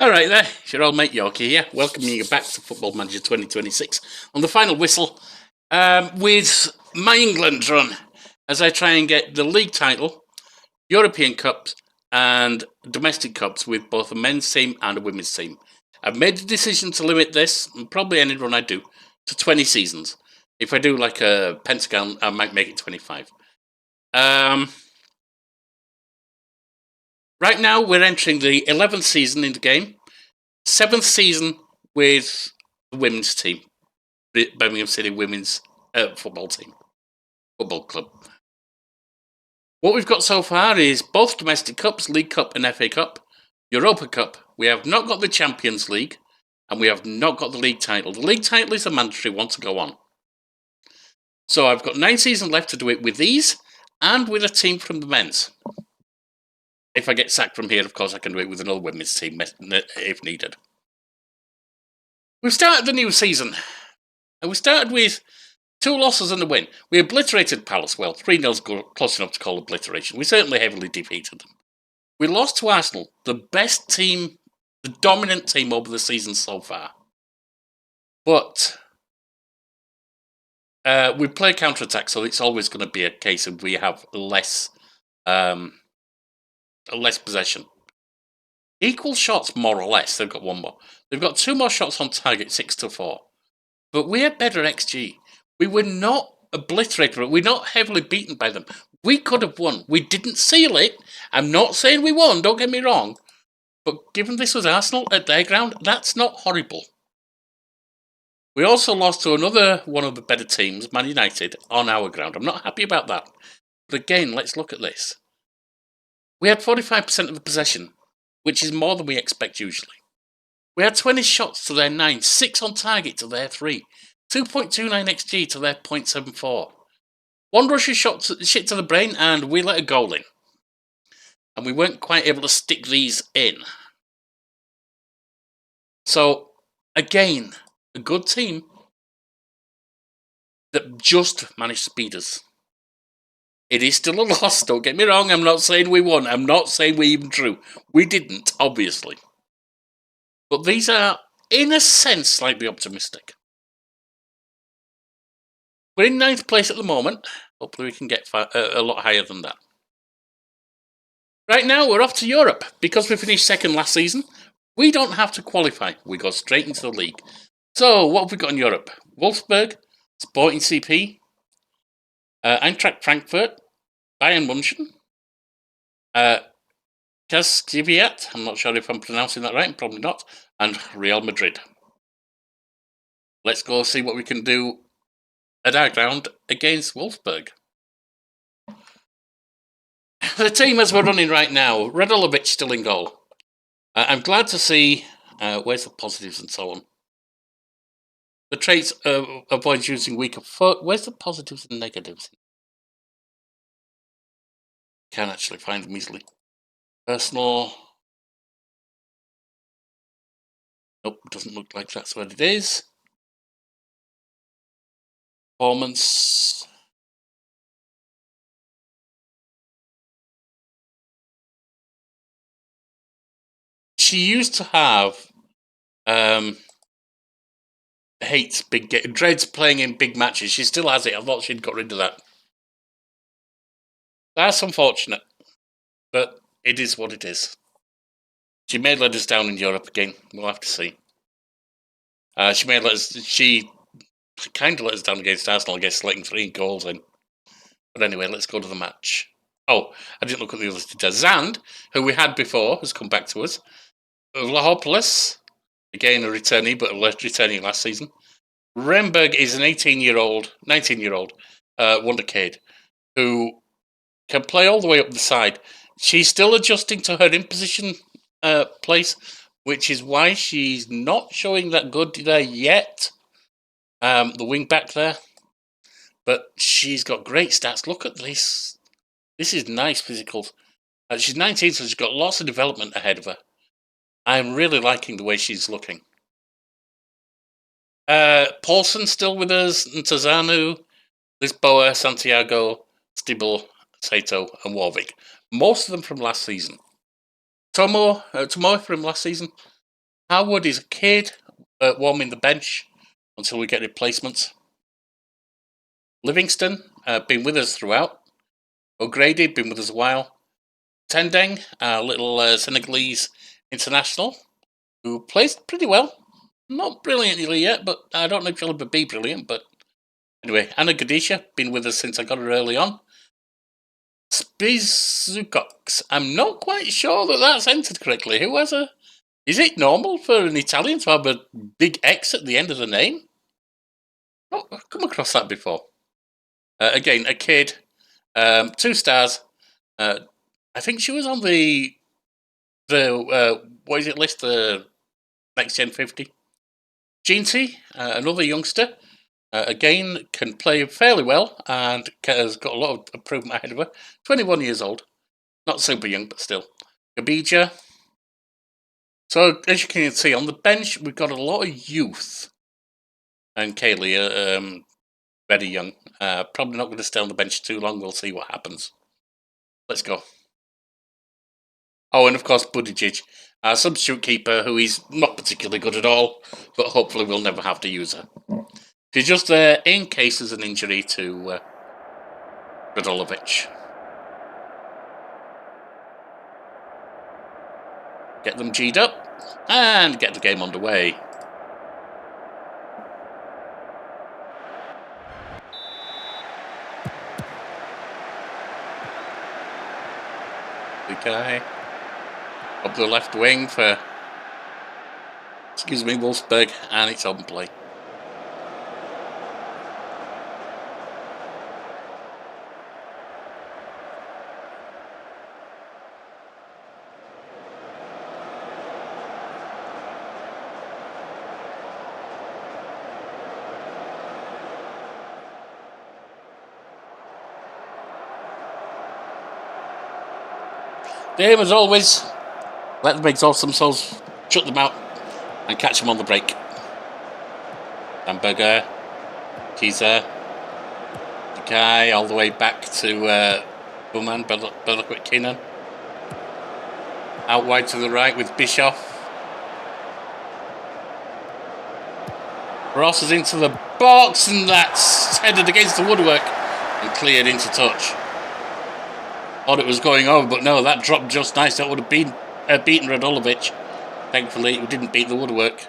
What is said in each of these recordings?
Alright there, it's your old mate Yorkie here, welcoming you back to Football Manager 2026 on the final whistle with my England run as I try and get the league title, European Cups and domestic cups with both a men's team and a women's team. I've made the decision to limit this, and probably any run I do, to 20 seasons. If I do like a pentagon, I might make it 25. Right now, we're entering the 11th season in the game, 7th season with the women's team, the Birmingham City Women's Football Club. What we've got so far is both domestic cups, League Cup and FA Cup, Europa Cup. We have not got the Champions League, and we have not got the league title. The league title is a mandatory one to go on. So I've got 9 seasons left to do it with these, and with a team from the men's. If I get sacked from here, of course, I can do it with another women's team if needed. We've started the new season, and we started with 2 losses and a win. We obliterated Palace. Well, 3-0's close enough to call obliteration. We certainly heavily defeated them. We lost to Arsenal, the best team, the dominant team over the season so far. But we play counter-attack, so it's always going to be a case of we have less possession. Equal shots, more or less. They've got 1 more. They've got 2 more shots on target, 6-4. But we had better XG. We were not obliterated. We're not heavily beaten by them. We could have won. We didn't seal it. I'm not saying we won, don't get me wrong. But given this was Arsenal at their ground, that's not horrible. We also lost to another one of the better teams, Man United, on our ground. I'm not happy about that. But again, let's look at this. We had 45% of the possession, which is more than we expect usually. We had 20 shots to their 9, 6 on target to their 3, 2.29 XG to their 0.74. 1 rushing shot to the brain, and we let a goal in. And we weren't quite able to stick these in. So, again, a good team that just managed to beat us. It is still a loss, don't get me wrong. I'm not saying we won. I'm not saying we even drew. We didn't, obviously. But these are, in a sense, slightly optimistic. We're in 9th place at the moment. Hopefully we can get a lot higher than that. Right now, we're off to Europe. Because we finished 2nd last season, we don't have to qualify. We go straight into the league. So, what have we got in Europe? Wolfsburg, Sporting CP, Eintracht Frankfurt, Bayern München, Kazkiviat, I'm not sure if I'm pronouncing that right, probably not, and Real Madrid. Let's go see what we can do at our ground against Wolfsburg. The team as we're running right now, Radulovic still in goal. I'm glad to see, where's the positives and so on. The traits avoid using weaker foot. Where's the positives and negatives? Can't actually find them easily. Personal. Nope, doesn't look like that's what it is. Performance. She used to have dreads playing in big matches. She still has it. I thought she'd got rid of that. That's unfortunate, but it is what it is. She may let us down in Europe again. We'll have to see. She kind of let us down against Arsenal, I guess, letting 3 goals in. But anyway, let's go to the match. Oh, I didn't look at the others. Zand, who we had before, has come back to us. Vlahopoulos, again a returnee, but returning last season. Remberg is an 19-year-old wonderkid who can play all the way up the side. She's still adjusting to her in-position place, which is why she's not showing that good there yet. The wing back there. But she's got great stats. Look at this. This is nice physicals. She's 19, so she's got lots of development ahead of her. I'm really liking the way she's looking. Paulson still with us, Ntazanu, Lisboa, Santiago, Stibble, Sato, and Warwick. Most of them from last season. Tomo from last season. Howard is a kid warming the bench until we get replacements. Livingston, been with us throughout. O'Grady, been with us a while. Tendeng, a little Senegalese international, who plays pretty well. Not brilliantly yet, but I don't know if she'll ever be brilliant. But anyway, Anna Gadisha, been with us since I got her early on. Spizukox, I'm not quite sure that that's entered correctly. Who has a... Is it normal for an Italian to have a big X at the end of the name? I've come across that before. Again, a kid, 2 stars. I think she was on the what is it list? The Next Gen 50. Jeanty, another youngster, again can play fairly well and has got a lot of improvement ahead of her. 21 years old, not super young, but still. Abija. So as you can see on the bench, we've got a lot of youth. And Kaylee, very young. Probably not going to stay on the bench too long. We'll see what happens. Let's go. Oh, and of course, Buttigieg, our substitute keeper, who is not particularly good at all, but hopefully we'll never have to use her. She's just there in case there's an injury to Radulovic. Get them G'd up and get the game underway. The guy up the left wing for, Wolfsburg, and it's open play. The aim, as always, let them exhaust themselves, shut them out, and catch them on the break. Hamburger, Kiza, the guy all the way back to Buman, Belakwit Keenan. Out wide to the right with Bischoff. Ross is into the box, and that's headed against the woodwork and cleared into touch. Thought it was going over, but no, that dropped just nice. That would have been beaten Radulovic. Thankfully, it didn't beat the woodwork.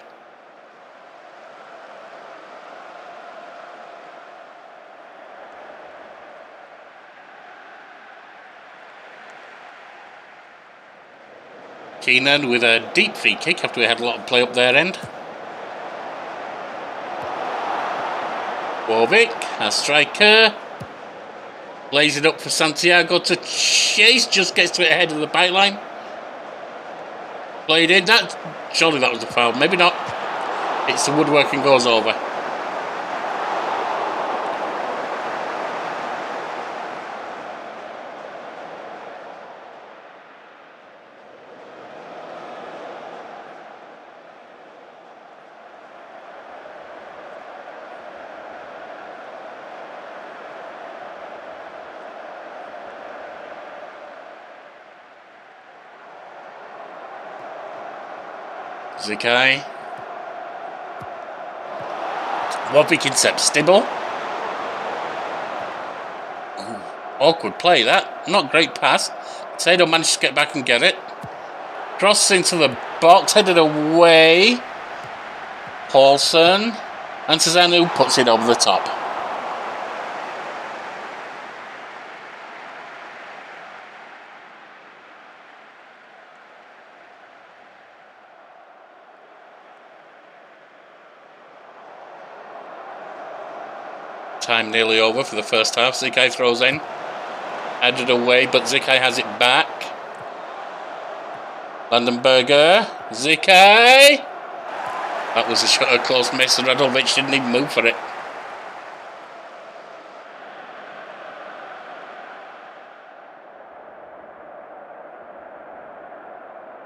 Keenan with a deep free kick after we had a lot of play up their end. Warwick, our striker, lays it up for Santiago to chase, just gets to it ahead of the byline. Played in, surely that was a foul, maybe not. It's the woodwork and goes over. Zikai. Warwick intercept Stibble. Awkward play that. Not great pass. Sado managed to get back and get it. Cross into the box, headed away. Paulson. And Cezanne puts it over the top. Time nearly over for the first half. Zikai throws in. Headed away, but Zikai has it back. Landenberger. Zikai. That was a close miss, and Radulovic didn't even move for it.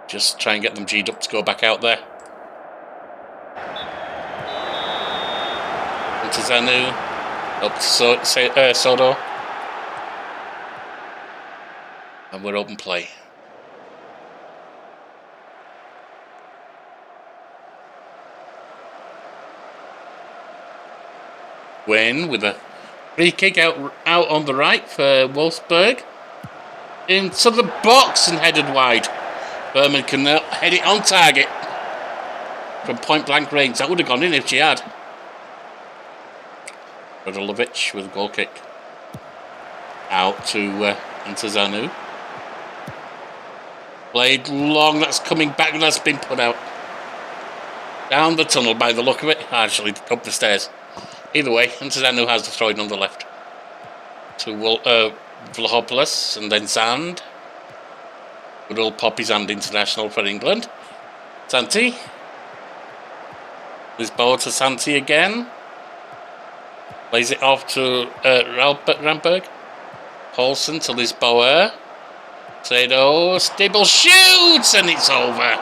Just try and get them G'd up to go back out there. Into Zanu. Up to Soto. And we're open play. Win with a free kick out on the right for Wolfsburg. Into the box and headed wide. Berman can head it on target from point blank range. That would have gone in if she had. Radulovic with a goal kick. Out to Antazanu. Played long, that's coming back, and that's been put out. Down the tunnel by the look of it. Actually, up the stairs. Either way, Antazanu has the throw in on the left. To Vlahopoulos and then Sand. Good old Poppy Sand international for England. Santi. Lisboa to Santi again. Plays it off to Ramberg. Paulson to Lisboa. Sado, Stibble shoots and it's over.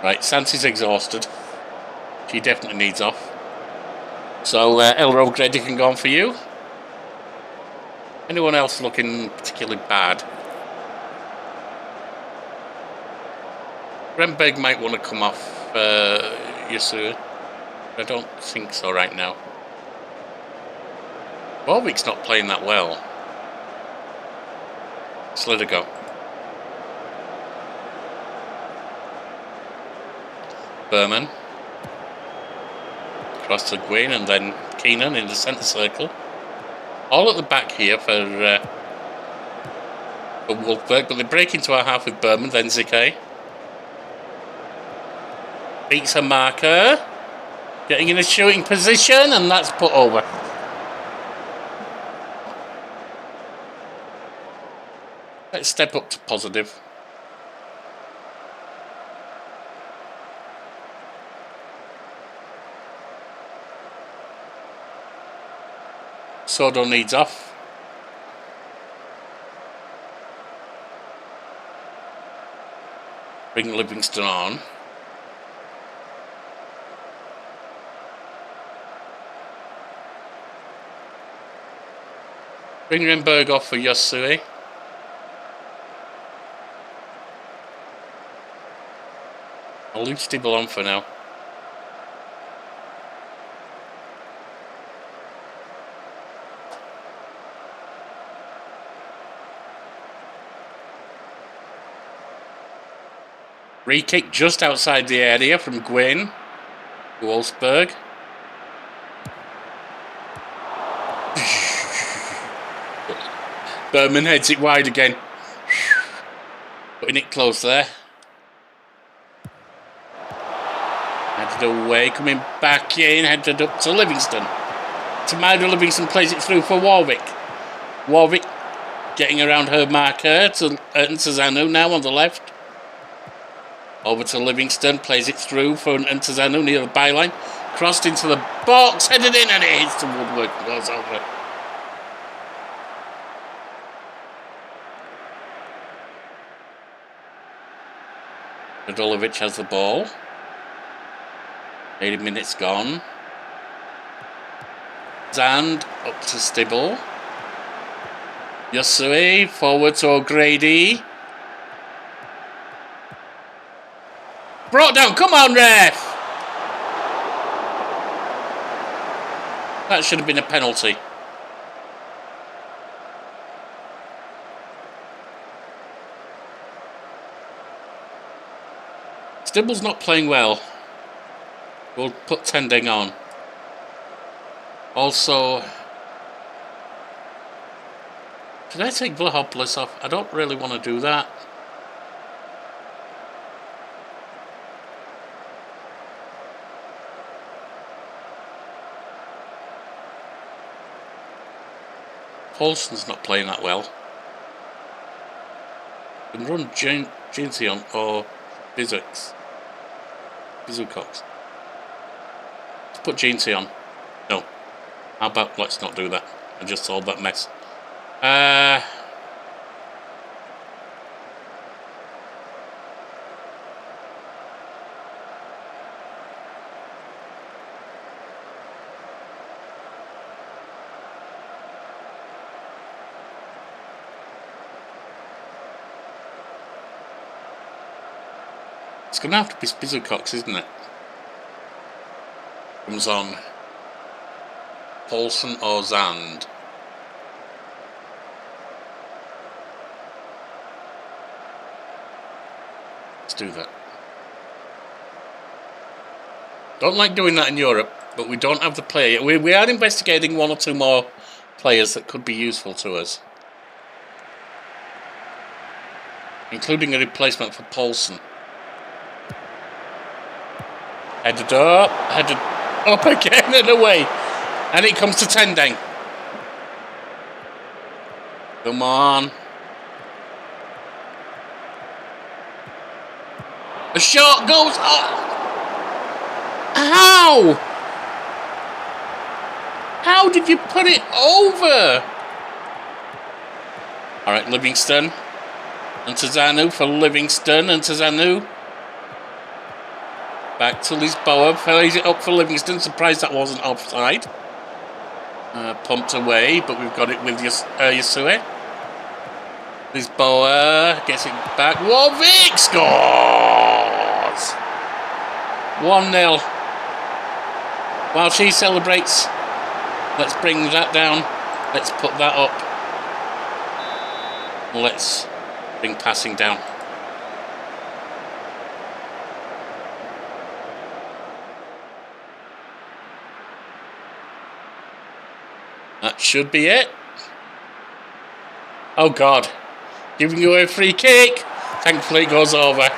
Right, Santi's exhausted. She definitely needs off. So Elro Grady can go on for you. Anyone else looking particularly bad? Remberg might want to come off Yasur. I don't think so right now. Warwick's not playing that well. Just let her go. Berman. Cross to Gwyn and then Keenan in the centre circle. All at the back here for Wolfsburg, but they break into our half with Berman, then Zike. Beats a marker. Getting in a shooting position, and that's put over. Let's step up to positive. Sodo needs off. Bring Livingston on. Bring Renberg off for Yosui. I'll leave Stibble on for now. Free kick just outside the area from Gwyn to Wolfsburg. Berman heads it wide again. Putting it close there. Headed away, coming back in, headed up to Livingston. Tamara Livingston plays it through for Warwick. Warwick getting around her marker to Ntazanu now on the left. Over to Livingston, plays it through for Ntazanu near the byline. Crossed into the box, headed in, and it hits the woodwork and goes over. Radulovic has the ball. 80 minutes gone. Zand up to Stibble. Yosui forward to O'Grady. Brought down, come on, ref! That should have been a penalty. Stibble's not playing well. We'll put Tending on. Also, did I take Vlahopoulos off? I don't really want to do that. Paulson's not playing that well. You can run Jinseon or Bizucox. Let's put Jinseon. No. How about let's not do that? I just solved that mess. It's going to have to be Spizzucox, isn't it? Comes on. Paulson or Zand? Let's do that. Don't like doing that in Europe, but we don't have the player yet. We are investigating one or two more players that could be useful to us, including a replacement for Paulson. Headed up again and away. And it comes to Tendeng. Come on. The shot goes up. How? How did you put it over? Alright, Livingston. And Tazanu for Livingston. And Tazanu. Back to Lisboa. Plays it up for Livingston. Surprised that wasn't offside. Pumped away, but we've got it with Yasue. Lisboa gets it back. Warwick scores! 1-0. While she celebrates, let's bring that down. Let's put that up. Let's bring passing down. That should be it. Oh God. Giving you a free kick. Thankfully it goes over.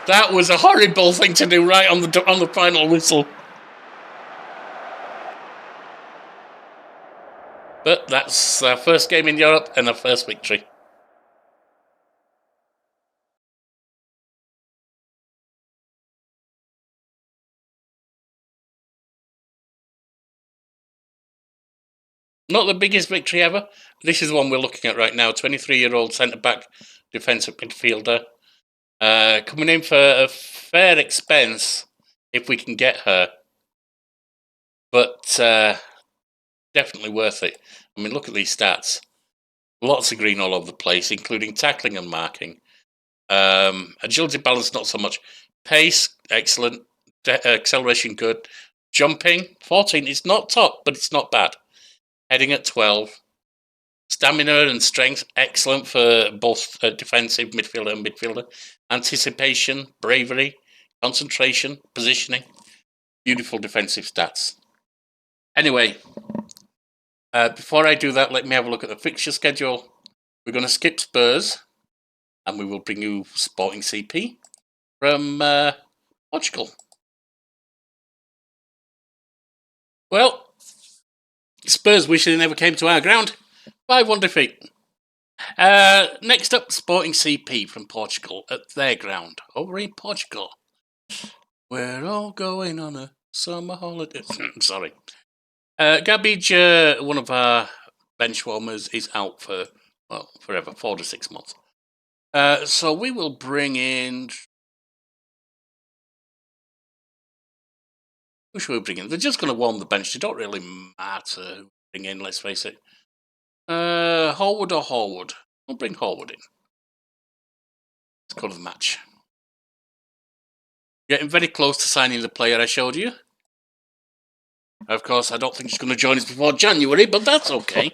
That was a horrible thing to do right on the final whistle. But that's our first game in Europe and our first victory. Not the biggest victory ever. This is one we're looking at right now. 23-year-old centre-back defensive midfielder. Coming in for a fair expense if we can get her. But definitely worth it. I mean, look at these stats. Lots of green all over the place, including tackling and marking. Agility, balance, not so much. Pace, excellent. Acceleration, good. Jumping, 14. It's not top, but it's not bad. Heading at 12. Stamina and strength, excellent for both defensive midfielder and midfielder. Anticipation, bravery, concentration, positioning. Beautiful defensive stats. Anyway, before I do that, let me have a look at the fixture schedule. We're going to skip Spurs, and we will bring you Sporting CP from Portugal. Well, Spurs wish they never came to our ground. 5-1 defeat. Next up, Sporting CP from Portugal at their ground over in Portugal. We're all going on a summer holiday. Sorry. Garbage, one of our bench warmers, is out for, well, forever, 4 to 6 months. So we will bring in... Who should we bring in? They're just going to warm the bench. They don't really matter who we bring in, let's face it. Horwood or Horwood? We'll bring Horwood in. Let's go to the match. Getting very close to signing the player I showed you. Of course, I don't think she's going to join us before January, but that's okay.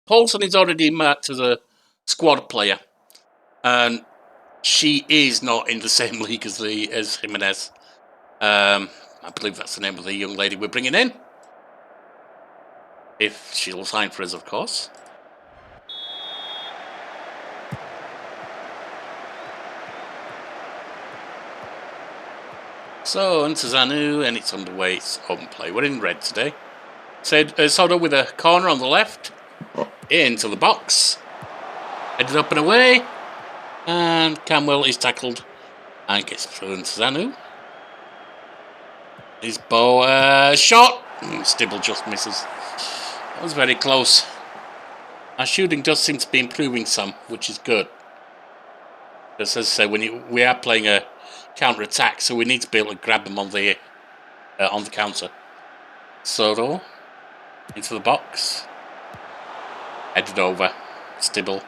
Paulson is already marked as a squad player. And she is not in the same league as Jimenez. I believe that's the name of the young lady we're bringing in. If she'll sign for us, of course. So, into Zanu, and it's underway. It's open play. We're in red today. Soda with a corner on the left. Into the box. Headed up and away. And Camwell is tackled and gets through into Zanu. His bow shot. Stibble just misses. That was very close. Our shooting does seem to be improving some, which is good. Just as I say, we are playing a counter-attack, so we need to be able to grab them on the counter. Soto into the box. Headed over. Stibble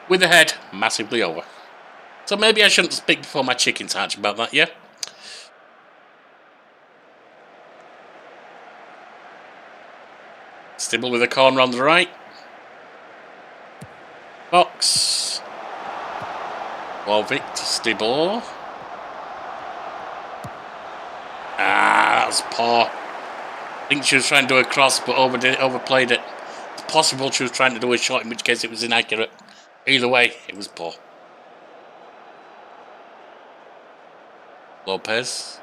with the head massively over. So maybe I shouldn't speak before my chickens hatch about that, yeah? Stibble with a corner on the right. Box. Warwick to Stibble. That was poor. I think she was trying to do a cross, but overplayed it. It's possible she was trying to do a shot, in which case it was inaccurate. Either way, it was poor. Lopez.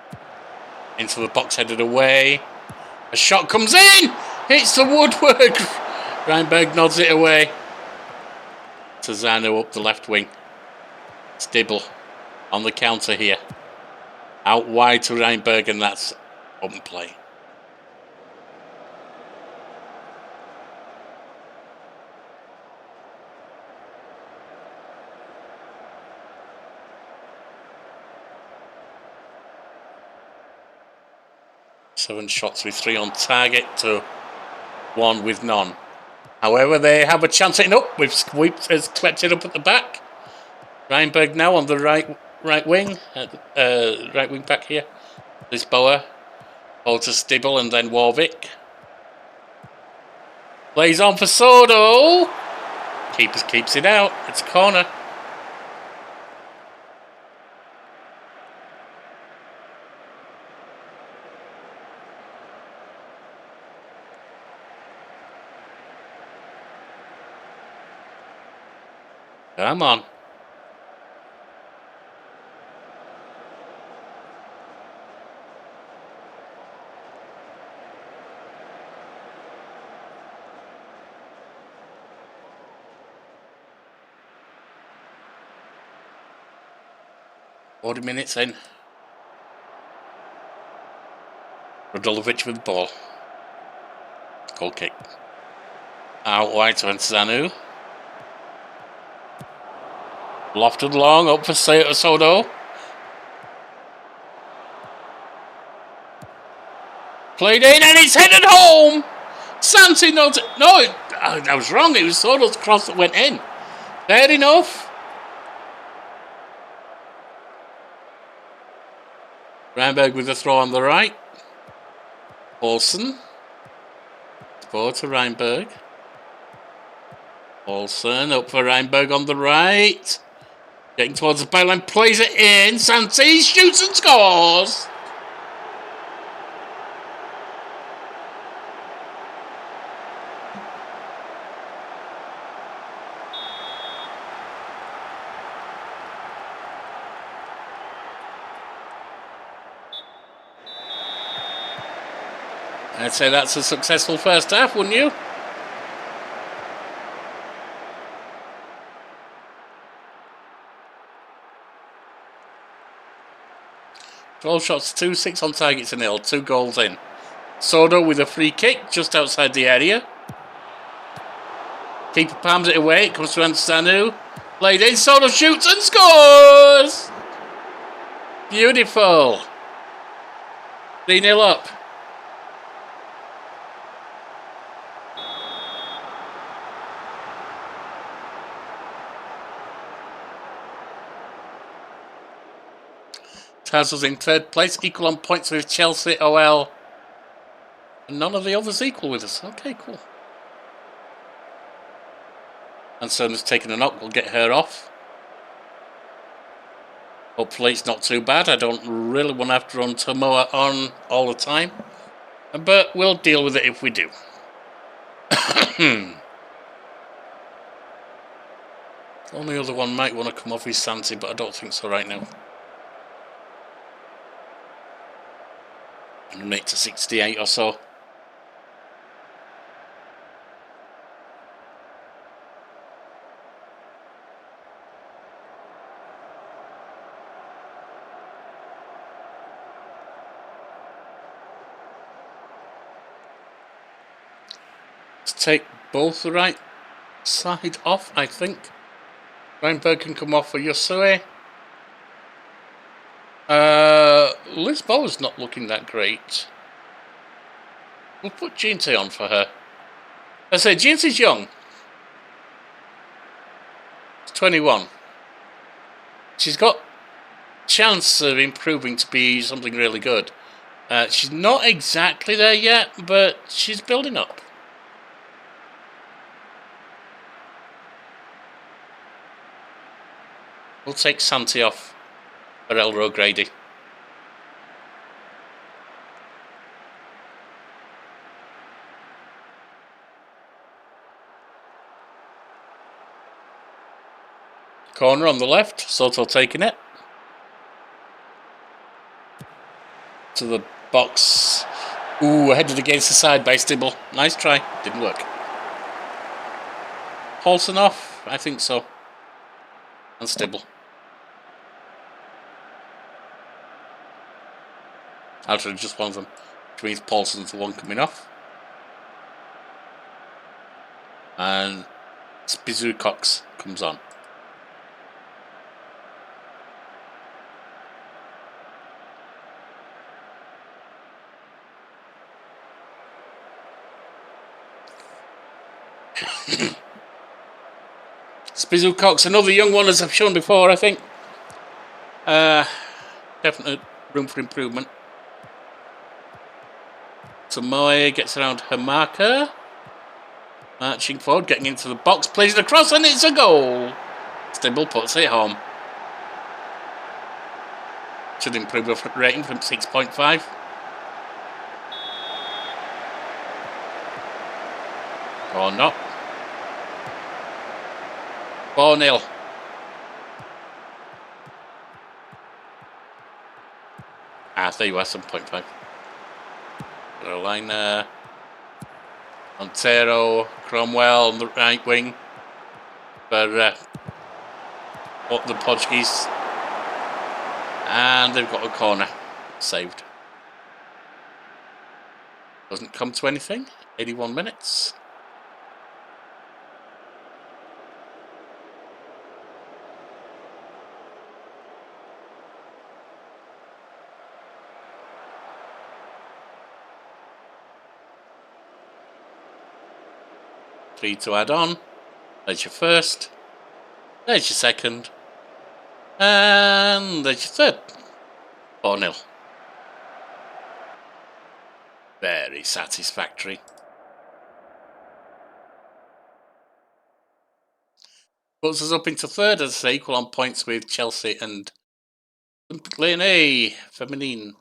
Into the box, headed away. A shot comes in! Hits the woodwork! Reinberg nods it away. To Zanu up the left wing. Stibble on the counter here. Out wide to Reinberg, and that's open play. Seven shots with 3 on target to 1 with none. However, they have a chance at it up. We've swept it up at the back. Reinberg now on the right wing. Right wing back here. Lisboa. Ball to Stibble and then Warwick. Plays on for Sodo. Keeper keeps it out. It's a corner. Come on. Forty minutes in. Radulovic with the ball. Goal kick. Out wide to Zanu. Lofted long, up for Sodo. Played in and it's headed home! Santi nods it. No, I was wrong. It was Sodo's cross that went in. Fair enough. Reinberg with the throw on the right. Olsen. Ball to Reinberg. Olsen up for Reinberg on the right. Getting towards the byline, plays it in. Santi shoots and scores. I'd say that's a successful first half, wouldn't you? Twelve shots, 2, 6 on targets and 0, 2 goals in. Sodo with a free kick just outside the area. Keeper palms it away. It comes to Ansanu. Played in. Sodo shoots and scores! Beautiful. 3-0 up. Taz in third place, equal on points with Chelsea, OL. And none of the others equal with us. Okay, cool. And Sona's taken a knock, we'll get her off. Hopefully it's not too bad. I don't really want to have to run Tomoa on all the time. But we'll deal with it if we do. Only other one might want to come off is Santi, but I don't think so right now. And make to 68 or so. Let's take both the right side off, I think. Reinberg can come off for Yosue. Lisboa's not looking that great. We'll put Ginty on for her. I say, Ginty's young. It's 21. she's got chance of improving to be something really good. She's not exactly there yet, but she's building up. We'll take Santi off for Elro Grady. Corner on the left, Soto taking it. To the box. Ooh, headed against the side by Stibble. Nice try. Didn't work. Paulson off? I think so. And Stibble. Out of just one of them. Which means Paulson's the one coming off. And Spizu Cox comes on. Spizu Cox, another young one, as I've shown before, I think. Definite room for improvement. Tomoe gets around her marker. Marching forward, getting into the box, plays it across, and it's a goal. Stibble puts it home. Should improve her rating from 6.5. Or not. 4-0. There you are, 7.5. Carolina. Montero, Cromwell on the right wing for the Portuguese. And they've got a corner saved. Doesn't come to anything. 81 minutes. Three to add on. There's your first. There's your second. And there's your third. 4-0. Very satisfactory. Puts us up into third, as I say, equal on points with Chelsea and Lane Feminine.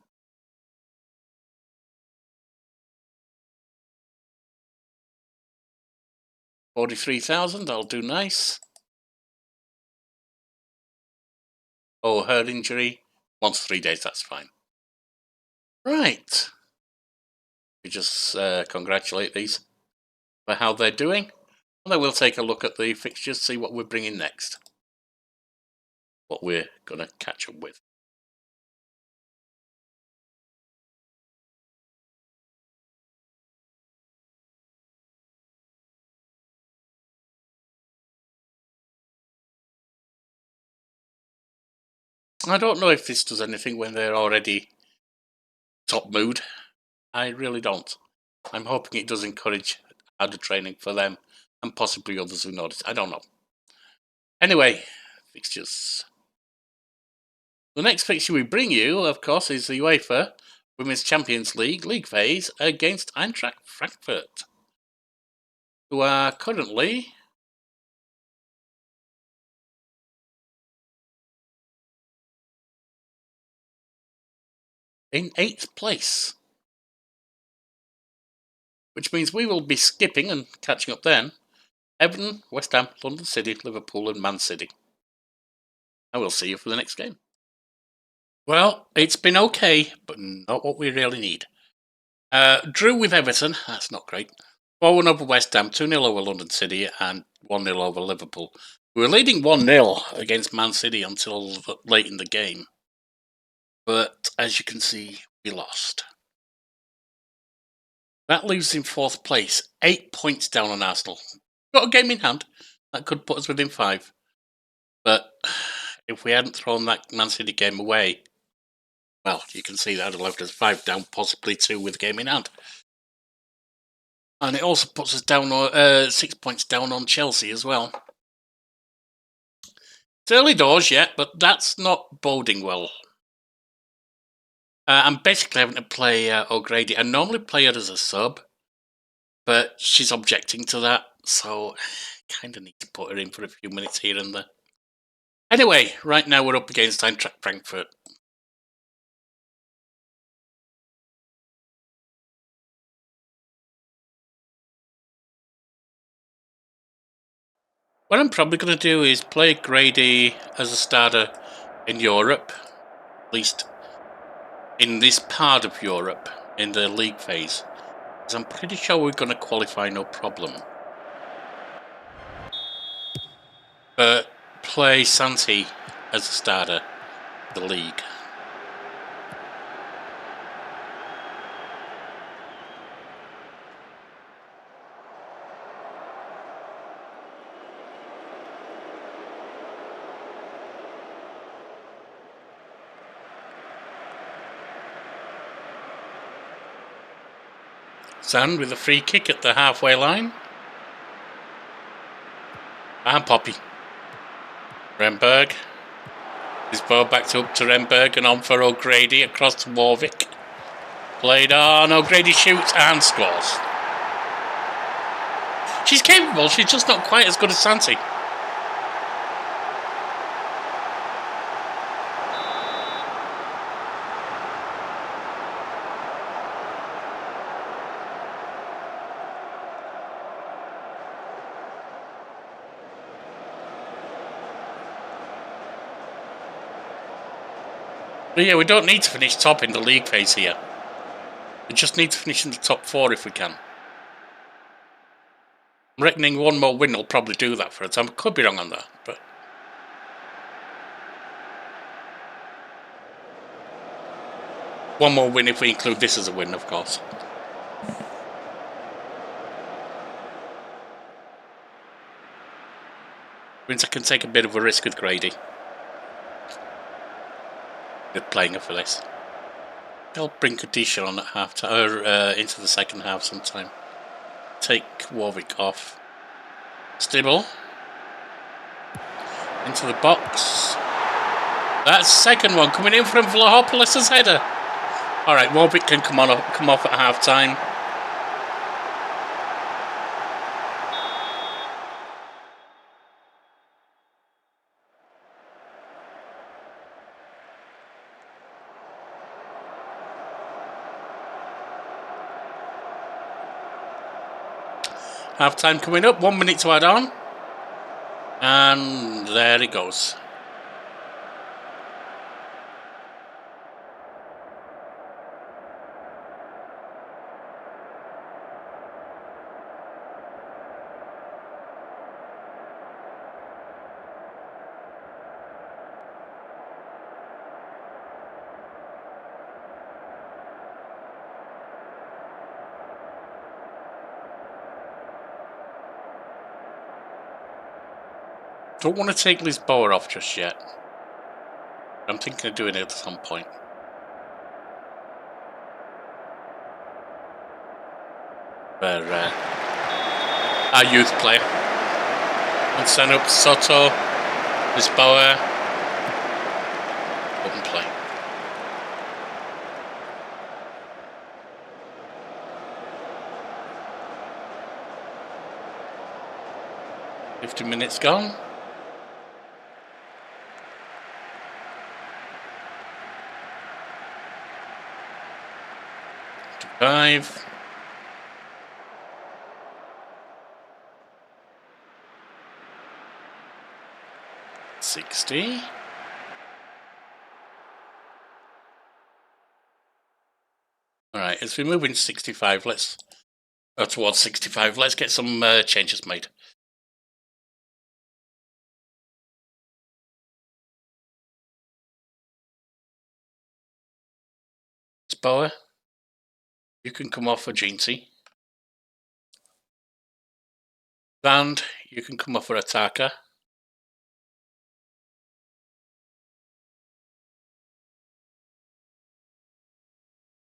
$43,000, that'll do nice. Oh, her injury. Once 3 days, that's fine. Right. We just congratulate these for how they're doing. And then we'll take a look at the fixtures, see what we're bringing next. What we're going to catch up with. I don't know if this does anything when they're already top mood. I really don't. I'm hoping it does encourage harder training for them and possibly others who notice. I don't know. Anyway, fixtures. The next fixture we bring you, of course, is the UEFA Women's Champions League phase against Eintracht Frankfurt, who are currently in 8th place, which means we will be skipping and catching up then Everton, West Ham, London City, Liverpool and Man City. And we'll see you for the next game. Well, it's been okay, but not what we really need. Drew with Everton, that's not great. 4-1 over West Ham, 2-0 over London City and 1-0 over Liverpool. We were leading 1-0 against Man City until late in the game. But as you can see, we lost. That leaves us in 4th place, 8 points down on Arsenal. Got a game in hand. That could put us within 5. But if we hadn't thrown that Man City game away, well, you can see that would have left us 5 down, possibly 2 with the game in hand. And it also puts us down 6 points down on Chelsea as well. It's early doors yet, but that's not boding well. I'm basically having to play O'Grady. I normally play her as a sub, but she's objecting to that, so kind of need to put her in for a few minutes here and there. Anyway, right now we're up against Eintracht Frankfurt. What I'm probably going to do is play Grady as a starter in Europe, at least in this part of Europe, in the league phase, because I'm pretty sure we're going to qualify no problem. But play Santi as a starter for the league. Sand with a free kick at the halfway line. And Poppy. Remberg. His ball backed up to Remberg and on for O'Grady across to Warwick. Played on. O'Grady shoots and scores. She's capable, she's just not quite as good as Santi. But yeah, we don't need to finish top in the league phase here. We just need to finish in the top 4 if we can. I'm reckoning one more win will probably do that for us. I could be wrong on that, but one more win if we include this as a win, of course. Means I can take a bit of a risk with Grady. With playing her for this. I'll bring Kadisha on at half time, or into the second half sometime. Take Warwick off. Stibble. Into the box. That second one coming in from Vlahopoulos' header. Alright, Warwick can come off at half time. Half time coming up, 1 minute to add on. And there it goes. Don't want to take Lisboa off just yet. I'm thinking of doing it at some point. For our youth player. And send up Soto, Lisboa. Open play. $50 minutes gone. 5. $60. Alright, as we move into 65, towards 65, let's get some changes made. Lisboa, you can come off for Jeansy. Band, you can come off for Attacker.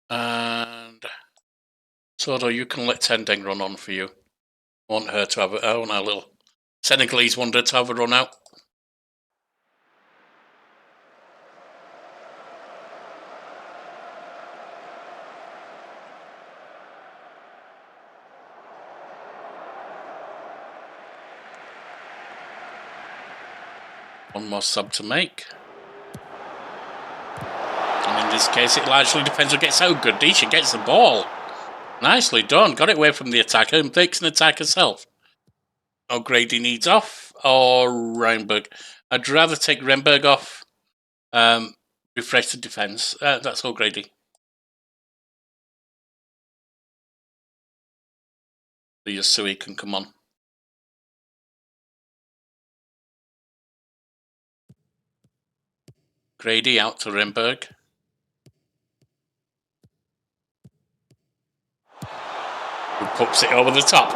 And Soto, you can let Tendeng run on for you. I want our little Senegalese wonder to have a run out. One more sub to make. And in this case, it largely depends who gets out. Goodisha gets the ball. Nicely done. Got it away from the attacker and takes an attack herself. O'Grady needs off or Reinberg. I'd rather take Reinberg off. Refresh the defence. That's O'Grady. So Yasui can come on. Grady out to Reinberg. Who puts it over the top.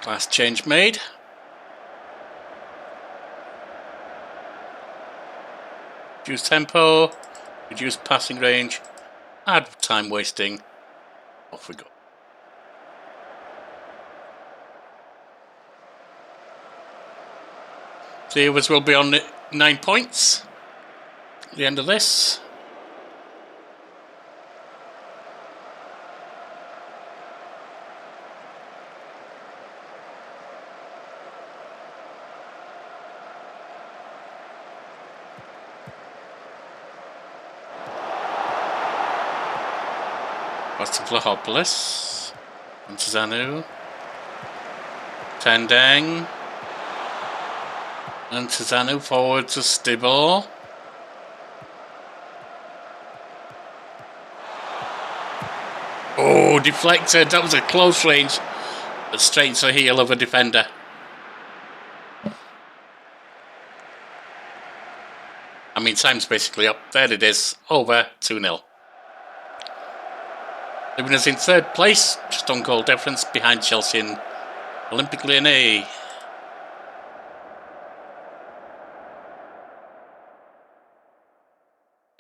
Last change made. Reduce tempo. Reduce passing range. Add time wasting. Off we go. The others will be on 9 points at the end of this. What's the Vlahopoulos? Antizanu. Tendang. Antizanu forward to Stibble. Oh, deflected. That was a close range. But straight into the heel of a defender. I mean, time's basically up. There it is. Over 2-0. Leaving us in third place, just on goal difference, behind Chelsea and Olympique Lyonnais.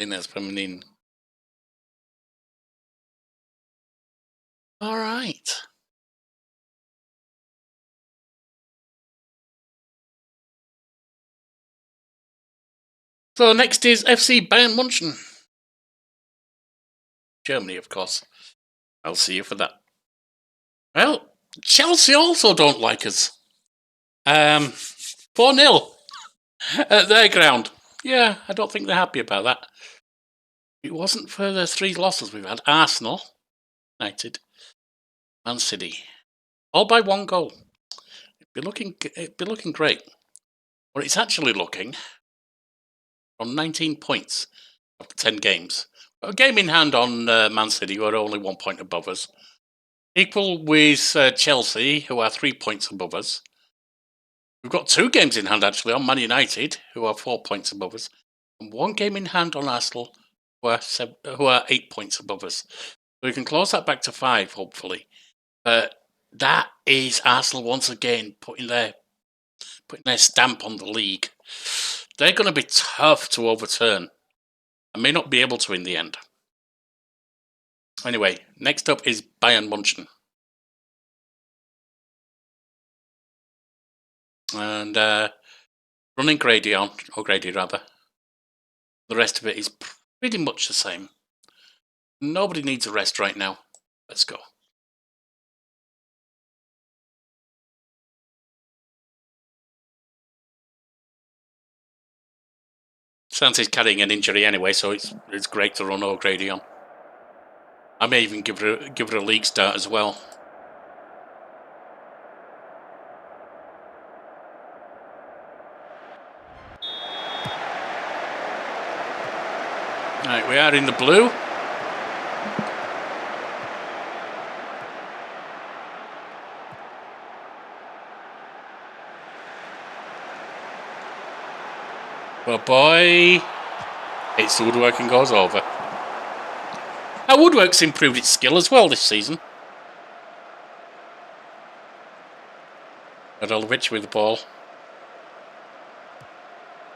Inez Feminine. All right. So next is FC Bayern München. Germany, of course. I'll see you for that. Well, Chelsea also don't like us. 4-0 at their ground. Yeah, I don't think they're happy about that. It wasn't for the 3 losses we've had. Arsenal, United, Man City, all by 1 goal. It'd be looking great. Well, it's actually looking on 19 points after 10 games. A game in hand on Man City, who are only 1 point above us. Equal with Chelsea, who are 3 points above us. We've got 2 games in hand, actually, on Man United, who are 4 points above us. And 1 game in hand on Arsenal, who are 8 points above us. So we can close that back to 5, hopefully. That is Arsenal once again putting their stamp on the league. They're going to be tough to overturn. I may not be able to in the end. Anyway, next up is Bayern München. And running Grady on, or Grady rather. The rest of it is pretty much the same. Nobody needs a rest right now. Let's go. Santi's carrying an injury anyway, so it's great to run O'Grady on. I may even give her a league start as well. Right, we are in the blue. Well, boy, it's the woodworking goes over. Our woodwork's improved its skill as well this season. Radolovich with the ball.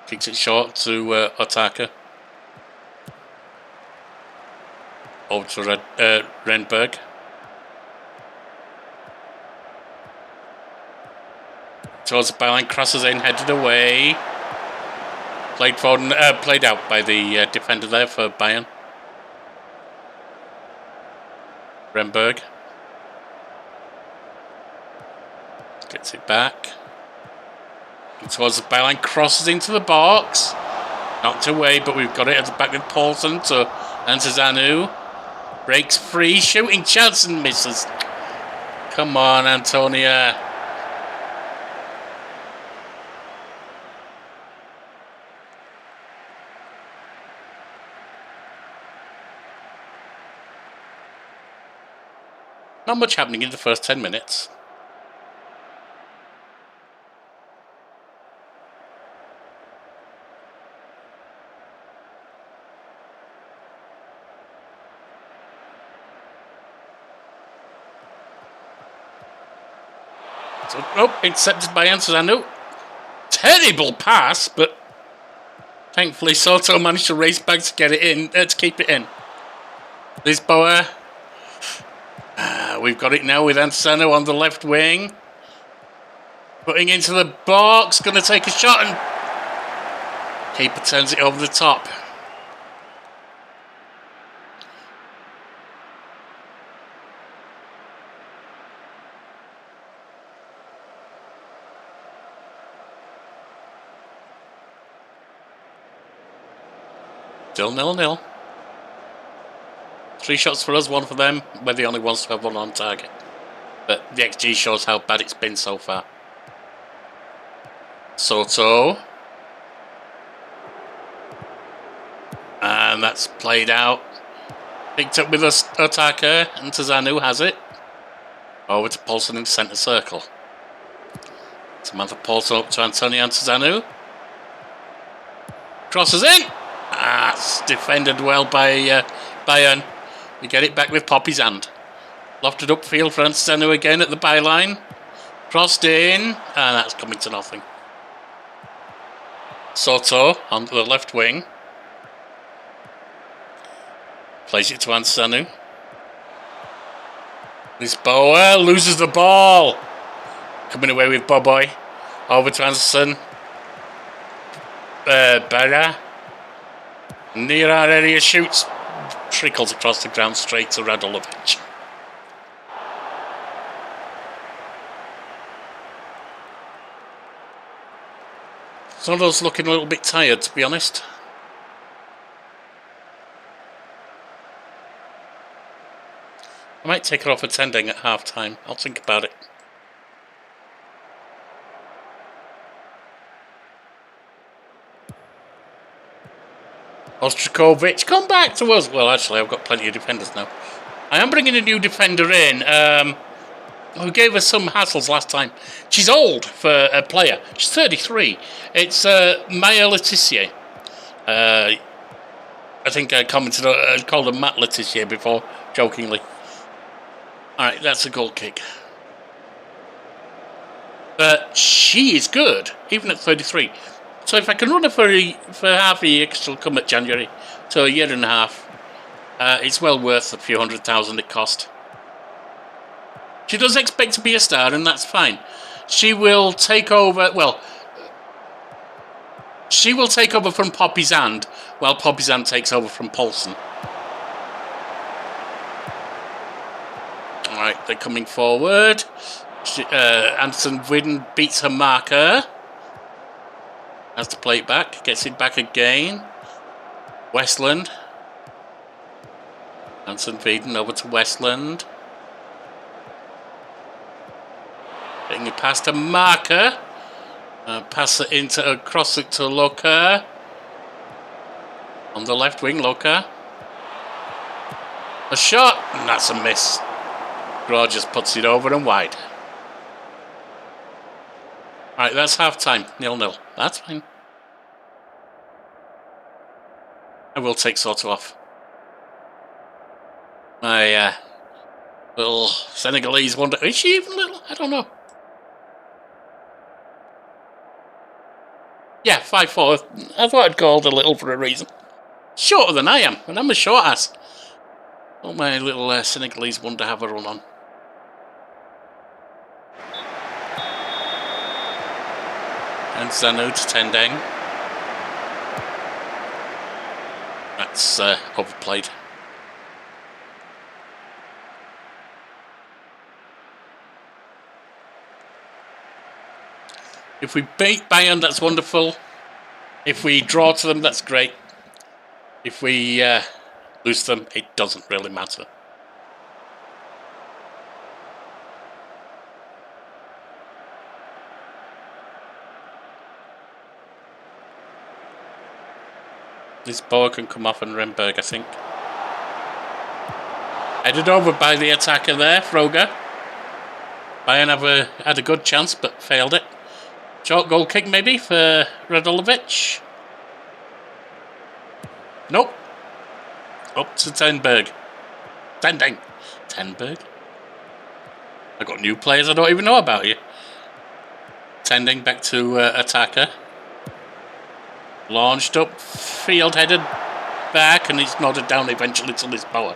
Kicks it short to Otaka. Over to Renberg. Towards the byline, crosses in, headed away. Played out by the defender there for Bayern. Renberg. Gets it back. Towards the byline, crosses into the box. Knocked away, but we've got it at the back with Paulson to Antezanu. Breaks free, shooting chance and misses. Come on, Antonia. Not much happening in the first 10 minutes. So, intercepted by Antezanu. Terrible pass, but thankfully Soto managed to race back to get it in, to keep it in. Lisboa. We've got it now with Antezanu on the left wing. Putting into the box, going to take a shot, and keeper turns it over the top. Still 0-0. 3 shots for us, 1 for them. We're the only ones to have 1 on target. But the XG shows how bad it's been so far. Soto. And that's played out. Picked up with Otaka, and Tazanu has it. Over to Paulson in centre circle. Samantha Paulson up to Antonio Antezanu. Crosses in. It's defended well by Bayern. We get it back with Poppy's hand. Lofted upfield for Antezanu again at the byline. Crossed in, and that's coming to nothing. Soto on the left wing. Plays it to Antezanu. Lisboa loses the ball. Coming away with Boboy. Over to Anderson. Barra. Near our area, shoots. Trickles across the ground straight to Radulovic. Sono's looking a little bit tired, to be honest. I might take her off attending at half time. I'll think about it. Ostrakovic, come back to us. Well, actually, I've got plenty of defenders now. I am bringing a new defender in. Who gave us some hassles last time. She's old for a player. She's 33. It's Maya Letitia. I think I commented, called her Matt Letitia before, jokingly. Alright, that's a goal kick. But she is good, even at 33. So if I can run her for half a year, because she'll come at January, so a year and a half, it's well worth the few $100,000 it cost. She does expect to be a star, and that's fine. She will take over, well, she will take over from Poppy's hand, while Poppy's hand takes over from Paulson. Alright, they're coming forward. Anderson Widden beats her marker. Has to play it back, gets it back again. Westland. Anderson Widden over to Westland. Getting it past a marker. Pass it into, across it to Loka. On the left wing, Loka. A shot, and that's a miss. Graw just puts it over and wide. Alright, that's half time. 0-0. That's fine. I will take Soto off. My little Senegalese wonder. Is she even little? I don't know. Yeah, 5'4". I thought I'd called her little for a reason. Shorter than I am, and I'm a short ass. Oh, my little Senegalese wonder have a run on. And Zanu to Tendeng. That's overplayed. If we beat Bayern, that's wonderful. If we draw to them, that's great. If we lose them, it doesn't really matter. Lisboa can come off and Renberg, I think. Headed over by the attacker there, Froger. Bayern had a good chance, but failed it. Short goal kick maybe for Radulovic. Nope. Up to Tenberg. Tenberg. I've got new players I don't even know about here. Tending back to attacker. Launched up, field headed back, and he's nodded down eventually to Lisboa.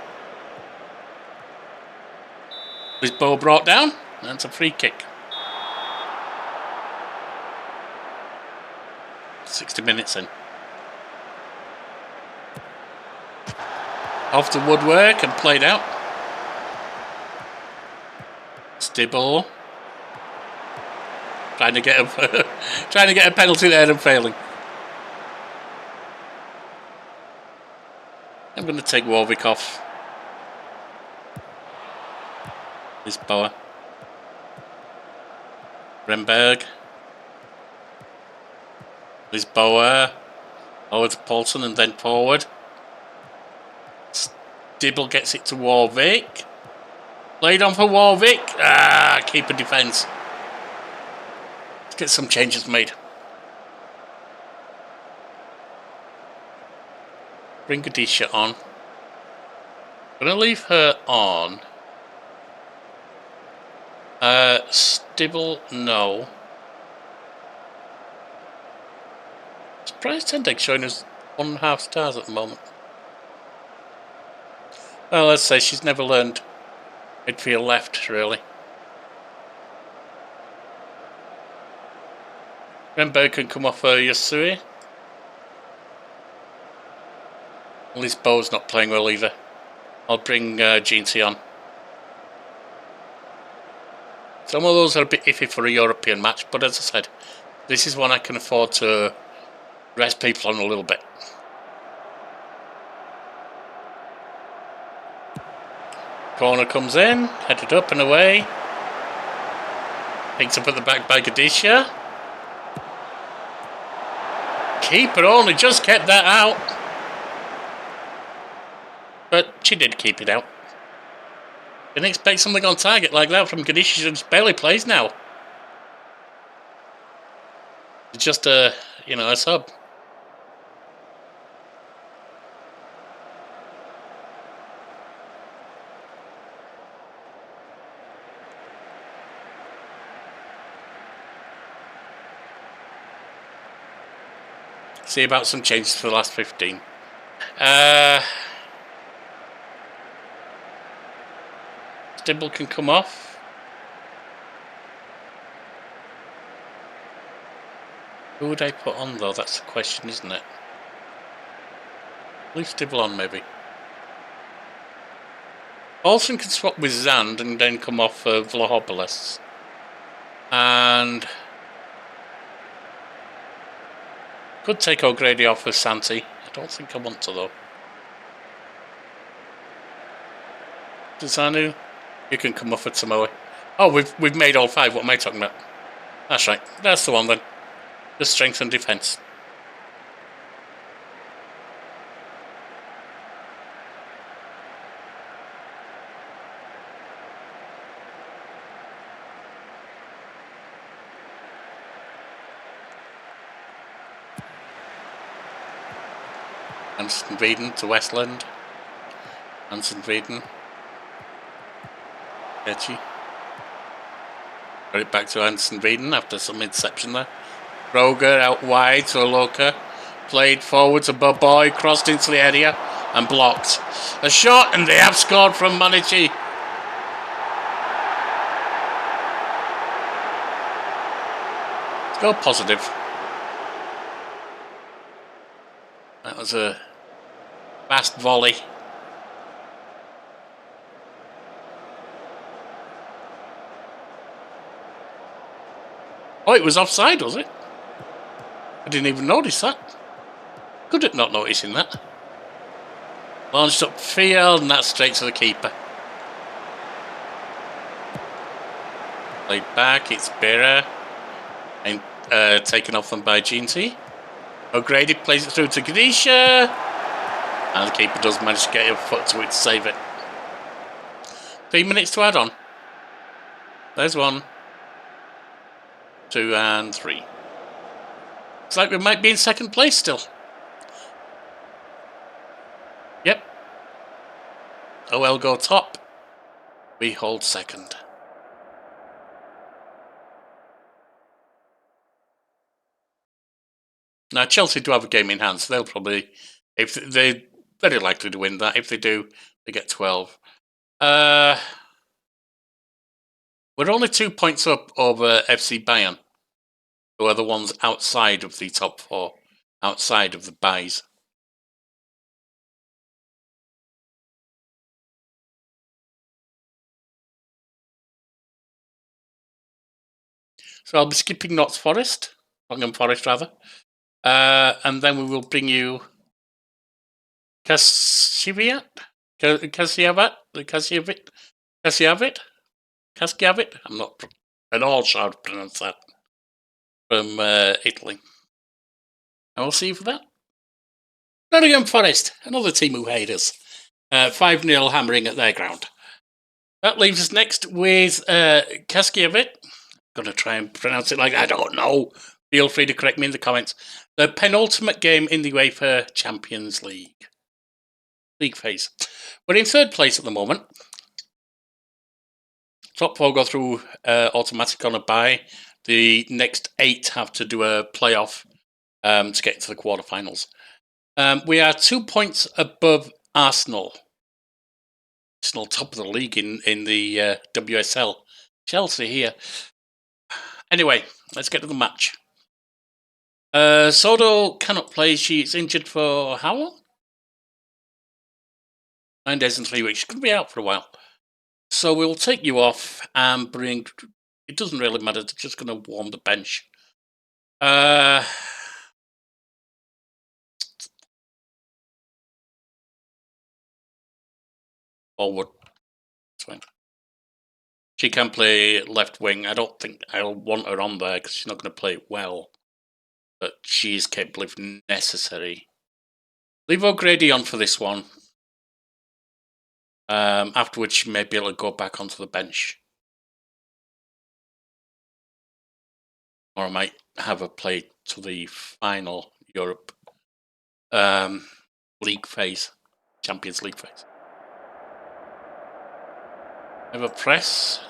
Lisboa brought down, and it's a free kick. 60 minutes in. Off the woodwork and played out. Stibble. Trying to get a penalty there and failing. I'm going to take Warwick off. Lisboa. Renberg. Lisboa. Over to Paulson and then forward. Stibble gets it to Warwick. Played on for Warwick. Keeper defence. Let's get some changes made. Bring Gadisha on. I'm going to leave her on. Stibble, no. Surprised Tendek showing us 1.5 stars at the moment. Well, let's say she's never learned midfield left, really. Renberg can come off for Yasui. Lisboa's not playing well either. I'll bring GT on. Some of those are a bit iffy for a European match, but as I said, this is one I can afford to rest people on a little bit. Corner comes in, headed up and away. Picked up at the back by Gadisha. Keeper only just kept that out. But she did keep it out. Didn't expect something on target like that from Gadisha. She just barely plays now. It's just a sub. See about some changes for the last 15. Stibble can come off. Who would I put on though? That's the question, isn't it? Leave Stibble on maybe. Olsen can swap with Zand and then come off for Vlahopolis. And could take O'Grady off for Santi. I don't think I want to though. Desanu, you can come off for Samoa. Oh, we've made all 5. What am I talking about? That's right. That's the one then. The strength and defence. Hansen Veden to Westland. Hansen Veden. Etchi. Got it back to Hansen Veden after some interception there. Roger out wide to Aloka. Played forward to Boboy. Crossed into the area and blocked. A shot and they have scored from Manichi. Let's go positive. That was a fast volley. Oh, it was offside, was it? I didn't even notice that. Good at not noticing that. Launched upfield, and that's straight to the keeper. Played back, it's Bera. And taken off them by G&T. O'Grady plays it through to Gadisha. And the keeper does manage to get a foot to it to save it. 3 minutes to add on. There's 1, 2, and 3. Looks like we might be in second place still. Yep. OL go top. We hold second. Now Chelsea do have a game in hand, so they'll probably, if they're very likely to win that. If they do, they get 12. We're only 2 points up over FC Bayern, who are the ones outside of the top 4, outside of the buys. So I'll be skipping Notts Forest, Nottingham Forest rather, and then we will bring you Kasjavic. I'm not at all sure how to pronounce that. From Italy. And we'll see you for that. Nottingham Forest, another team who hate us. 5-0 hammering at their ground. That leaves us next with Kasjavic. Going to try and pronounce it like I don't know. Feel free to correct me in the comments. The penultimate game in the UEFA Champions League phase. We're in third place at the moment. Top 4 go through automatic on a bye. The next 8 have to do a playoff to get to the quarterfinals. We are 2 points above Arsenal. Arsenal top of the league in the WSL. Chelsea here. Anyway, let's get to the match. Sodo cannot play. She's injured for how long? 9 days and 3 weeks. She could be out for a while. So we'll take you off and bring... It doesn't really matter. They're just going to warm the bench. Forward. That's fine. She can play left wing. I don't think I'll want her on there because she's not going to play it well. But she's capable if necessary. Leave O'Grady on for this one. After which, maybe it'll go back onto the bench. Or I might have her play to the final Europe League phase. Champions League phase. Have a press.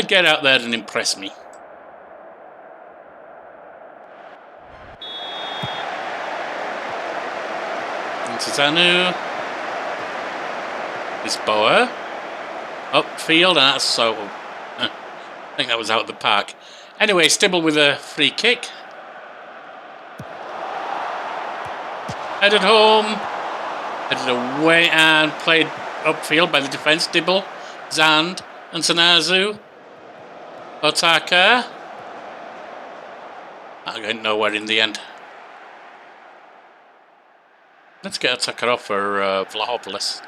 Get out there and impress me. Into Zanu. Lisboa. Upfield, and that's so... I think that was out of the park. Anyway, Stibble with a free kick. Headed home. Headed away and played upfield by the defence. Dibble, Zand, and Sanazu. Otaka. I went nowhere in the end. Let's get Otaka off for Vlahopolis.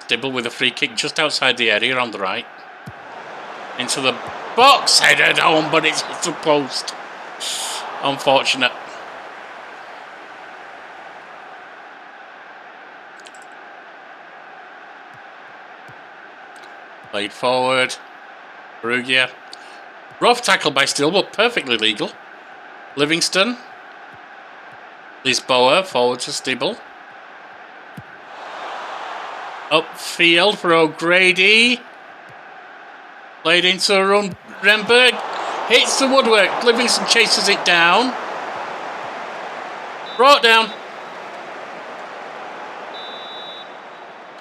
Dibble with a free kick just outside the area on the right. Into the box, headed home, but it's hit the post. Unfortunate. Played forward. Perugia. Rough tackle by Still, but perfectly legal. Livingston. Lisboa, forward to Stibble. Upfield for O'Grady. Played into Renberg. Hits the woodwork. Livingston chases it down. Brought down.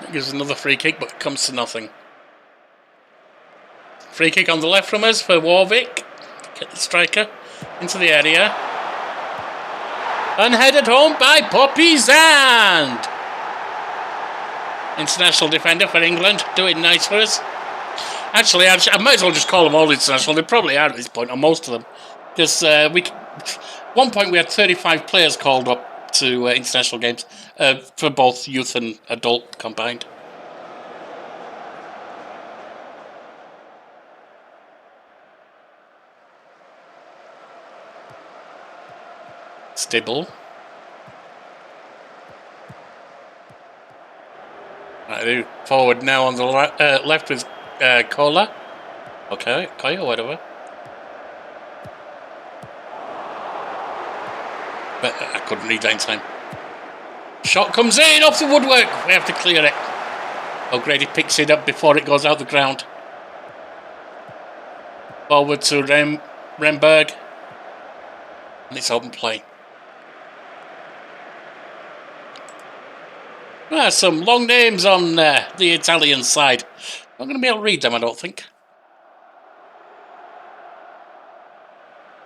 That gives another free kick, but it comes to nothing. Free kick on the left from us for Warwick. Get the striker into the area. And headed home by Poppy Zand. International defender for England, doing nice for us. Actually, I might as well just call them all international. They probably are at this point, or most of them. Because at one point we had 35 players called up to international games for both youth and adult combined. Stibble. Right, forward now on the left with Kola. Okay, Koya or whatever. But I couldn't read that in time. Shot comes in off the woodwork. We have to clear it. O'Grady picks it up before it goes out the ground. Forward to Remberg. And it's open play. Some long names on the Italian side. I'm going to be able to read them, I don't think.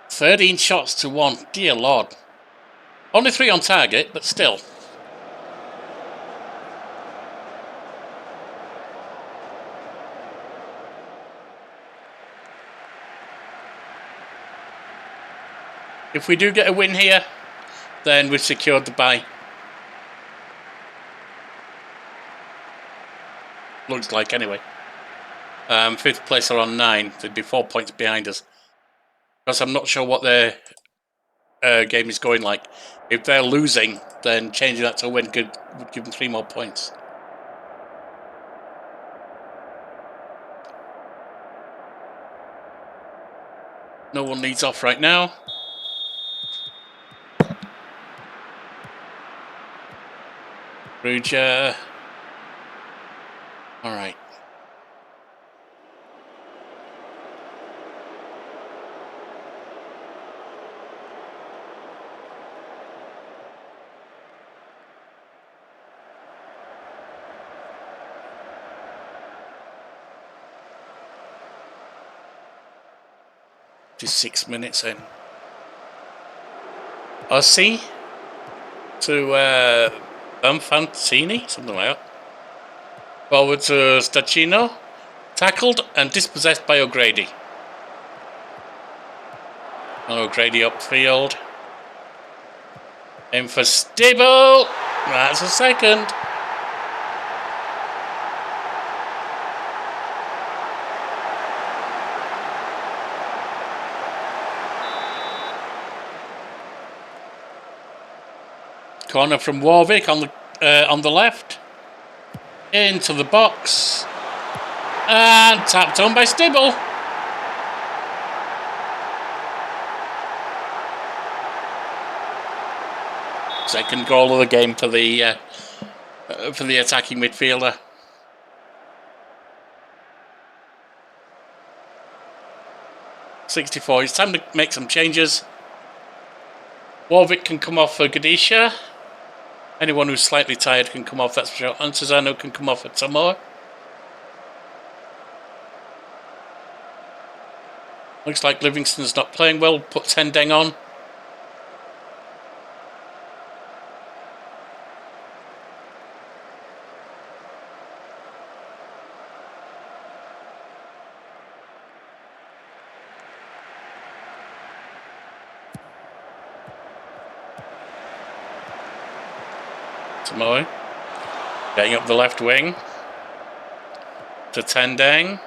13 shots to 1. Dear Lord. Only 3 on target, but still. If we do get a win here, then we've secured the bye. Looks like, anyway. 5th place are on 9. They'd be 4 points behind us. Because I'm not sure what their game is going like. If they're losing, then changing that to a win would give them 3 more points. No one leads off right now. Ruja. All right. Just 6 minutes in. Ossi to Banfantini, something like that. Forward to Stachino. Tackled and dispossessed by O'Grady. O'Grady upfield. In for Stibble. That's a second. Corner from Warwick on the left. Into the box. And tapped on by Stibble. Second goal of the game for the attacking midfielder. .64. It's time to make some changes. Warwick can come off for Gadisha. Anyone who's slightly tired can come off, that's for sure. And Susano can come off for Tamor. Looks like Livingston's not playing well. Put Tendeng on. Tamor. Getting up the left wing. To Tendeng.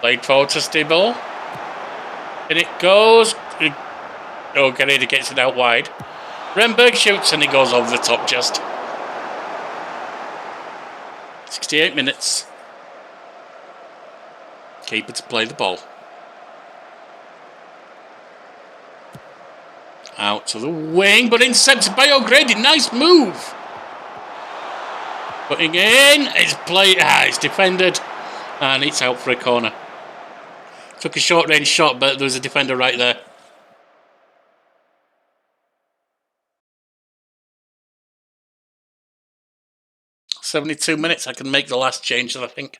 Played forward to Stibble. And it goes. O'Grady gets it out wide. Remberg shoots and it goes over the top just. 68 minutes. Keeper to play the ball. Out to the wing, but intercepted by O'Grady. Nice move. Putting in. It's played. It's defended. And it's out for a corner. Took a short range shot, but there was a defender right there. .72 minutes. I can make the last change, I think.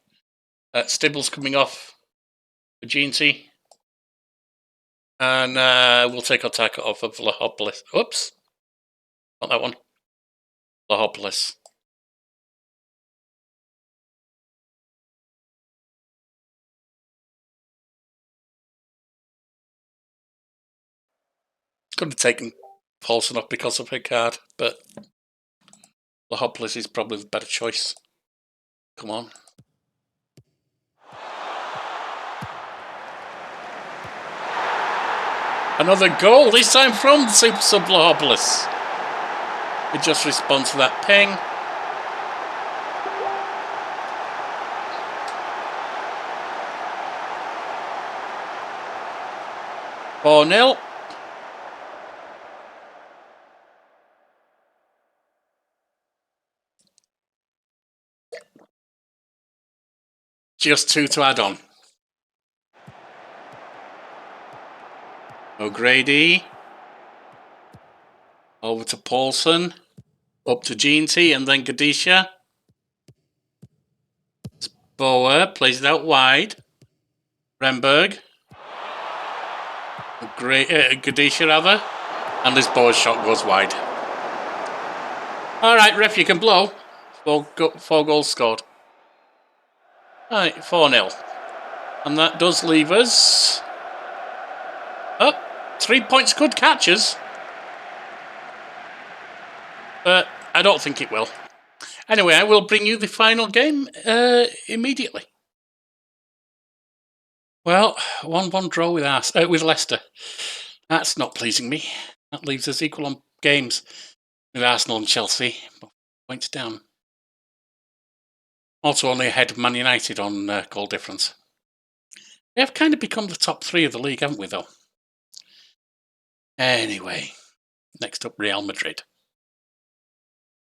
Stibble's coming off for G&T. And we'll take our target off of Vlahopolis. Oops. Not that one. Vlahopolis. Could have taken Paulson off because of her card, but Vlahopolis is probably the better choice. Come on. Another goal, this time from Super Sub Vlahopolis. It just responds to that ping. Four 0. Just 2 to add on. O'Grady. Over to Paulson. Up to G&T and then Gadisha. Boer plays it out wide. Renberg. Gadisha rather. And this Boer's shot goes wide. Alright, ref, you can blow. 4 goals scored. Alright, 4-0. And that does leave us... Oh, 3 points could catch us. But I don't think it will. Anyway, I will bring you the final game immediately. Well, 1-1 draw with Leicester. That's not pleasing me. That leaves us equal on games with Arsenal and Chelsea. Points down. Also only ahead of Man United on goal difference. We have kind of become the top 3 of the league, haven't we, though? Anyway, next up, Real Madrid.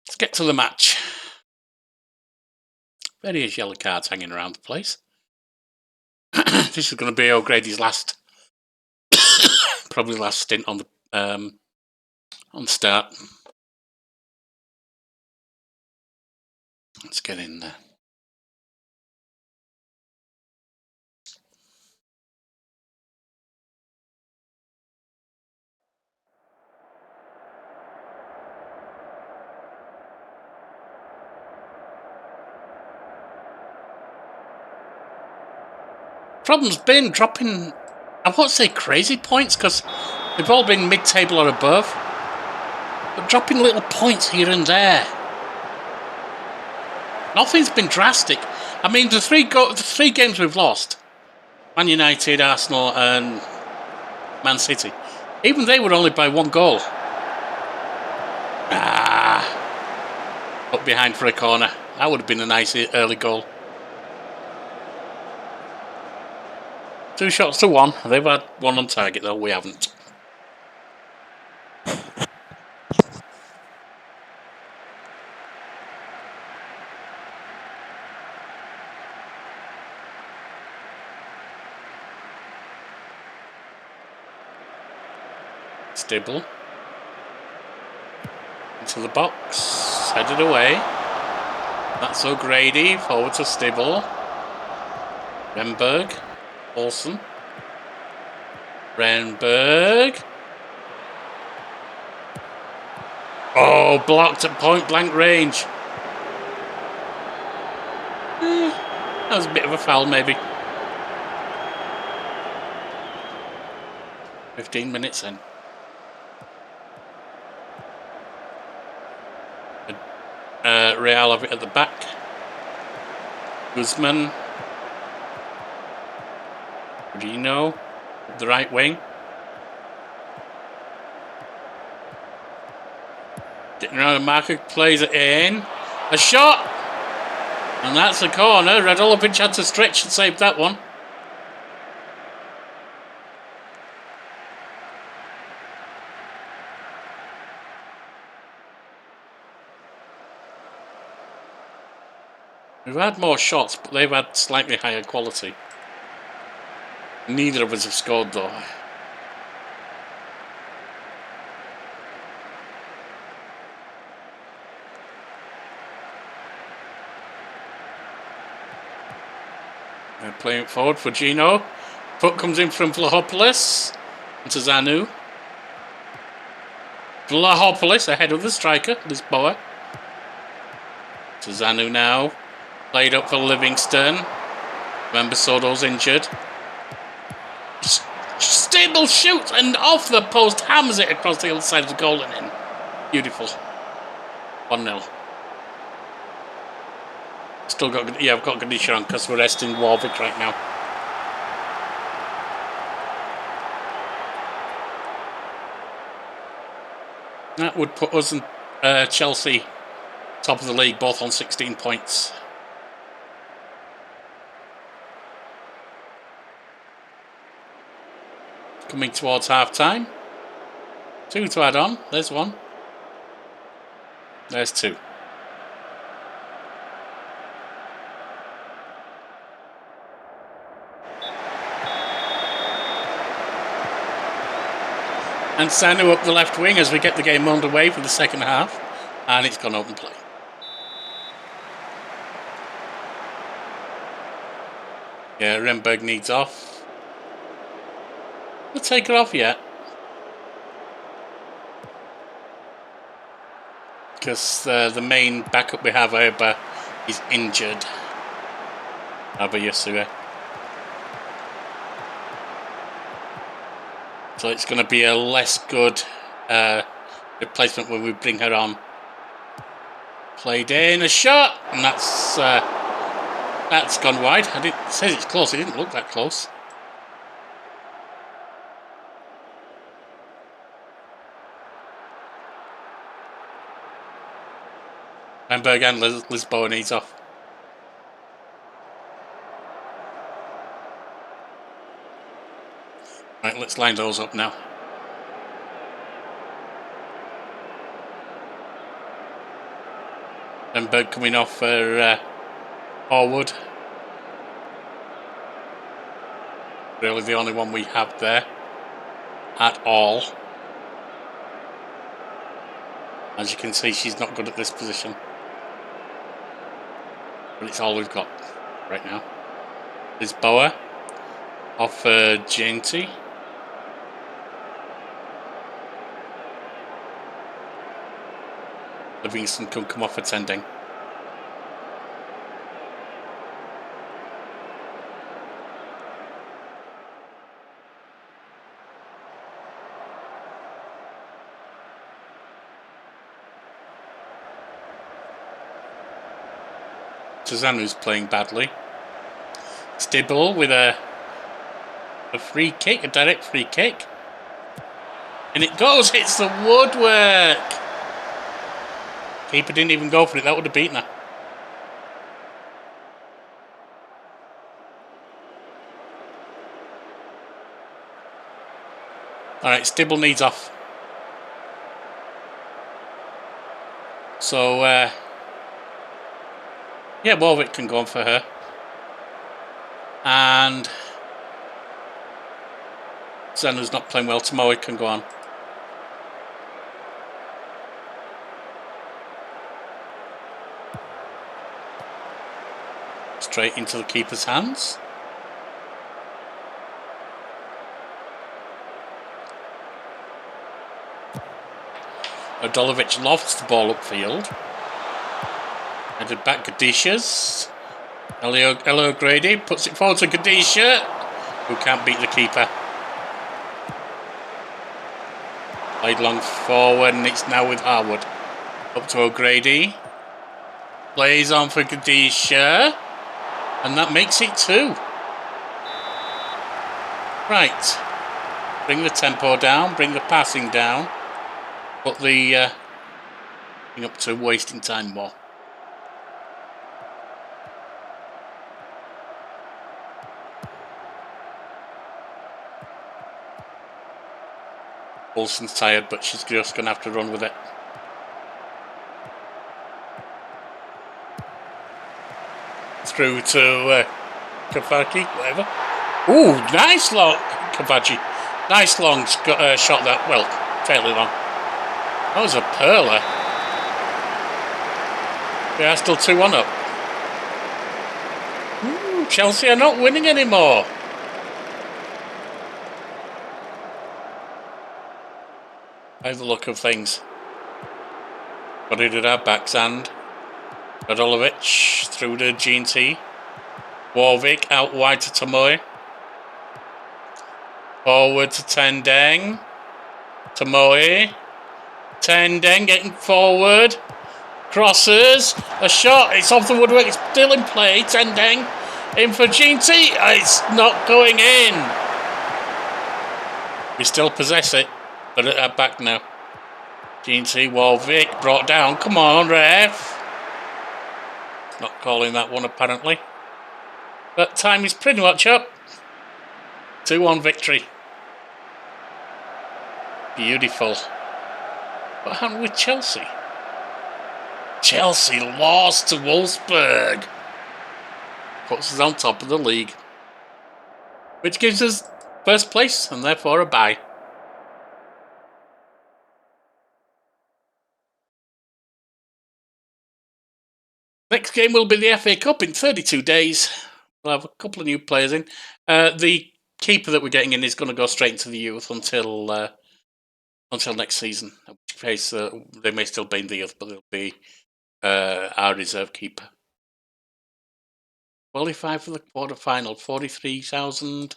Let's get to the match. Various yellow cards hanging around the place. This is going to be O'Grady's last, probably last stint on the start. Let's get in there. Problem's been dropping, I won't say crazy points because they've all been mid-table or above, but dropping little points here and there. Nothing's been drastic. I mean, the three games we've lost, Man United, Arsenal and Man City, even they were only by 1 goal. Up behind for a corner. That would have been a nice early goal. 2 shots to 1. They've had 1 on target though, we haven't. Stibble. Into the box. Headed away. That's O'Grady. Forward to Stibble. Renberg. Olsen. Renberg. Oh, blocked at point blank range. That was a bit of a foul, maybe. 15 minutes in. Real have it at the back. Guzman. Reno, the right wing. Getting around the marker, plays it in. A shot! And that's a corner. Radolovic had to stretch and save that one. We've had more shots, but they've had slightly higher quality. Neither of us have scored though. They're playing it forward for Gino. Foot comes in from Vlahopolis. Into Zanu. Vlahopolis ahead of the striker, Lisboa. To Zanu now. Played up for Livingston. Remember, Sodo's injured. Stable shoots and off the post, hammers it across the other side of the goal and in. Beautiful. 1-0. Still got, yeah, I've got Gadisha on because we're resting Warwick right now. That would put us and Chelsea top of the league, both on 16 points. Coming towards half time. 2 to add on. There's 1. There's 2. And Sanu up the left wing as we get the game underway for the second half. And it's gone open play. Yeah, Renberg needs off. We'll take her off yet. Because the main backup we have, Oba, is injured. Oba Yasue. So it's going to be a less good replacement when we bring her on. Played in, a shot, and that's gone wide. It says it's close, it didn't look that close. Renberg and Lisboa needs off. Right, let's line those up now. Renberg coming off for Horwood. Really the only one we have there at all. As you can see, she's not good at this position. But it's all we've got right now. Lisboa off for Jainty. Livingston can come off attending. Suzanu's playing badly. Stibble with a free kick, a direct free kick. And it goes, hits the woodwork. Keeper didn't even go for it, that would have beaten her. Alright, Stibble needs off. So, yeah, Warwick can go on for her. And Zanu's not playing well, Tomoe can go on. Straight into the keeper's hands. Odolovic lofts the ball upfield. Headed back, Gadisha's. Elio Grady puts it forward to Gadisha, who can't beat the keeper. Played long forward, and it's now with Harwood. Up to O'Grady. Plays on for Gadisha. And that makes it 2. Right. Bring the tempo down, bring the passing down. Put the thing up to wasting time more. Olsen's tired, but she's just going to have to run with it. Through to Kavaki, whatever. Ooh, nice long, Kavachi. Nice long shot that, well, fairly long. That was a pearler. Yeah, still 2-1 up. Ooh, Chelsea are not winning anymore. by the look of things. Got it at our backhand. Radulovic through to G&T. Warwick out wide to Tomoe. Forward to Tendeng. Tomoe. Tendeng getting forward. Crosses. A shot. It's off the woodwork. It's still in play. Tendeng in for G&T. It's not going in. We still possess it, but at our back now. G&T Warwick brought down. Come on, ref. Not calling that one apparently. But time is pretty much up. 2-1 victory. Beautiful. What happened with Chelsea? Chelsea lost to Wolfsburg. Puts us on top of the league. Which gives us first place and therefore a bye. Next game will be the FA Cup in 32 days. We'll have a couple of new players in. The keeper that we're getting in is going to go straight into the youth until next season. In which case, they may still be in the youth, but they'll be our reserve keeper. Qualify for the quarter-final, 43,000.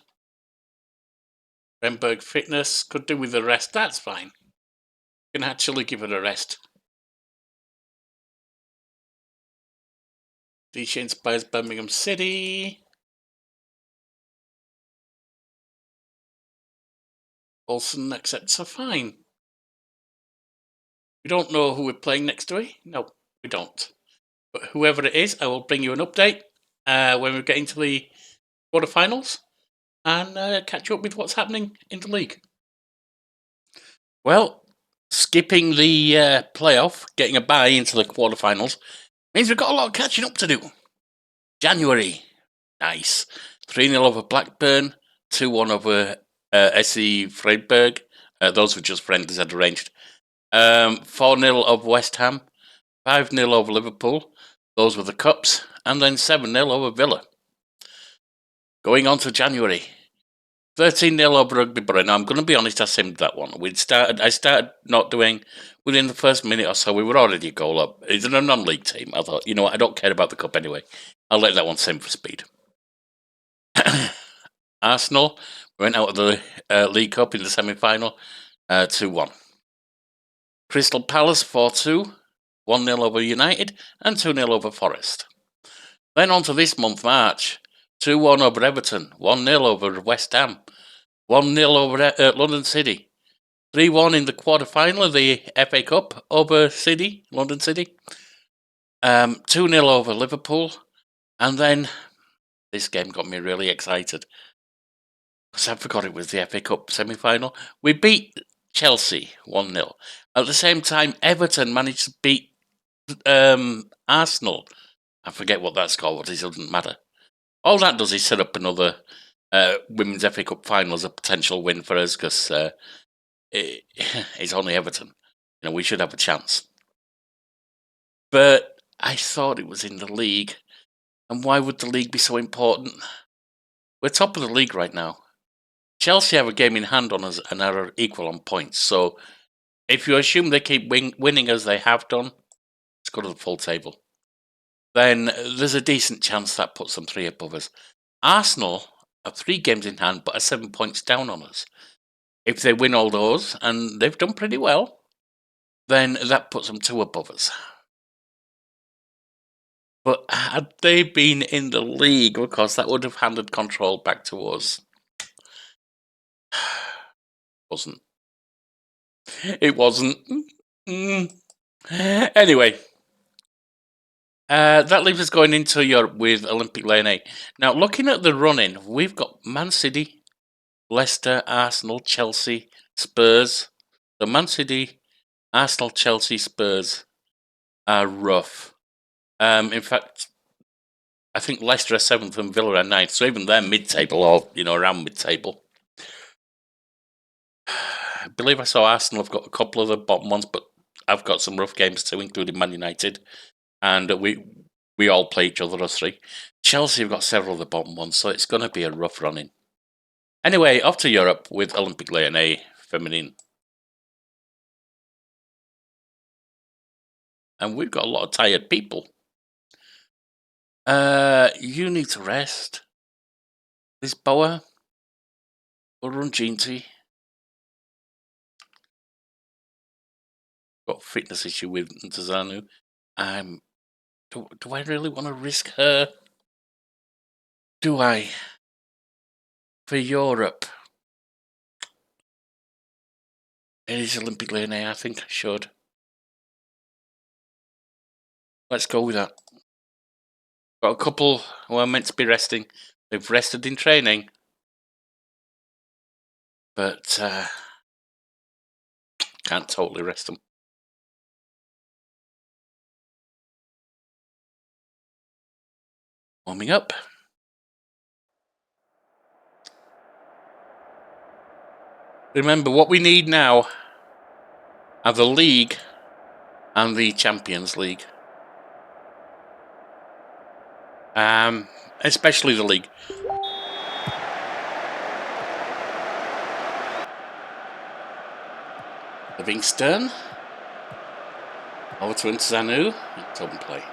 Renberg fitness, could do with a rest, that's fine. Can actually give it a rest. Disha inspires Birmingham City. Olsen accepts a fine. We don't know who we're playing next to it. No, we don't. But whoever it is, I will bring you an update when we get into the quarterfinals and catch you up with what's happening in the league. Well, skipping the playoff, getting a bye into the quarterfinals, means we've got a lot of catching up to do. January, nice. 3-0 over Blackburn, 2-1 over SC Freiburg. Those were just friendlies I'd arranged. 4-0 over West Ham, 5-0 over Liverpool. Those were the cups. And then 7-0 over Villa. Going on to January. 13-0 over Rugby Borough. Now, I'm going to be honest, I simmed that one. I started not doing, within the first minute or so, we were already a goal up. It's a non-league team. I thought, you know what, I don't care about the cup anyway. I'll let that one sim for speed. Arsenal went out of the League Cup in the semi-final, 2-1. Crystal Palace 4-2, 1-0 over United, and 2-0 over Forest. Then on to this month, March, 2-1 over Everton, 1-0 over West Ham, 1-0 over London City, 3-1 in the quarter-final of the FA Cup over London City, 2-0 over Liverpool, and then this game got me really excited because I forgot it was the FA Cup semi-final. We beat Chelsea 1-0. At the same time, Everton managed to beat Arsenal. I forget what that's called, but it doesn't matter. All that does is set up another Women's FA Cup final as a potential win for us because it's only Everton. You know, we should have a chance. But I thought it was in the league. And why would the league be so important? We're top of the league right now. Chelsea have a game in hand on us and are equal on points. So if you assume they keep winning as they have done, let's go to the full table. Then there's a decent chance that puts them 3 above us. Arsenal are 3 games in hand, but are 7 points down on us. If they win all those, and they've done pretty well, then that puts them 2 above us. But had they been in the league, of course, that would have handed control back to us. Wasn't. It wasn't. Anyway. That leaves us going into Europe with Olympique Lyonnais. Now, looking at the run-in, we've got Man City, Leicester, Arsenal, Chelsea, Spurs. The Man City, Arsenal, Chelsea, Spurs are rough. In fact, I think Leicester are 7th and Villa are 9th, so even they're mid-table or, around mid-table. I believe I saw Arsenal have got a couple of the bottom ones, but I've got some rough games too, including Man United. And we all play each other, us 3. Chelsea have got several of the bottom ones, so it's going to be a rough run-in. Anyway, off to Europe with Olympique Lyonnais Feminine. and we've got a lot of tired people. You need to rest. This Boa will run Ginty. Got a fitness issue with Ntazanu. Do I really want to risk her? Do I? For Europe. It is Olympic Lane, I think I should. Let's go with that. Got a couple who are meant to be resting. They've rested in training. But can't totally rest them. Warming up. Remember, what we need now are the League and the Champions League. Especially the League. Livingston. Over to Ntazanu. Open play.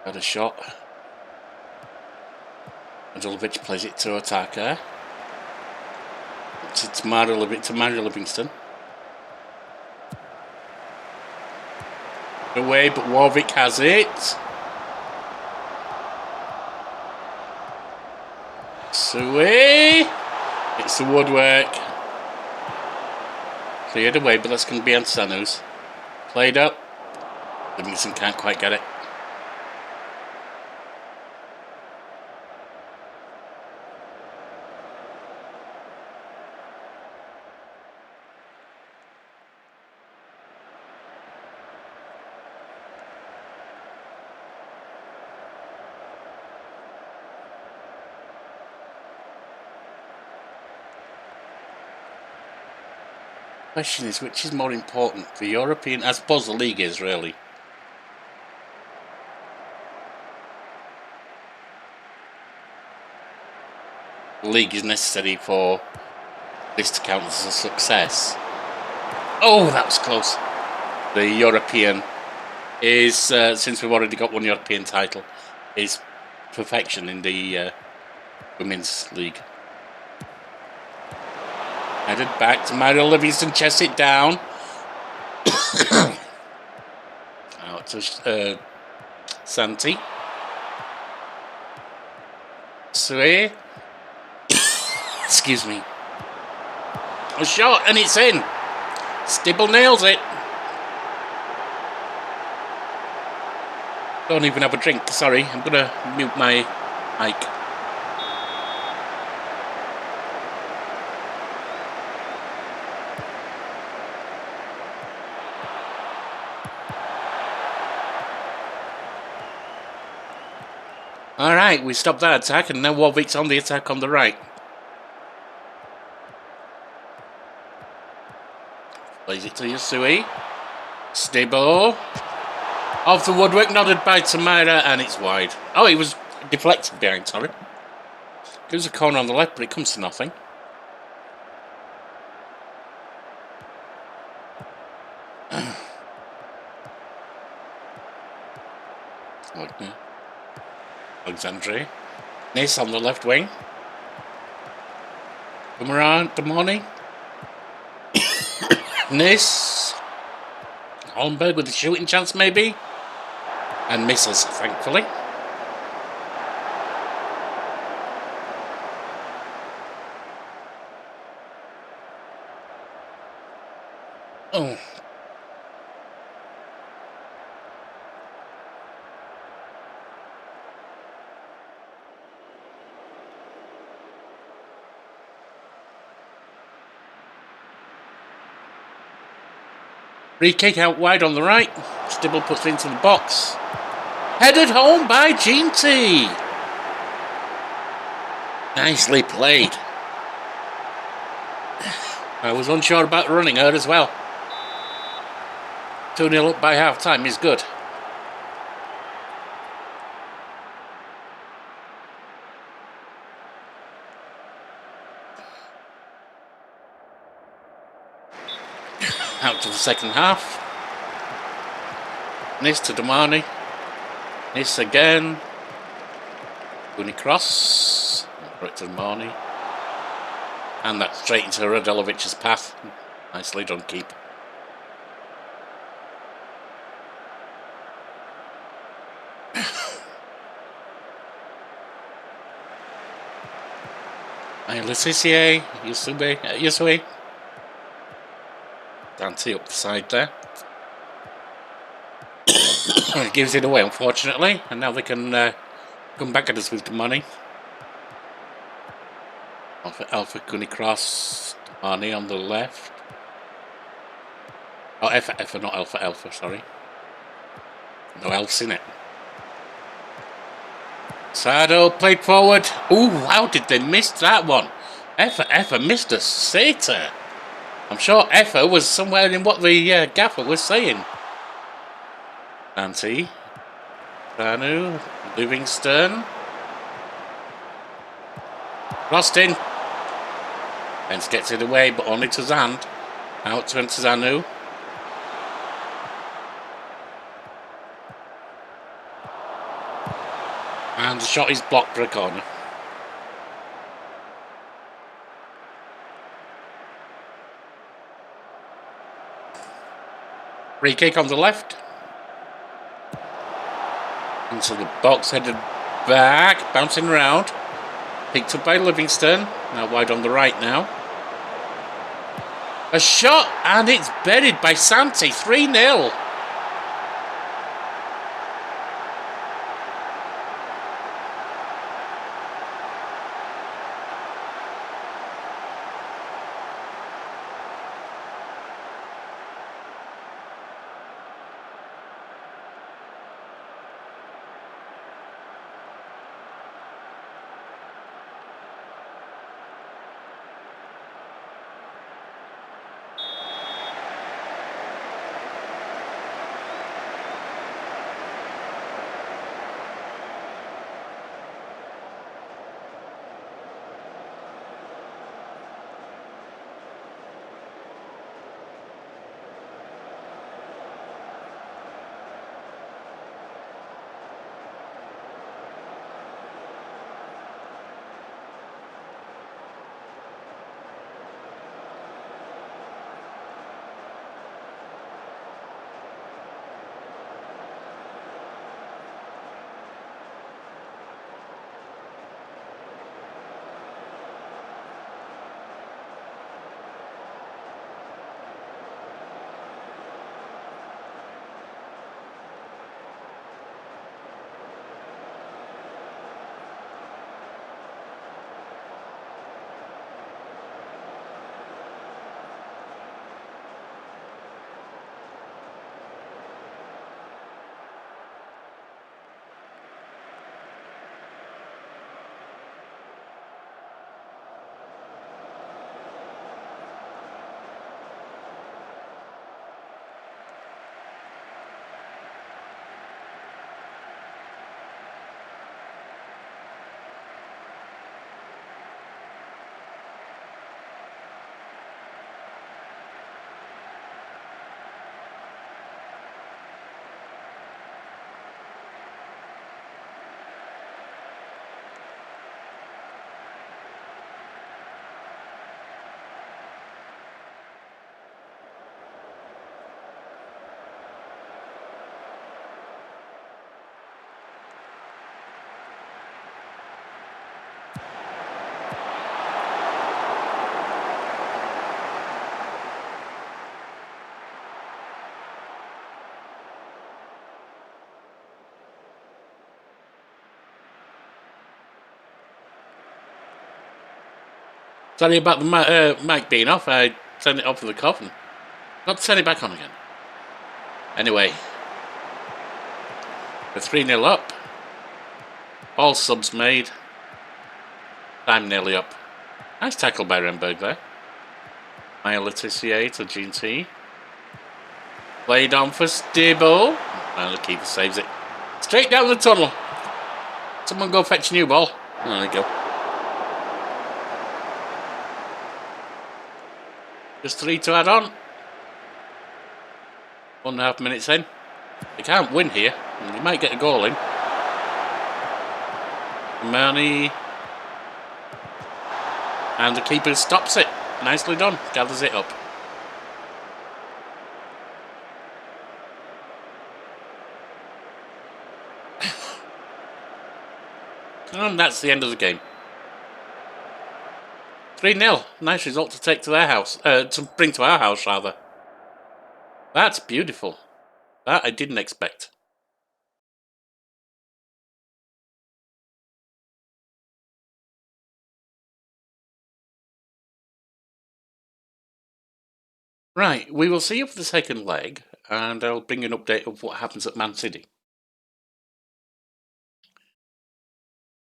Got a shot. Angelovic plays it to Otaka. To Mario Livingston. Away, but Warwick has it. Sui. It's the woodwork. Cleared away, but that's going to be Ansanu's. Played up. Livingston can't quite get it. Question is, which is more important, the European? I suppose the league is, really. The league is necessary for this to count as a success. Oh, that was close. The European is, since we've already got one European title, is perfection in the Women's League. Headed back to Mario Livingston, chests it down. Out to Santi. Sui. Excuse me. A shot, and it's in. Stibble nails it. Don't even have a drink, sorry. I'm going to mute my mic. Alright, we stopped that attack, and now Warwick's on the attack on the right. Plays it to Yasui. Stibble. Off the woodwork, nodded by Tamara, and it's wide. Oh, it was deflected behind, sorry. Gives a corner on the left, but it comes to nothing. Alexandre. Nis on the left wing. Come around, the morning. Nis. Holmberg with a shooting chance, maybe. And misses, thankfully. Oh. Free kick out wide on the right. Stibble puts it into the box. Headed home by Ginty. Nicely played. I was unsure about running her as well. 2-0 up by half time is good. Out to the second half. This to Damani. This again. Rooney cross. Right to Damani. And that's straight into Radelovic's path. Nicely done, keep. Letitia, Yusui. Dante up the side there. Gives it away, unfortunately, and now they can come back at us with the money. Alpha Kuni cross, Arnie on the left. Oh, Alpha, not Alpha, sorry. No else in it. Sado played forward. Ooh, how did they miss that one? Effa missed a sitter. I'm sure Effa was somewhere in what the gaffer was saying. Dante. Danu. Livingston. Rostin. Hence gets it away, but only to Zand. Out to Zanu. And the shot is blocked for a corner. Free kick on the left. Into the box, headed back, bouncing around. Picked up by Livingston. Now wide on the right now. A shot, and it's buried by Santi. 3-0. Sorry about the mic being off. I turned it off for the coffin. Not to turn it back on again. Anyway, we're 3-0 up. All subs made. Time nearly up. Nice tackle by Renberg there. Maya Letitia to Gene T. Played on for Stibble. And the keeper saves it. Straight down the tunnel. Someone go fetch a new ball. There we go. Just 3 to add on. 1.5 minutes in. They can't win here. They might get a goal in. Marnie. And the keeper stops it. Nicely done. Gathers it up. And that's the end of the game. 3-0. Nice result to take to their house. To bring to our house, rather. That's beautiful. That I didn't expect. Right, we will see you for the second leg, and I'll bring you an update of what happens at Man City.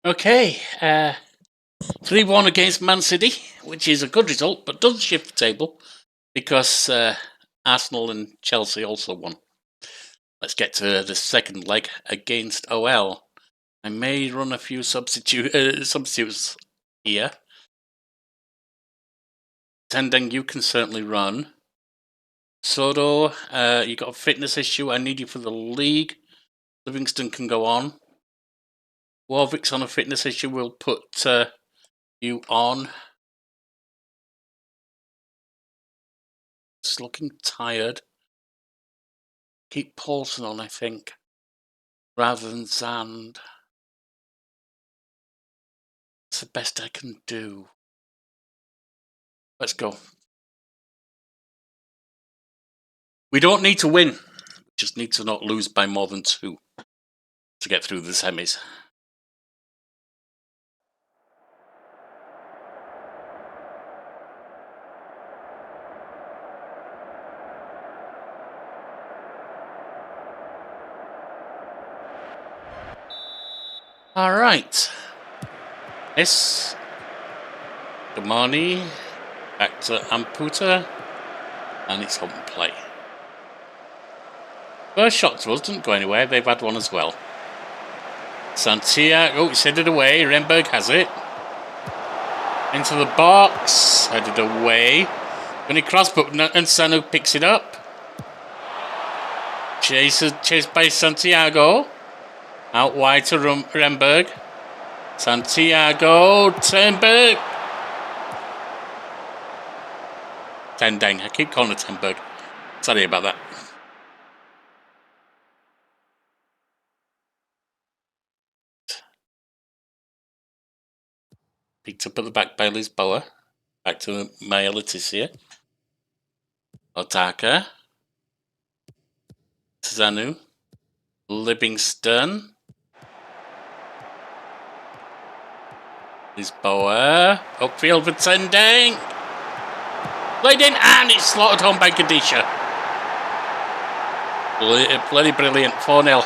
Okay, 3-1 against Man City, which is a good result, but doesn't shift the table because Arsenal and Chelsea also won. Let's get to the second leg against OL. I may run a few substitutes here. Tendeng, you can certainly run. Sodo, you got a fitness issue. I need you for the league. Livingston can go on. Warwick's on a fitness issue. We'll put you on. It's looking tired. Keep Paulson on, I think, rather than Zand. It's the best I can do. Let's go. We don't need to win. We just need to not lose by more than 2 to get through the semis. All right. This. Damani. Back to Amputa. And it's on play. First shot to us didn't go anywhere. They've had one as well. Santiago, it's headed away. Renberg has it. Into the box. Headed away. When he crossed, but Sanu picks it up. Chased by Santiago. Out wide to Renberg. Santiago. Turnberg. Tendeng. I keep calling it Turnberg. Sorry about that. Picked up at the back by Lisboa. Back to Maya Letizia. Otaka. Zanu. Livingston. Lisboa. Upfield for Tendeng. Played in and it's slaughtered home by Kadisha. Bloody brilliant. 4-0.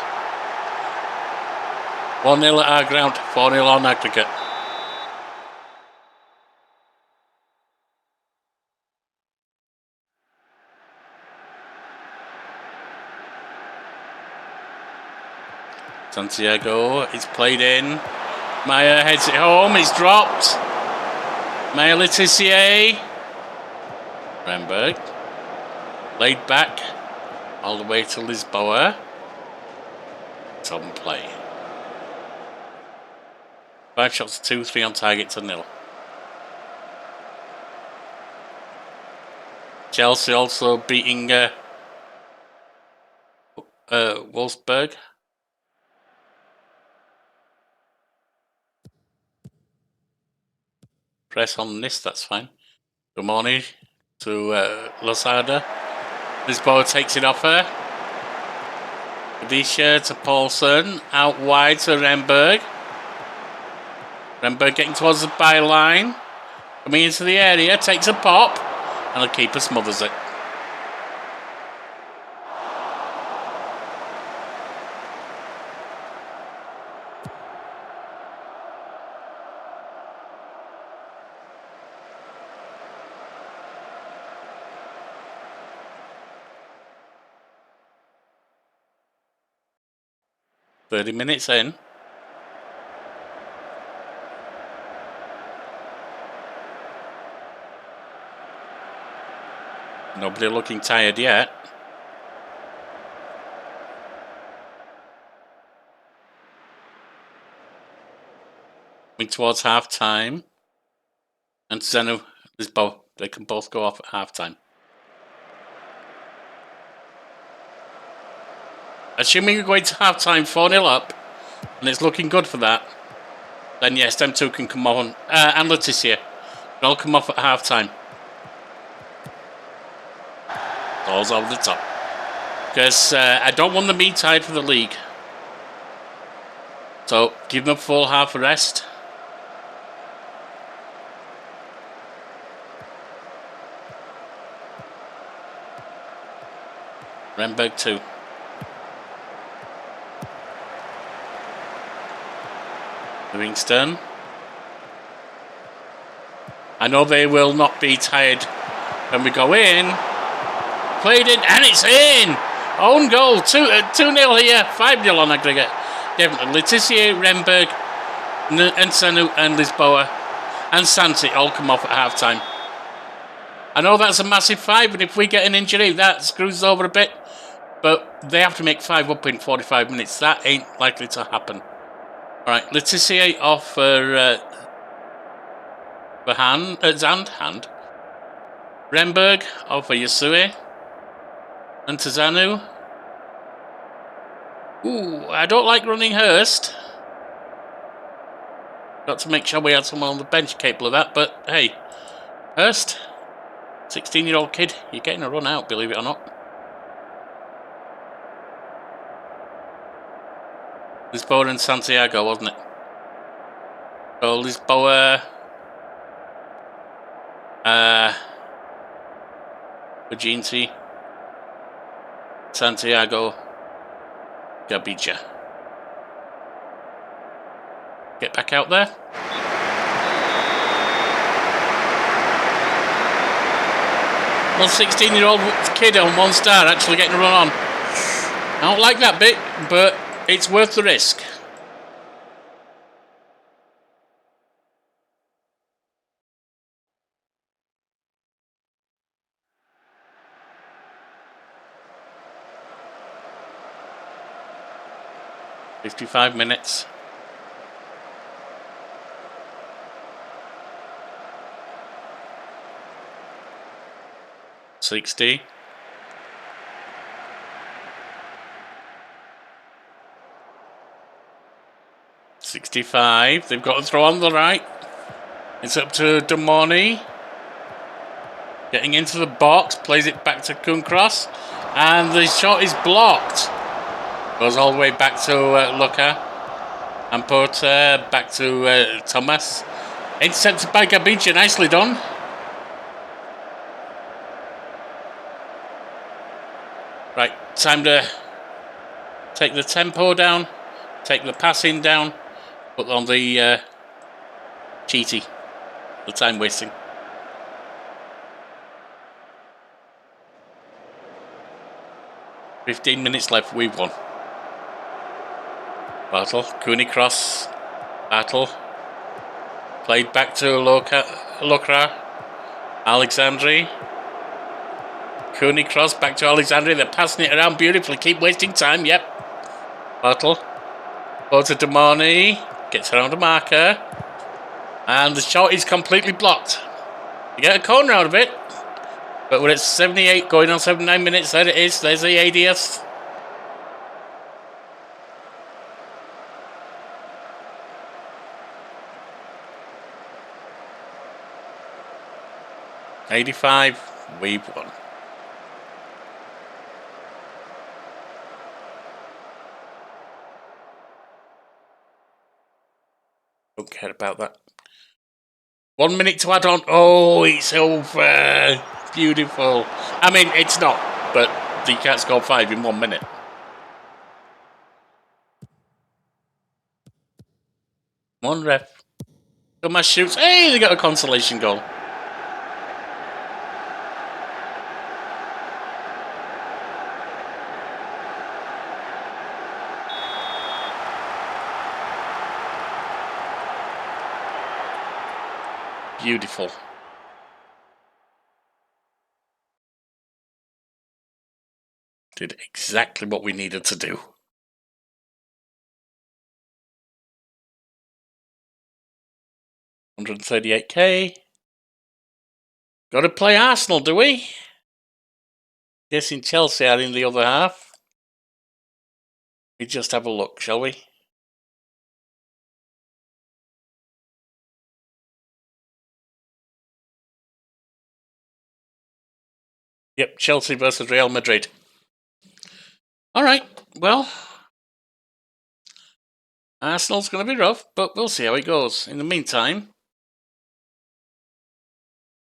1-0 at our ground. 4-0 on aggregate. Santiago, it's played in. Maya heads it home, it's dropped. Maya Letizia. Renberg. Laid back. All the way to Lisboa. It's on play. 5 shots to 2, 3 on target to 0. Chelsea also beating Wolfsburg. Press on this, that's fine. Romani to Losada. Lisboa takes it off her. Kadisha to Paulson. Out wide to Renberg. Renberg getting towards the byline. Coming into the area, takes a pop. And the keeper smothers it. "30 minutes in. Nobody looking tired yet. Coming towards half time. And Zenu, Lisboa, they can both go off at half time. Assuming you're going to half time 4-0 up, and it's looking good for that, then yes, them two can come on. And Letitia can all come off at half time. Balls over the top. Because I don't want them being tied for the league. So give them a full half a rest. Renberg 2. Livingston. I know they will not be tired when we go in. Played in, and it's in! Own goal, 2-0 here, 5-0 on aggregate. Definitely. Letitia, Renberg, Nsenu, and Lisboa, and Santi all come off at half time. I know that's a massive 5, and if we get an injury, that screws us over a bit. But they have to make 5 up in 45 minutes. That ain't likely to happen. Alright, Letitia off for Zand. Renberg off for Yasue. And Tazanu. Ooh, I don't like running Hurst. Got to make sure we had someone on the bench capable of that, but hey, Hurst, 16-year-old kid, you're getting a run out, believe it or not. Lisboa and Santiago, wasn't it? So Lisboa, Virginity, Santiago, Gabija. Get back out there. One 16-year-old kid on 1 star actually getting a run on. I don't like that bit, but it's worth the risk. "55 minutes. "60. "65. They've got to throw on the right. It's up to Damoni. Getting into the box, plays it back to Kuncross, and the shot is blocked. Goes all the way back to Luca, and put back to Thomas. Intercepted by Gabija, nicely done. Right, time to take the tempo down, take the passing down, put on the cheaty, the time wasting. "15 minutes left, we've won." Battle, Cooney cross, battle. Played back to Lokra, Alexandri. Cooney cross, back to Alexandri, they're passing it around beautifully, keep wasting time, yep. Battle, go to Damoni, gets around a marker, and the shot is completely blocked. You get a corner out of it, but we're at 78, going on 79 minutes, there it is, there's the ADS. "85, we've won." Don't care about that. 1 minute to add on. Oh, it's over. Beautiful. I mean, it's not, but you can't score 5 in 1 minute. One ref. Thomas shoots. Hey, they got a consolation goal. Beautiful. Did exactly what we needed to do. 138k. Got to play Arsenal, do we? Guessing Chelsea are in the other half. We just have a look, shall we? Yep, Chelsea versus Real Madrid. All right, well, Arsenal's going to be rough, but we'll see how it goes. In the meantime,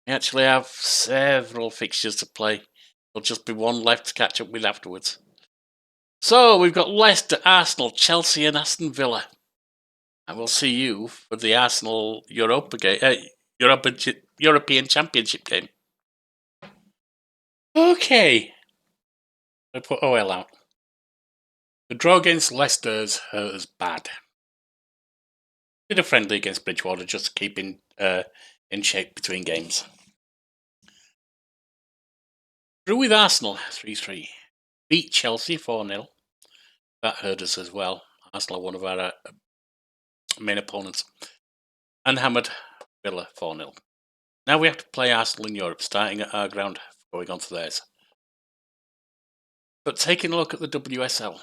we actually have several fixtures to play. There'll just be one left to catch up with afterwards. So we've got Leicester, Arsenal, Chelsea, and Aston Villa. And we'll see you for the Arsenal European Championship game. Okay. I put OL out. The draw against Leicester's hurt us bad. Did a friendly against Bridgewater just to keep in shape between games. Drew with Arsenal 3-3. Beat Chelsea 4-0. That hurt us as well. Arsenal are one of our main opponents. And hammered Villa 4-0. Now we have to play Arsenal in Europe, starting at our ground, going on to theirs. But taking a look at the WSL.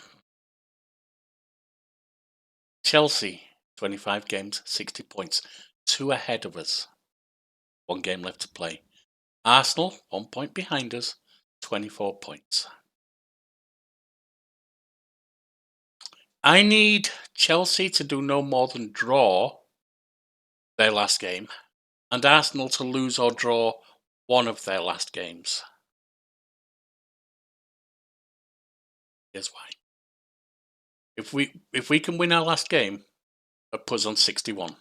Chelsea, 25 games, 60 points. 2 ahead of us. 1 game left to play. Arsenal, 1 point behind us, 24 points. I need Chelsea to do no more than draw their last game, and Arsenal to lose or draw one of their last games. Here's why. If we can win our last game, that puts us on 61.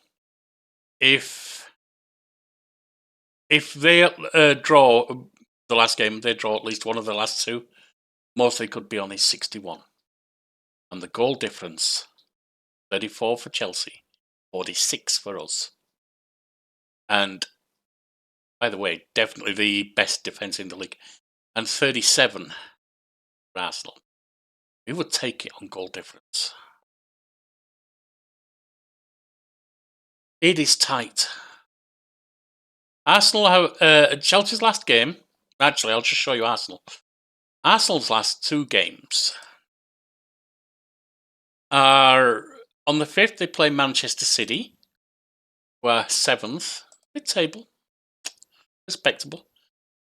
If they draw the last game, they draw at least one of the last 2, most they could be on is 61. And the goal difference, 34 for Chelsea, 46 for us. And, by the way, definitely the best defence in the league. And 37 for Arsenal. We would take it on goal difference. It is tight. Arsenal have Chelsea's last game. Actually, I'll just show you Arsenal. Arsenal's last 2 games are on the 5th. They play Manchester City, who are 7th, mid-table, respectable,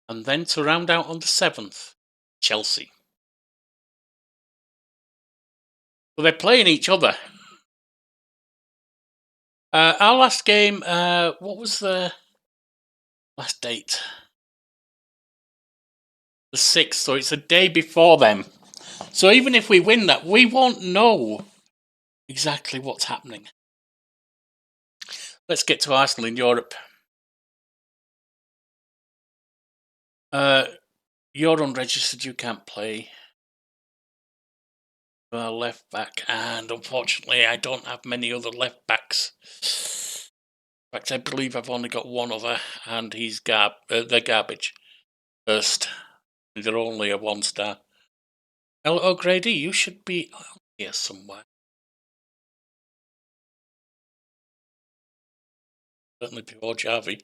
and then to round out on the 7th, Chelsea. So they're playing each other. Our last game, what was the last date? The 6th, so it's a day before them. So even if we win that, we won't know exactly what's happening. Let's get to Arsenal in Europe. You're unregistered, you can't play. Left back, and unfortunately I don't have many other left backs. In fact, I believe I've only got one other, and he's they're garbage. First, they're only a 1-star. O'Grady, you should be here somewhere. Certainly before Jarvie.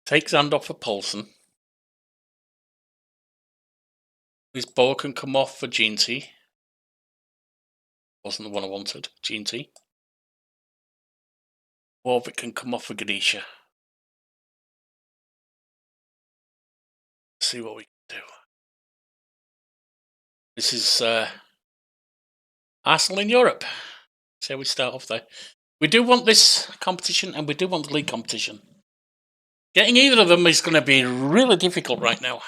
Take Zand off for Paulson. His ball can come off for Ginty. Wasn't the one I wanted, Ginty. Warwick can come off for Ganesha. See what we can do. This is Arsenal in Europe. See how we start off there. We do want this competition, and we do want the league competition. Getting either of them is going to be really difficult right now.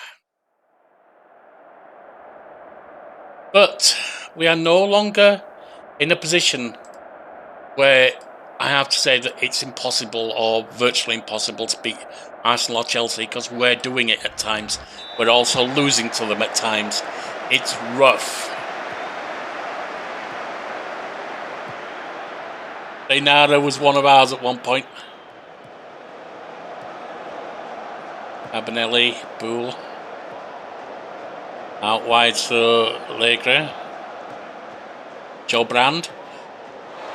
But we are no longer in a position where I have to say that it's impossible or virtually impossible to beat Arsenal or Chelsea, because we're doing it at times. We're also losing to them at times. It's rough. Reynara was one of ours at one point. Abinelli, Boole. Out wide to Legre. Joe Brand.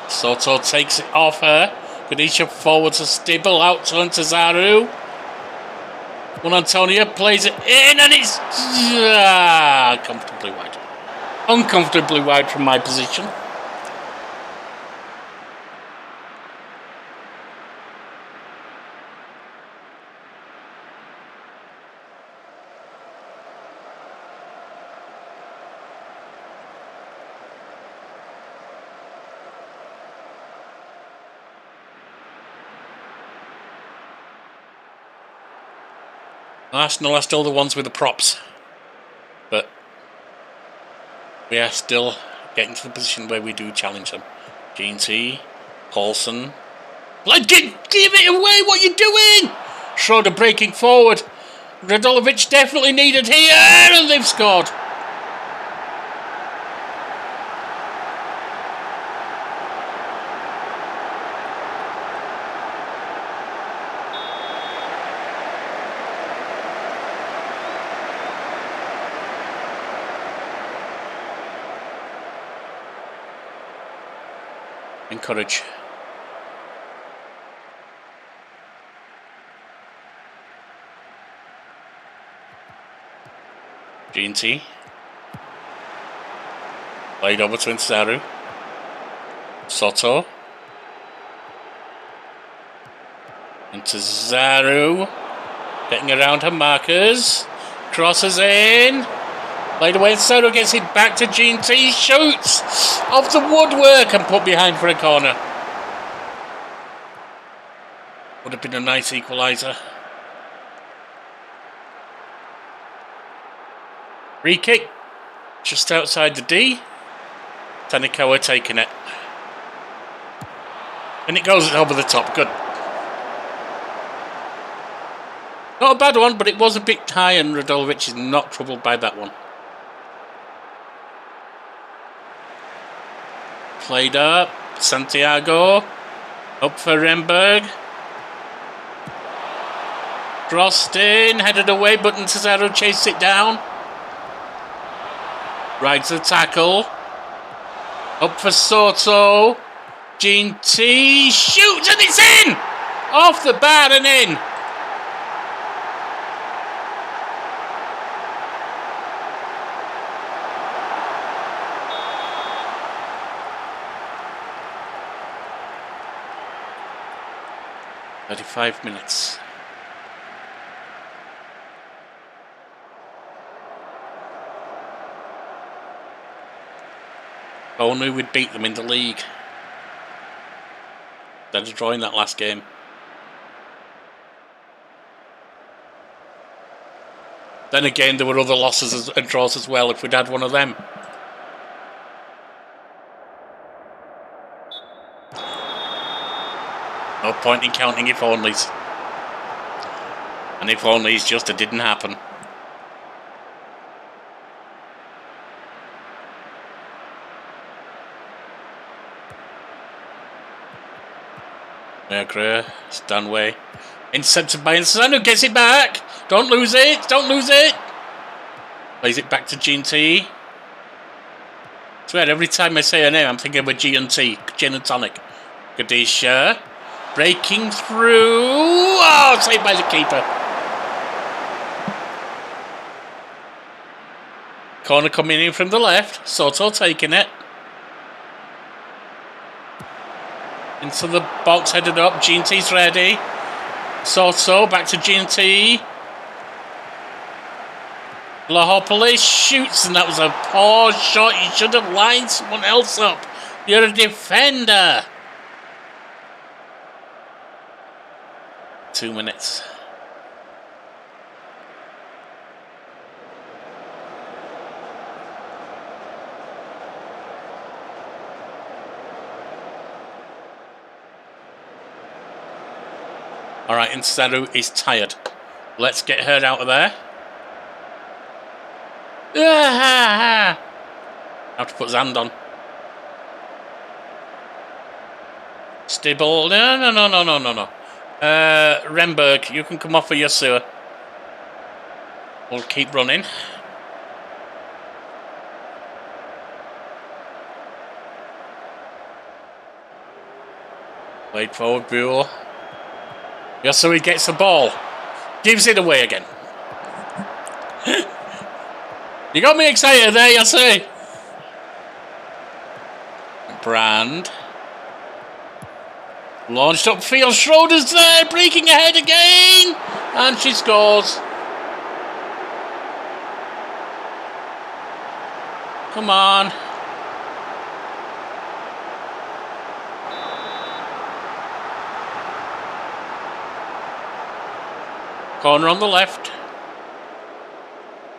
Soto takes it off her. Gadisha forward to Stibble, out to Antazaru. One Antonia plays it in, and it's comfortably wide. Uncomfortably wide from my position. Arsenal are still the ones with the props, but we are still getting to the position where we do challenge them. G&T, Paulson. Give it away, what are you doing? Schroeder breaking forward. Radulovic definitely needed here, and they've scored. Encourage. G&T. Played over to Insaru. Soto. Into Zaru. Getting around her markers. Crosses in. Played away. Insaru gets it back to G&T. Shoots off the woodwork and put behind for a corner. Would have been a nice equaliser. Free kick. Just outside the D. Tanikawa taking it. And it goes over the top. Good. Not a bad one, but it was a bit high, and Radulovic is not troubled by that one. Played up. Santiago. Up for Remberg. Crossed in. Headed away, but Cesaro chased it down. Rides the tackle. Up for Soto. G&T shoots, and it's in! Off the bar and in. "35 minutes. Oh, knew we'd beat them in the league. They're drawing that last game. Then again, there were other losses and draws as well if we'd had one of them. No point in counting if onlys. And if onlys just it didn't happen. Mercury, Stanway. Intercepted by Insano, gets it back. Don't lose it, don't lose it. Plays it back to G&T. I swear, every time I say her name, I'm thinking of a G&T, gin and tonic. Gadisha. Breaking through. Oh, saved by the keeper. Corner coming in from the left. Soto taking it. Into the box, headed up. G&T's ready. Soto back to G&T. Lahopoli shoots, and that was a poor shot. You should have lined someone else up. You're a defender. 2 minutes. All right, Insaru is tired. Let's get her out of there. Have to put his hand on. Stibble. No. Remberg, you can come off for your sewer. We'll keep running. Played forward, Buell. Yasui gets the ball. Gives it away again. You got me excited there, Yasui. Brand. Launched upfield. Schroeder's there. Breaking ahead again. And she scores. Come on. Corner on the left.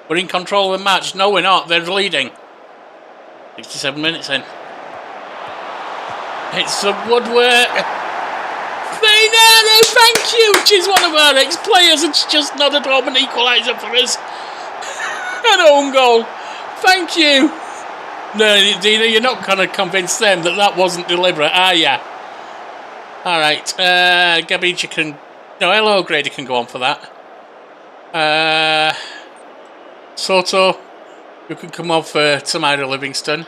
We're in control of the match. No, we're not. They're leading. 67 minutes in. It's the woodwork. Fainari, thank you. She's one of our ex-players and she's just nodded home an equaliser for us. An own goal. Thank you. No, Dina, you're not going to convince them that wasn't deliberate, are you? Alright, Gabby, you can... No, hello, Grady can go on for that. Soto, you can come on for Tamara Livingston.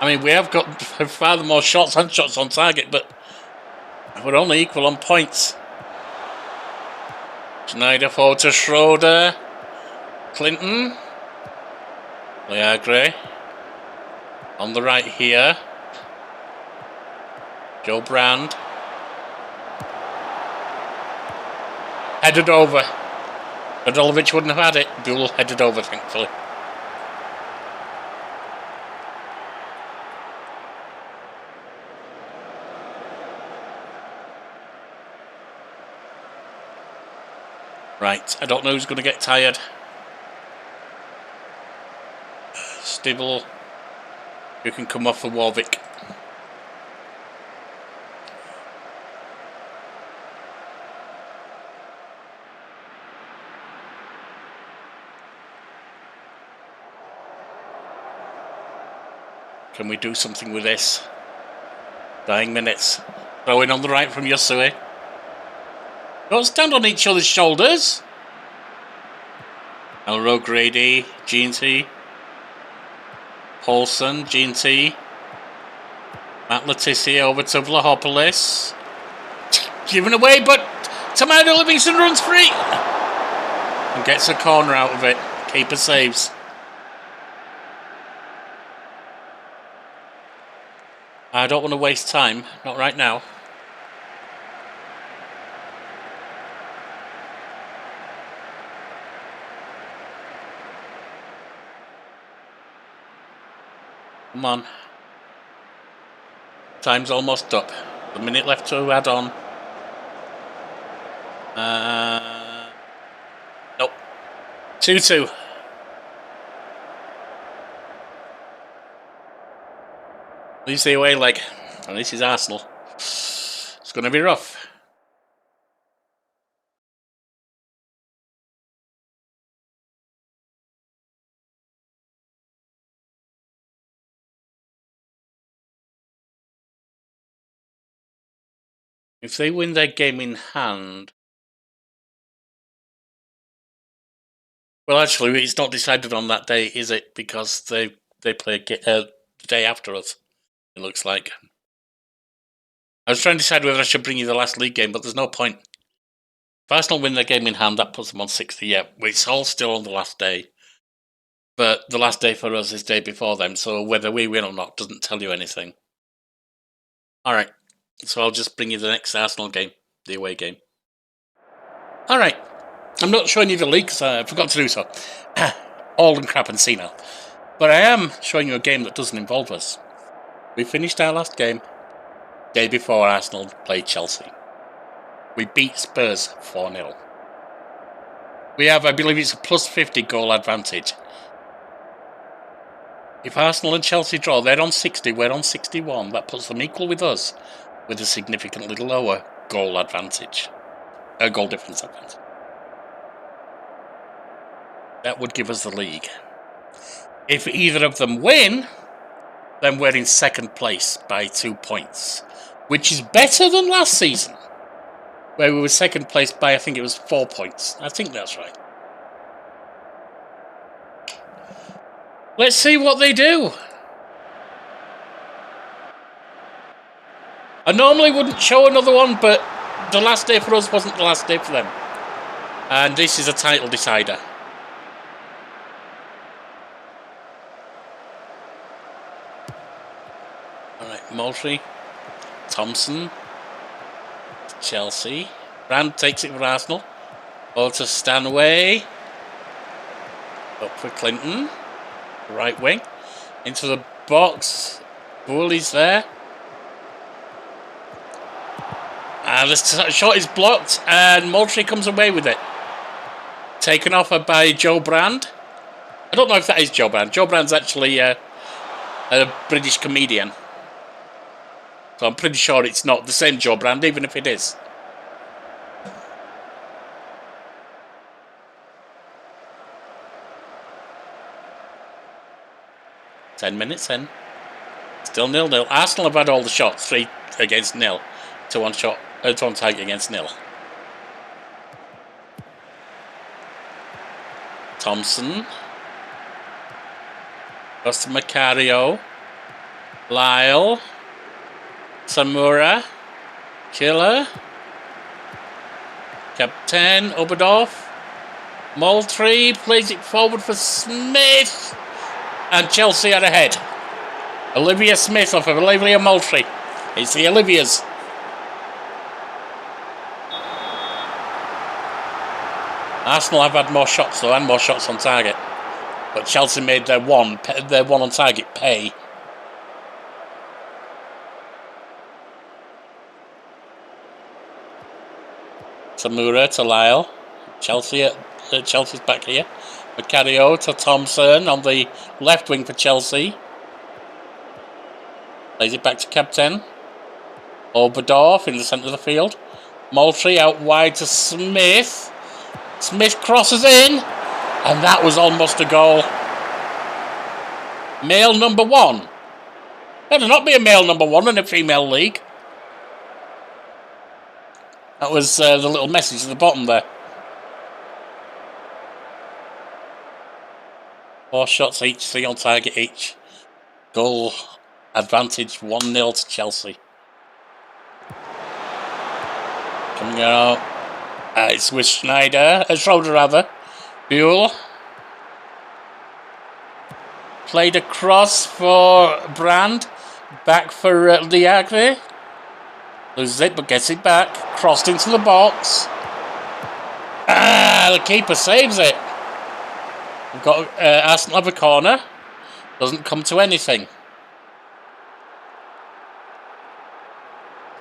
I mean, we have got far more shots and shots on target, but we're only equal on points. Schneider forward to Schroeder. Clinton. Leagre. On the right here. Joe Brand. Headed over. Radulovic wouldn't have had it. Buell headed over, thankfully. Right, I don't know who's going to get tired. Stibble, you can come off for Warwick. Can we do something with this? Dying minutes. Throwing on the right from Yasui. Don't stand on each other's shoulders. Elro, Grady, G&T. Paulson, G&T. Matt Letizia over to Vlahopoulos. Given away, but Tamara Livingston runs free. And gets a corner out of it. Keeper saves. I don't want to waste time. Not right now. Come on. Time's almost up. A minute left to add on. Nope. 2-2. Leaves the away leg. And this is Arsenal. It's going to be rough. If they win their game in hand... Well, actually, it's not decided on that day, is it? Because they play the day after us, it looks like. I was trying to decide whether I should bring you the last league game, but there's no point. If Arsenal win their game in hand, that puts them on 60, yeah. It's all still on the last day. But the last day for us is the day before them, so whether we win or not doesn't tell you anything. Alright, so I'll just bring you the next Arsenal game, the away game. Alright, I'm not showing you the league because I forgot to do so. Old and crap and senile. But I am showing you a game that doesn't involve us. We finished our last game, day before Arsenal played Chelsea. We beat Spurs 4-0. We have, I believe it's a plus 50 goal advantage. If Arsenal and Chelsea draw, they're on 60, we're on 61. That puts them equal with us, with a significantly lower goal advantage. Goal difference advantage. That would give us the league. If either of them win, then we're in second place by 2 points, which is better than last season, where we were second place by, I think it was 4 points. I think that's right. Let's see what they do. I normally wouldn't show another one, but the last day for us wasn't the last day for them. And this is a title decider. Alright, Moultrie, Thompson, Chelsea. Brand takes it for Arsenal. Over to Stanway. Up for Clinton. Right wing. Into the box. Booley's there. And the shot is blocked, and Moultrie comes away with it. Taken off by Joe Brand. I don't know if that is Joe Brand. Joe Brand's actually a British comedian. So I'm pretty sure it's not the same Joe Brand, even if it is. Ten minutes in. Still 0-0. Arsenal have had all the shots, 3 against 0. To one target against 0. Thompson. Goes to Macario. Lyle. Samura. Killer. Captain. Oberdorf. Moultrie plays it forward for Smith. And Chelsea are ahead. Olivia Smith off of Olivia Moultrie. It's the Olivias. Arsenal have had more shots though, and more shots on target. But Chelsea made their one on target pay. Tamura to Lyle. Chelsea's back here. Macario to Thompson on the left wing for Chelsea. Plays it back to Captain. Oberdorf in the centre of the field. Moultrie out wide to Smith. Smith crosses in, and that was almost a goal. Male number 1. Better not be a male number 1 in a female league. That was the little message at the bottom there. 4 shots each, 3 on target each. Goal advantage 1-0 to Chelsea. Coming out. It's with Schroeder rather. Buell. Played across for Brand. Back for Diagre. Loses it but gets it back. Crossed into the box. The keeper saves it. We've got Arsenal have a corner. Doesn't come to anything.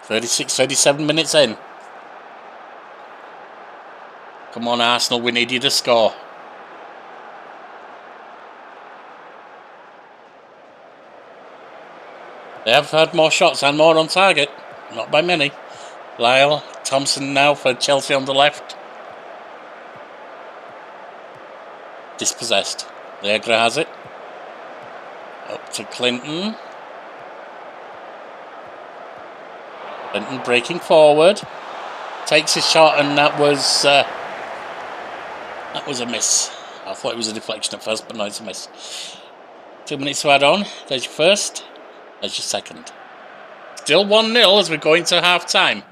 37 minutes in. Come on, Arsenal, we need you to score. They have had more shots and more on target. Not by many. Lyle, Thompson now for Chelsea on the left. Dispossessed. Legra has it. Up to Clinton. Clinton breaking forward. Takes his shot, and that was a miss. I thought it was a deflection at first, but no, it's a miss. 2 minutes to add on. There's your first. There's your second. Still 1-0 as we go into half time.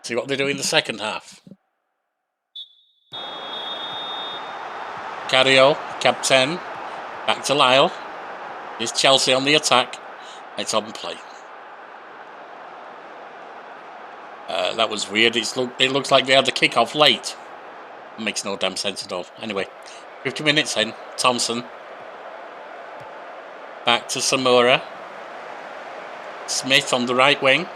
See what they do in the second half. Cario, Captain. Back to Lyle. Here's Chelsea on the attack. It's on play. That was weird. It looks like they had the kick-off late. Makes no damn sense at all. Anyway, 50 minutes in. Thompson. Back to Samura. Smith on the right wing.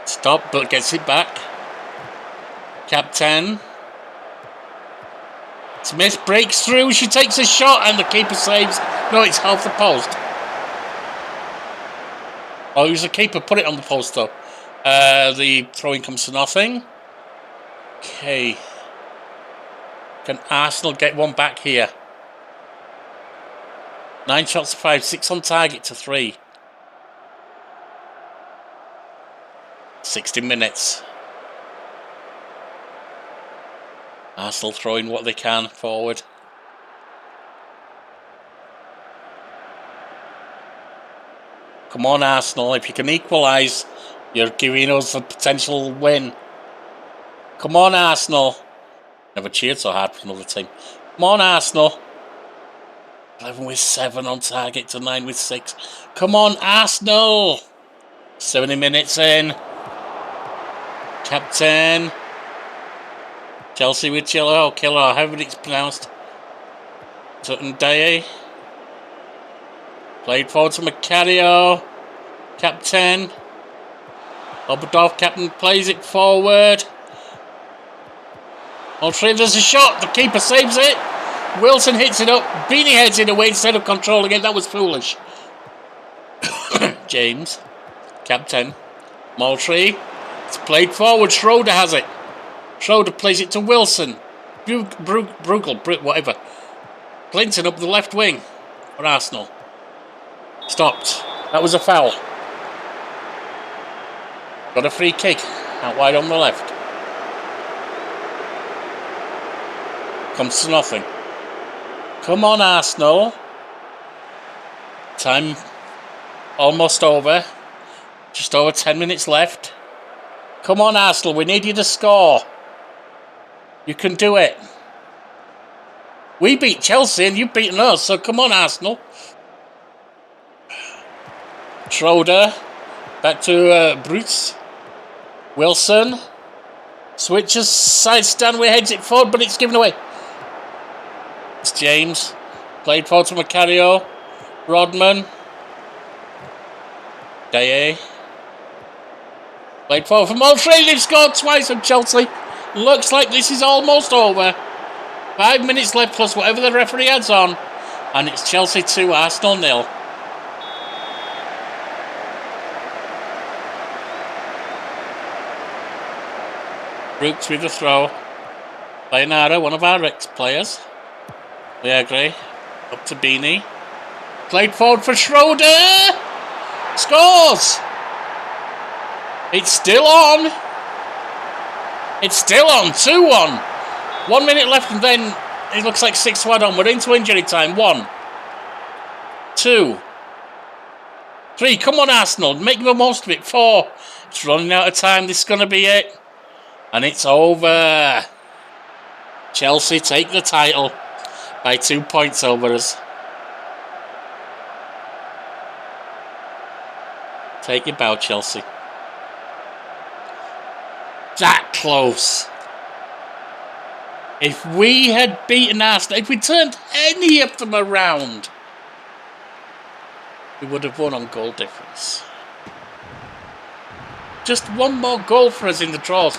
Stop, but gets it back. Captain. Smith breaks through. She takes a shot, and the keeper saves. No, it's half the post. Oh, it was the keeper. Put it on the post, though. The throw-in comes to nothing. Okay. Can Arsenal get one back here? 9 shots to 5, 6 on target to 3. 60 minutes. Arsenal throwing what they can forward. Come on, Arsenal. If you can equalise, you're giving us a potential win. Come on, Arsenal. Never cheered so hard for another team. Come on, Arsenal. 11 with 7 on target to 9 with 6. Come on, Arsenal. 70 minutes in. Captain. Chelsea with Killer, however it's pronounced. Sutton Day. Played forward to Macario. Captain. Oberdorf, captain, plays it forward. Moultrie, there's a shot. The keeper saves it. Wilson hits it up. Beanie heads it away instead of controlling it. That was foolish. James. Captain. Moultrie. It's played forward. Schroeder has it. Schroeder plays it to Wilson. Bruegel, whatever. Clinton up the left wing for Arsenal. Stopped. That was a foul. Got a free kick. Out wide on the left. Comes to nothing. Come on, Arsenal. Time almost over. Just over 10 minutes left. Come on, Arsenal. We need you to score. You can do it. We beat Chelsea and you've beaten us, so come on, Arsenal. Schroeder. Back to Bruce. Wilson. Switches. Side Stanway heads it forward, but it's given away. It's James. Played forward to Macario. Rodman. Daye. Played forward for Moultrie. They've scored twice on Chelsea. Looks like this is almost over. 5 minutes left plus whatever the referee adds on. And it's Chelsea 2, Arsenal 0. Brooks with the throw. Leonardo, one of our ex-players. We agree. Up to Beanie. Played forward for Schroeder. Scores! It's still on. It's still on. 2-1. 1 minute left and then it looks like 6 to add on. We're into injury time. 1. 2. 3. Come on, Arsenal. Make the most of it. 4. It's running out of time. This is going to be it. And it's over. Chelsea take the title by 2 points over us. Take your bow, Chelsea. That close. If we had beaten Arsenal, if we turned any of them around, we would have won on goal difference. Just one more goal for us in the draws.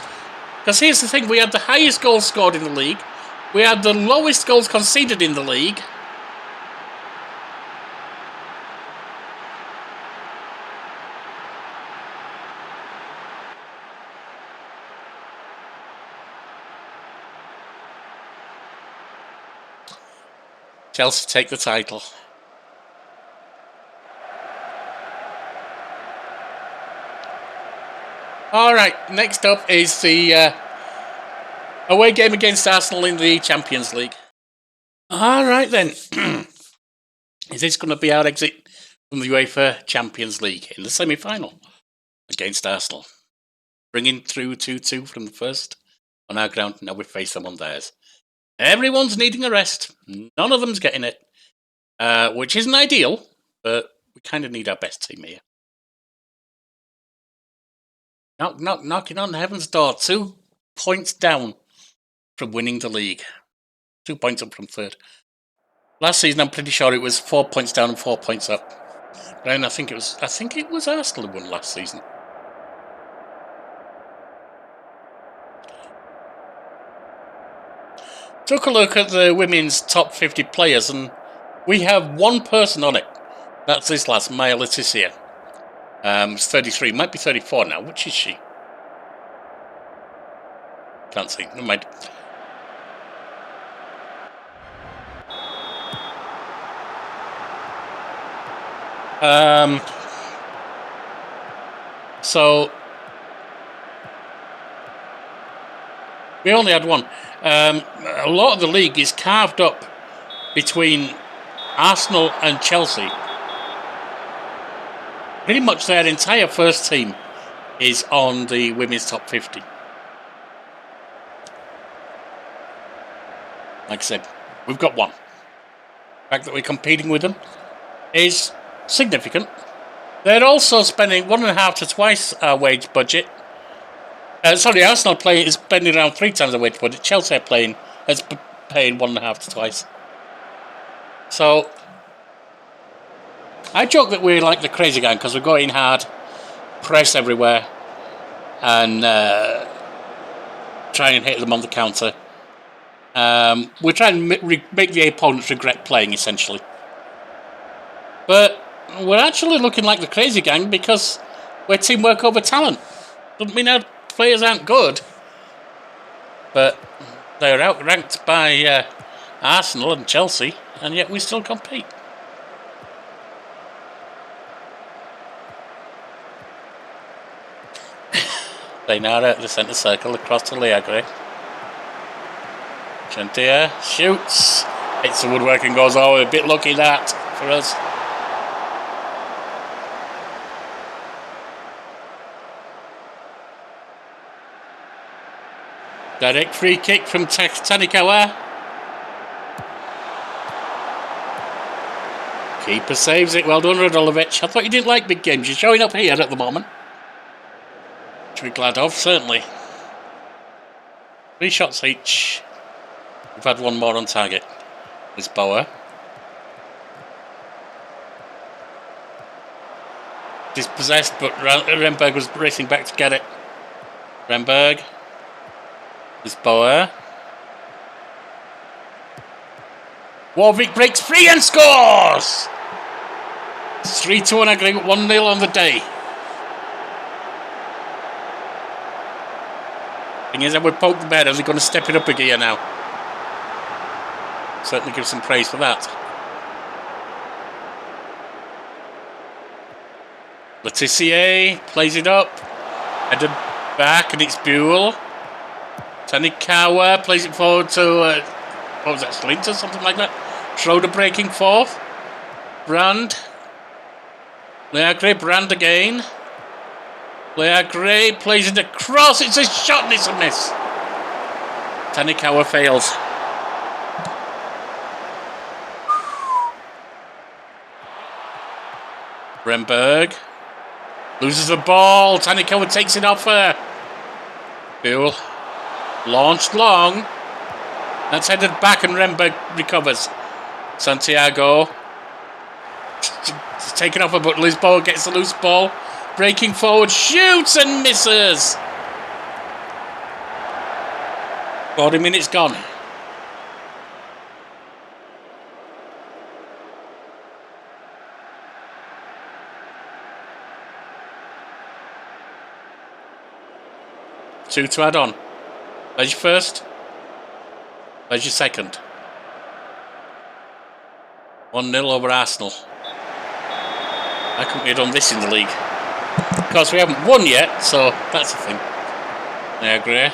Because here's the thing, we had the highest goals scored in the league. We had the lowest goals conceded in the league. Chelsea take the title. Alright, next up is the away game against Arsenal in the Champions League. Alright then. Is this going to be our exit from the UEFA Champions League in the semi-final against Arsenal? Bringing through 2-2 from the first on our ground, now we face them on theirs. Everyone's needing a rest. None of them's getting it, which isn't ideal, but we kind of need our best team here. Knocking on heaven's door. 2 points down from winning the league. 2 points up from third. Last season, I'm pretty sure it was 4 points down and 4 points up. And I think it was Arsenal who won last season. Took a look at the women's top 50 players, and we have one person on it. That's this last, Maya Letizia. It's 33, might be 34 now. Which is she? Can't see. Never mind. So we only had one. A lot of the league is carved up between Arsenal and Chelsea. Pretty much their entire first team is on the women's top 50. Like I said, we've got one. The fact that we're competing with them is significant. They're also spending 1.5 to twice our wage budget. Arsenal is spending around 3 times the wage budget. Chelsea is paying 1.5 to twice. So I joke that we're like the crazy gang because we're going hard, press everywhere, and try and hit them on the counter. We're trying to make the opponents regret playing, essentially. But we're actually looking like the crazy gang because we're teamwork over talent. Doesn't mean our players aren't good, but they're outranked by Arsenal and Chelsea, and yet we still compete. They now out the centre circle across to Leagre. Chantia shoots, hits the woodwork and goes over. A bit lucky that for us. Direct free kick from Tanikawa. Keeper saves it. Well done, Radulovic. I thought you didn't like big games. You're showing up here at the moment. Which we're glad of, certainly. 3 shots each. We've had one more on target. It's Bauer. Dispossessed, but Renberg was racing back to get it. Renberg. It's Bauer. Warwick breaks free and scores! 3-2 on aggregate, 1-0 on the day. Thing is, I would poke the bear. Is he going to step it up a gear now? Certainly give some praise for that. Letitia plays it up. Headed back, and it's Buell. Tanikawa plays it forward to, what was that, Slint or something like that? Schroeder breaking forth. Brand. Leagre, Brand again. Leagre plays it across. It's a shot and it's a miss. Tanikawa fails. Renberg loses the ball. Tanikawa takes it off her. Buell launched long. That's headed back and Renberg recovers. Santiago taken off her, but Lisboa gets the loose ball. Breaking forward, shoots and misses. 40 minutes gone. Two to add on. Where's your first? Where's your second? 1-0 over Arsenal. How couldn't we have done this in the league? Of course, we haven't won yet, so that's the thing. I agree.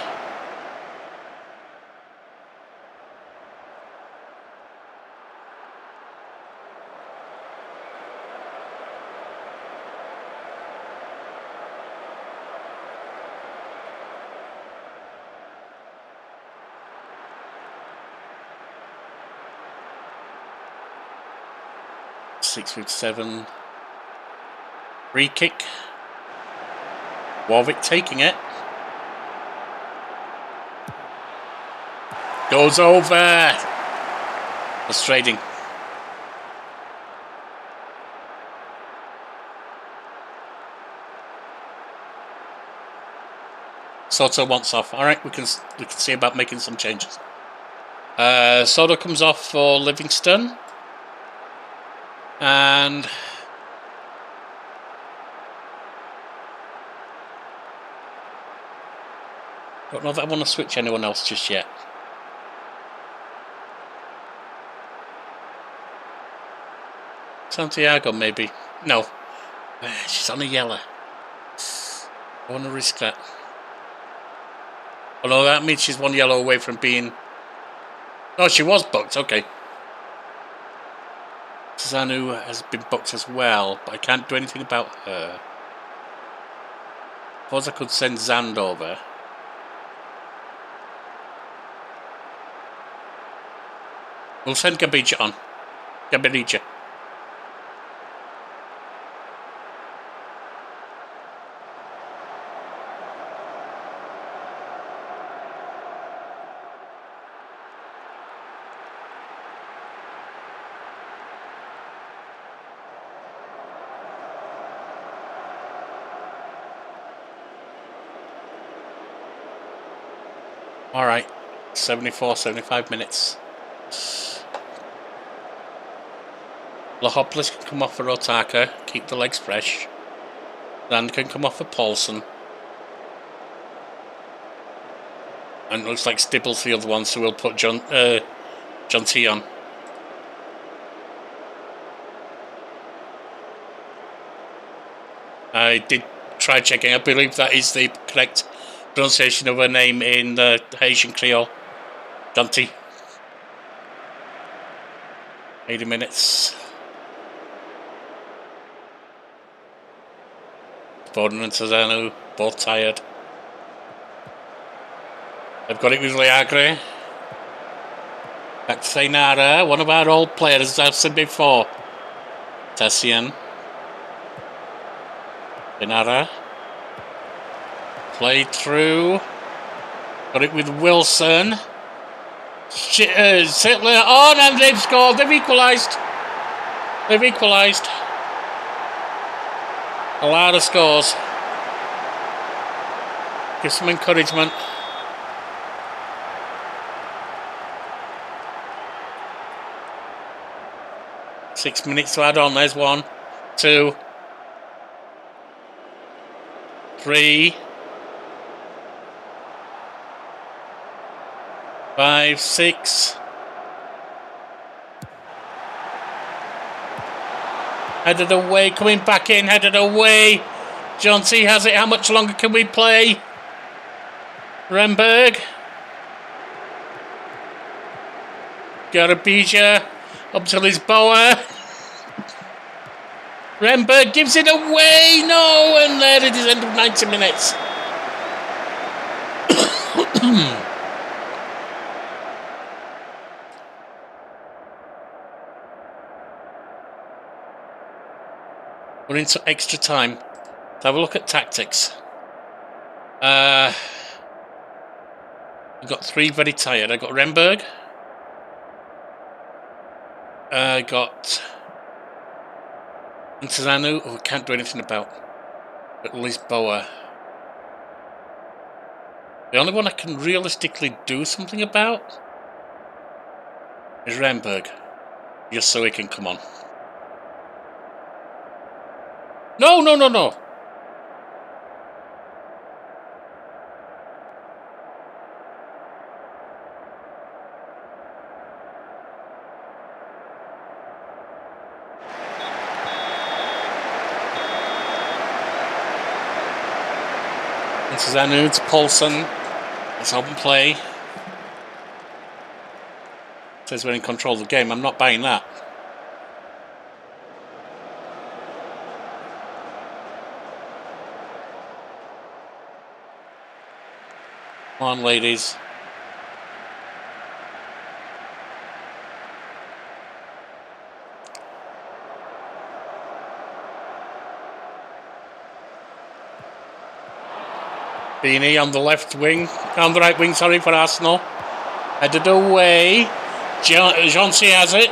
Six foot 7. Free kick. Warwick taking it. Goes over. Frustrating. Soto wants off. All right, we can see about making some changes. Soto comes off for Livingston. And don't know if I want to switch anyone else just yet. Santiago, maybe. No. She's on a yellow. I want to risk that. Although that means she's one yellow away from being... No, she was booked. Okay. Zanu has been booked as well, but I can't do anything about her. Suppose I could send Zand over. We'll send Gabija on. Gabija. Alright. 74, 75 minutes. Lahoplis can come off for Otaka, keep the legs fresh. Zand can come off for Paulson. And it looks like Stibble's the other one, so we'll put John T on. I did try checking. I believe that is the correct pronunciation of her name in the Haitian Creole. John T. 80 minutes. Borden and Cezano, both tired. They've got it with Liagre. Back to Sainara, one of our old players, as I've said before. Tessian. Sainara. Played through. Got it with Wilson. Sittler on, and they've scored. They've equalised. They've equalised. A lot of scores. Give some encouragement. Six minutes to add on. There's 1, 2, 3, 5, 6. Headed away, coming back in, headed away. John T has it. How much longer can we play? Remberg. Garabija up to Lisboa. Remberg gives it away. No, and there it is, end of 90 minutes. We're into extra time. Let's have a look at tactics. I've got 3 very tired. I got Remberg. I got Antizanu, who I can't do anything about. But Lisboa. The only one I can realistically do something about is Remberg. Just so he can come on. No, no, no, no. This is Anuds, Paulson. It's open play. Says we're in control of the game. I'm not buying that. Come on, ladies. Beanie on the left wing, on the right wing, sorry, for Arsenal. Headed away. Jonsi has it.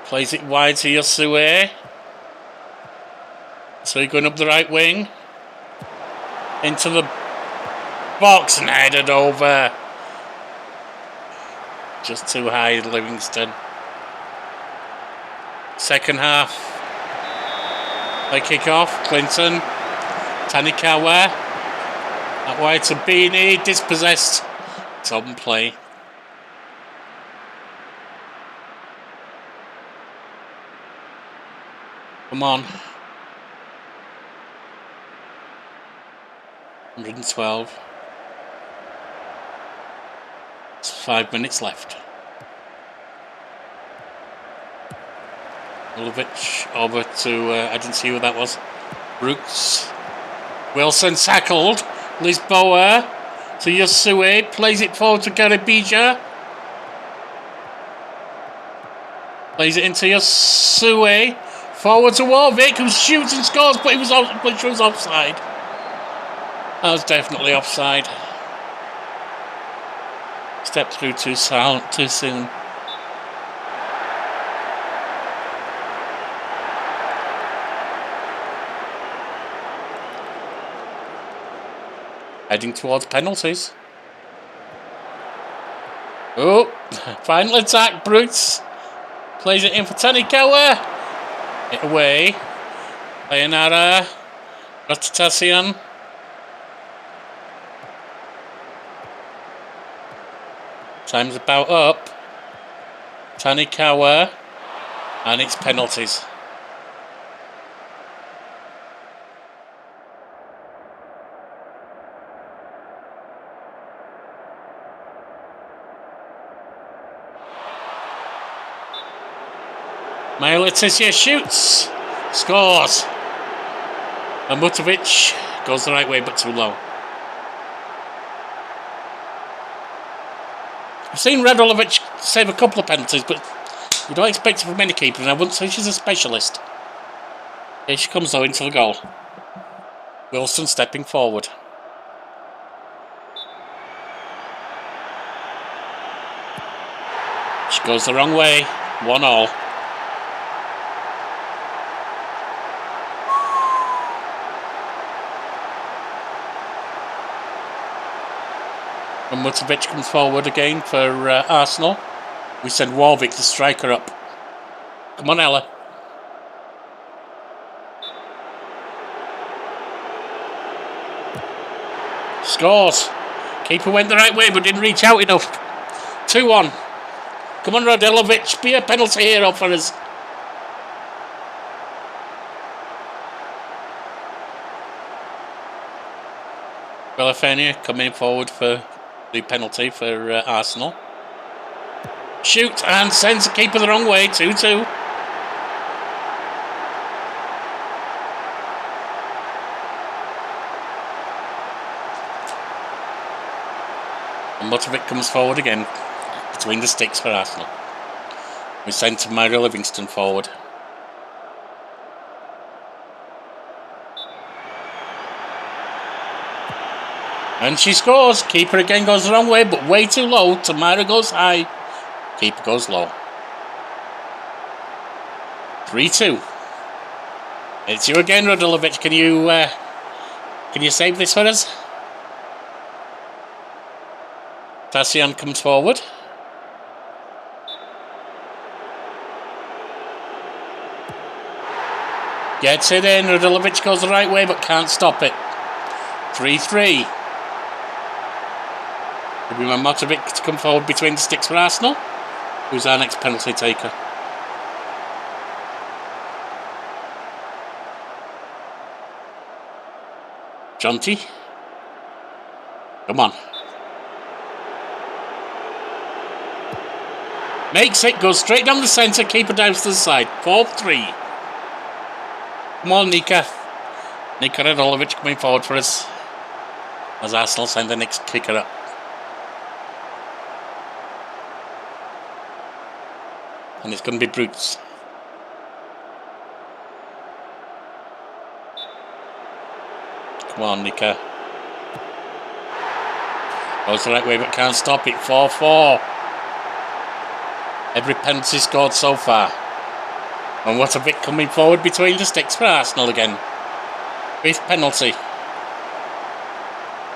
Plays it wide to Yosue. So going up the right wing. Into the box and headed over. Just too high, Livingston. Second half. Play kick off. Clinton. Tanikawa. That wide to Beanie. Dispossessed. It's open play. Come on. 112. It's 5 minutes left. Milovic over to, I didn't see who that was. Brooks. Wilson tackled. Lisboa to Yosue. Plays it forward to Garibija. Plays it into Yosue. Forward to Warwick, who shoots and scores, but he was offside. That was definitely offside. Stepped through too soon. Heading towards penalties. Oh, final attack, Brutes. Plays it in for Tanikawa. It away. Leonara. Ratatassian. Time's about up. Tanikawa. And it's penalties. Maja Letizia shoots, scores, and Mutovic goes the right way but too low. I've seen Radulovic save a couple of penalties, but you don't expect it from any keeper, and I wouldn't say she's a specialist. Here she comes though into the goal. Wilson stepping forward. She goes the wrong way, 1-1. And Mutovic comes forward again for Arsenal. We send Warwick, the striker, up. Come on, Ella. Scores. Keeper went the right way but didn't reach out enough. 2-1. Come on, Radulovic. Be a penalty hero for us. Belafania coming forward for the penalty for Arsenal. Shoot and sends the keeper the wrong way. 2-2. And Mutovic comes forward again between the sticks for Arsenal. We send Maja Livingston forward. And she scores. Keeper again goes the wrong way, but way too low. Tamara goes high. Keeper goes low. 3-2. It's you again, Radulovic. Can you save this for us? Tassian comes forward. Gets it in. Radulovic goes the right way, but can't stop it. 3-3. We want Mutovic to come forward between the sticks for Arsenal. Who's our next penalty taker? Jonty. Come on. Makes it, goes straight down the centre, keeper down to the side. 4-3. Come on, Nika. Nika Radulovic coming forward for us. As Arsenal send the next kicker up. And it's going to be Brutes. Come on, Nika. Goes the right way but can't stop it. 4-4. Every penalty scored so far. And what a bit coming forward between the sticks for Arsenal again. 5th penalty.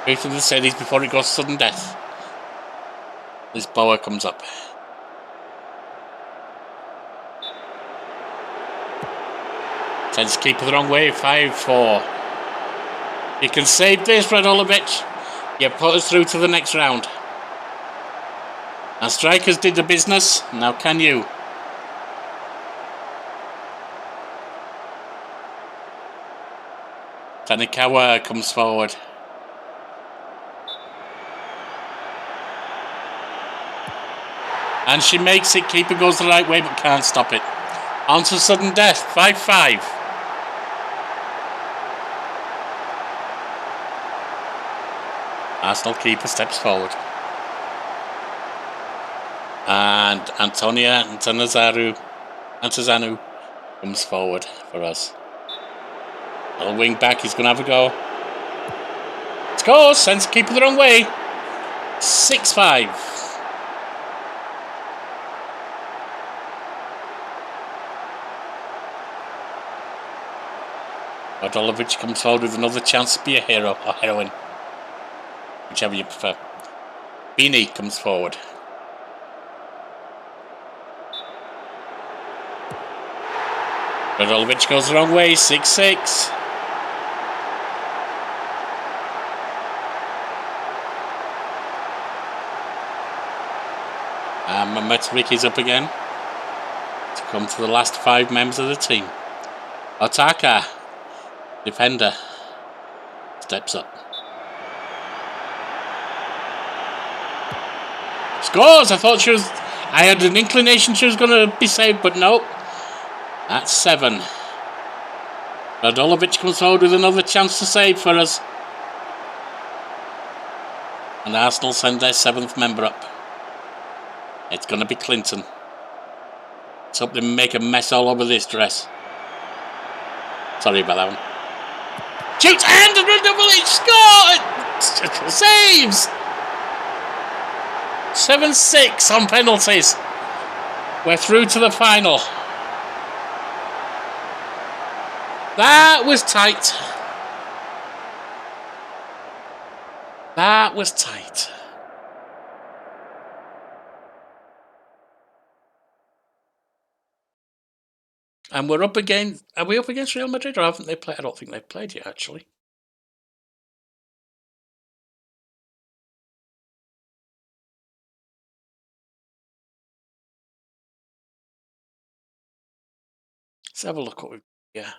5th of the series before it goes sudden death. Lisboa comes up. Tends to keep it the wrong way, 5-4. You can save this, Radulovic. You put us through to the next round. Our strikers did the business, now can you? Tanikawa comes forward. And she makes it. Keeper goes the right way, but can't stop it. On to sudden death. 5-5. Arsenal keeper steps forward. And Antonia Antazanu comes forward for us. Little wing back. He's going to have a go. Scores. Sends the keeper the wrong way. 6-5. Radulovic comes forward with another chance to be a hero or heroine, whichever you prefer. Beanie comes forward. Radulovic goes the wrong way, 6-6. And Mehmetovic is up again to come to the last 5 members of the team. Otaka, defender, steps up. Scores! I had an inclination she was going to be saved, but no. That's 7. Radulovic comes forward with another chance to save for us. And Arsenal send their 7th member up. It's going to be Clinton. Let's hope they make a mess all over this dress. Sorry about that one. Shoots and Radulovic scores! Saves! 7-6 on penalties. We're through to the final. That was tight. That was tight. And we're up against. Are we up against Real Madrid, or haven't they played? I don't think they've played yet, actually. Let's have a look what we've. Yeah.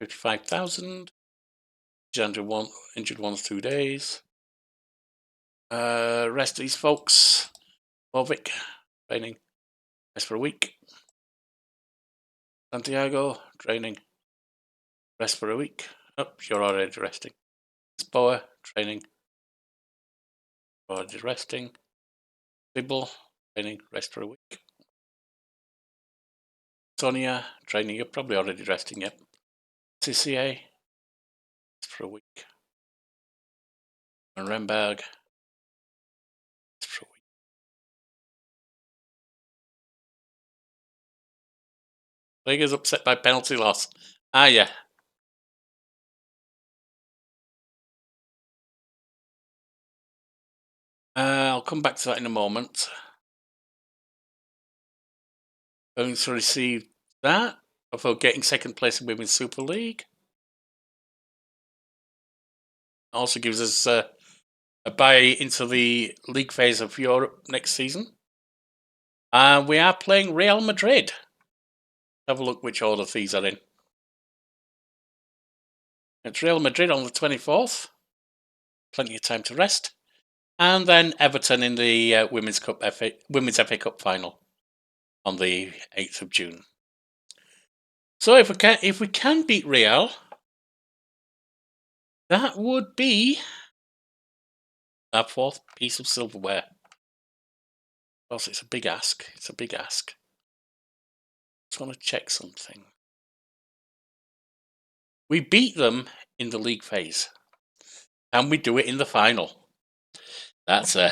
55,000. Injured ones 2 days. Rest of these folks. Movic, training. Rest for a week. Santiago, training. Rest for a week. Oh, you're already resting. Spoa, training. Already resting. Sybil, training. Rest for a week. Sonia, training. You're probably already resting yet. CCA, rest for a week. And Remberg, rest for a week. Players upset by penalty loss. Ah, yeah. I'll come back to that in a moment. Going to receive that for getting second place in Women's Super League. Also gives us a buy into the league phase of Europe next season. We are playing Real Madrid. Have a look which order these are in. It's Real Madrid on the 24th. Plenty of time to rest. And then Everton in the Women's FA Cup final on the 8th of June. So if we can beat Real, that would be our 4th piece of silverware. Of course, it's a big ask. It's a big ask. Just want to check something. We beat them in the league phase, and we do it in the final. That's a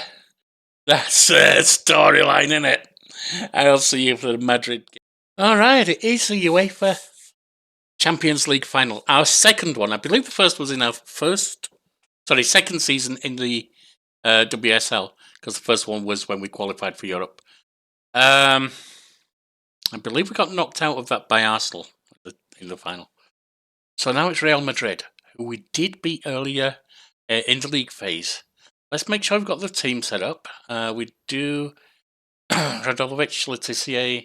storyline, isn't it? I'll see you for the Madrid game. All right, it is the UEFA Champions League final. Our second one. I believe the first was in our second season in the WSL, because the first one was when we qualified for Europe. I believe we got knocked out of that by Arsenal in the final. So now it's Real Madrid, who we did beat earlier in the league phase. Let's make sure we've got the team set up. We do Radulovic, Letitia,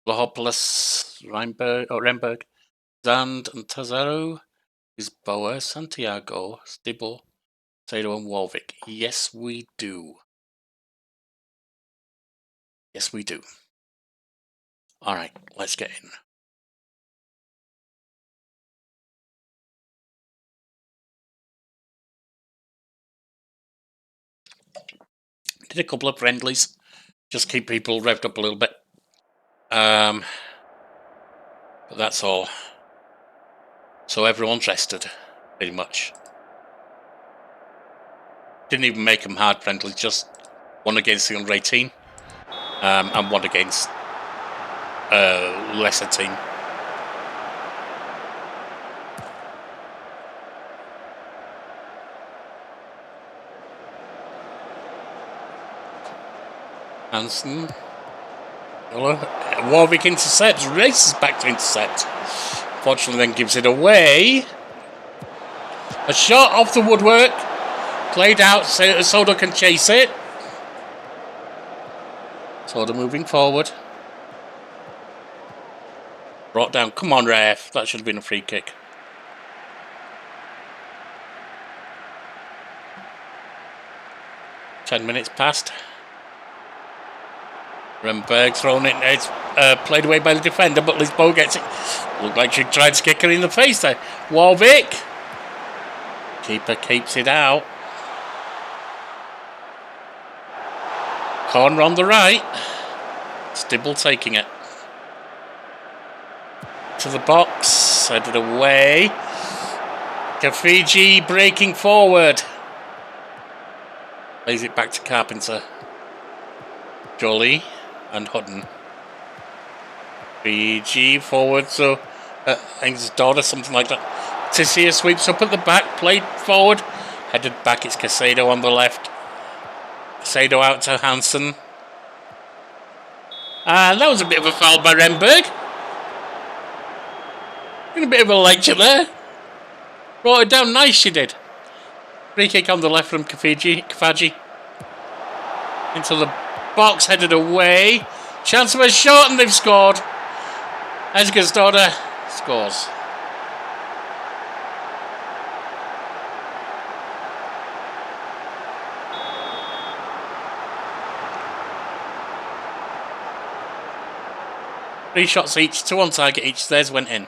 Vlahopoulos, Remberg, Zand, and Tazaro. Lisboa, Santiago, Stibble, Sado and Warwick. Yes, we do. Yes, we do. Alright, let's get in. Did a couple of friendlies. Just keep people revved up a little bit. But that's all. So everyone's rested, pretty much. Didn't even make them hard friendly, just one against the under 18 and one against a lesser team. Hansen. Warwick intercepts, races back to intercept. Fortunately, then gives it away. A shot off the woodwork. Played out, so Soda can chase it. Soda moving forward. Brought down. Come on, ref. That should have been a free kick. Ten minutes passed. Remberg thrown it. It's played away by the defender, but Lisboa gets it. Looked like she tried to kick her in the face there. Warwick. Keeper keeps it out. Corner on the right. Stibble taking it. To the box. Headed away. Kafiji breaking forward. Lays it back to Carpenter. Jolly and Hutton. Fiji forward, so I think it's daughter, something like that. Tissia sweeps up at the back, played forward, headed back. It's Casado on the left. Casado out to Hansen. And that was a bit of a foul by Remberg. A bit of a lecture there. Brought it down nice, she did. Free kick on the left from Kafaji. Into the box, headed away. Chance of a shot, and they've scored. Edgar's daughter scores. Three shots each, two on target each. Theirs went in.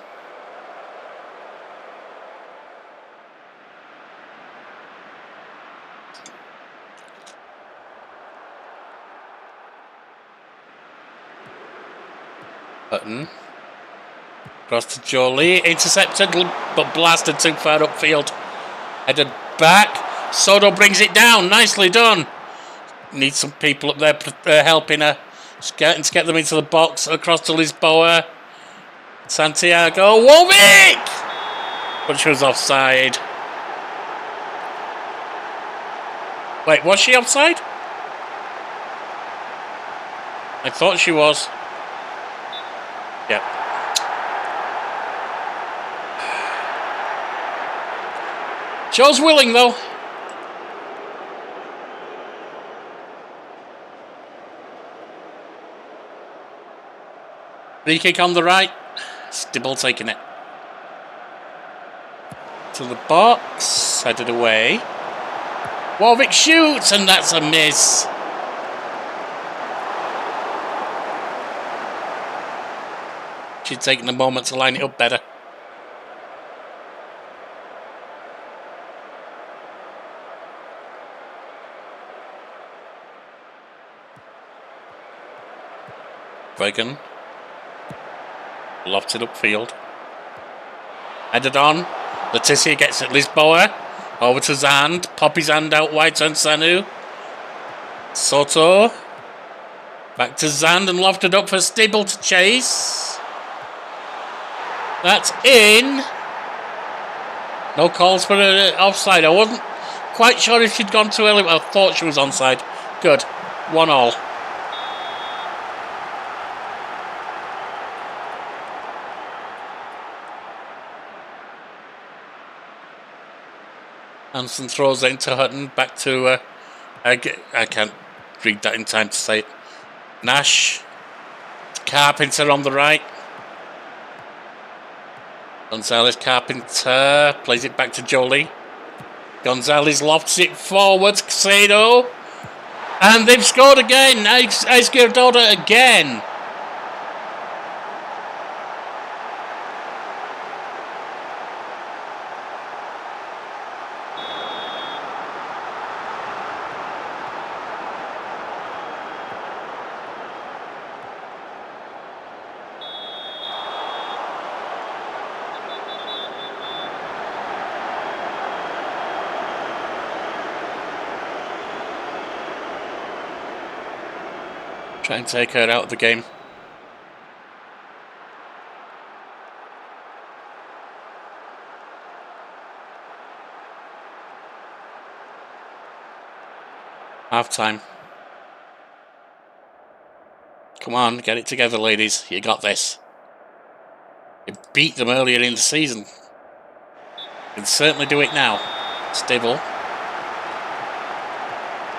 Button. Cross to Jolie. Intercepted, but blasted too far upfield. Headed back. Soto brings it down. Nicely done. Needs some people up there helping her. Getting to get them into the box. Across to Lisboa. Santiago. Warwick! But she was offside. Wait, was she offside? I thought she was. Yep. Joe's willing though. Free kick on the right. Stibble taking it. To the box. Headed away. Warwick shoots, and that's a miss. She'd taken a moment to line it up better. Reagan. Lofted upfield. Headed on. Leticia gets it. Lisboa. Over to Zand. Poppy's hand out wide. Turns Sanu. Soto. Back to Zand and lofted up for Stibble to chase. That's in. No calls for an offside. I wasn't quite sure if she'd gone too early, but I thought she was onside. Good. 1-1. Hansen throws it into Hutton. Back to... I can't read that in time to say it. Nash. Carpenter on the right. Gonzalez Carpenter plays it back to Jolie. Gonzalez lofts it forwards. Casado. And they've scored again. Izquierdola again. Try and take her out of the game. Half time. Come on, get it together, ladies. You got this. You beat them earlier in the season. You can certainly do it now. Stibble.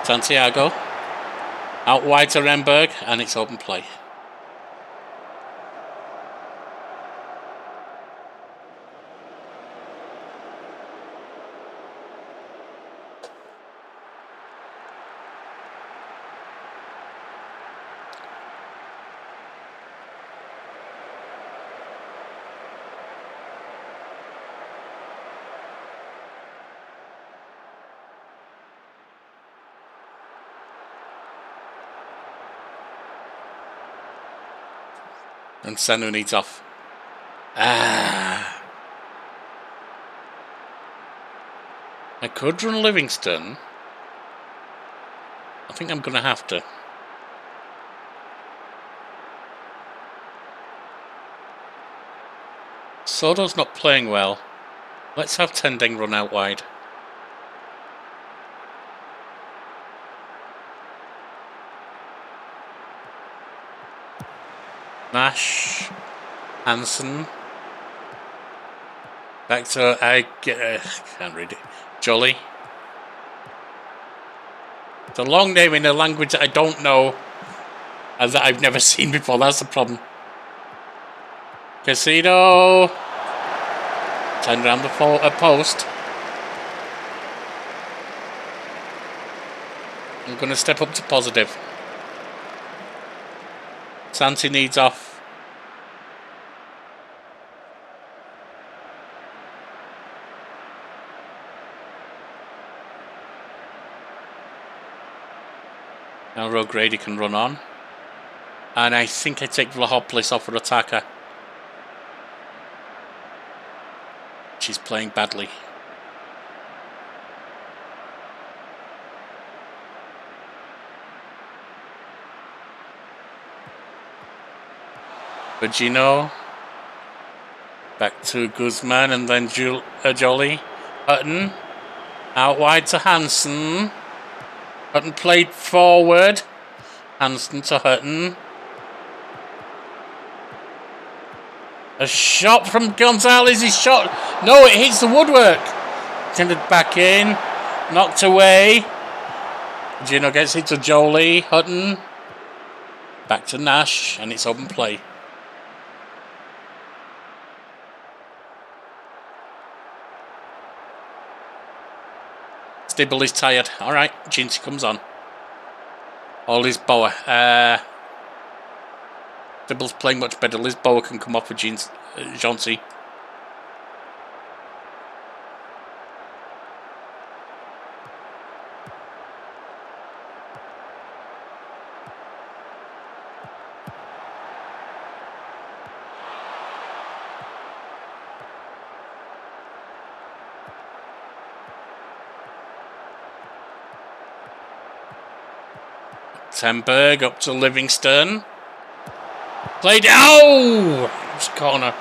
Santiago. Out wide to Renberg, and it's open play. And Sanu needs off. I could run Livingston. I think I'm going to have to. Soto's not playing well. Let's have Tendeng run out wide. Nash, Hansen, back to can't read it. Jolly. It's a long name in a language that I don't know and that I've never seen before. That's the problem. Casino. Turn around the post. I'm going to step up to positive. Santi needs off. Now O'Grady can run on. And I think I take Vlahopoulos off for attacker. She's playing badly. Virgino. Back to Guzman and then Jolie. Hutton. Out wide to Hansen. Hutton played forward. Hansen to Hutton. A shot from Gonzalez. His shot. No, it hits the woodwork. Tended back in. Knocked away. Gino gets it to Jolie. Hutton. Back to Nash. And it's open play. Stibble is tired. Alright, Jincy comes on. Or Lisboa. Stibble's playing much better. Lisboa can come off with Jincy. Tenberg up to Livingston. Played. Oh! It's corner.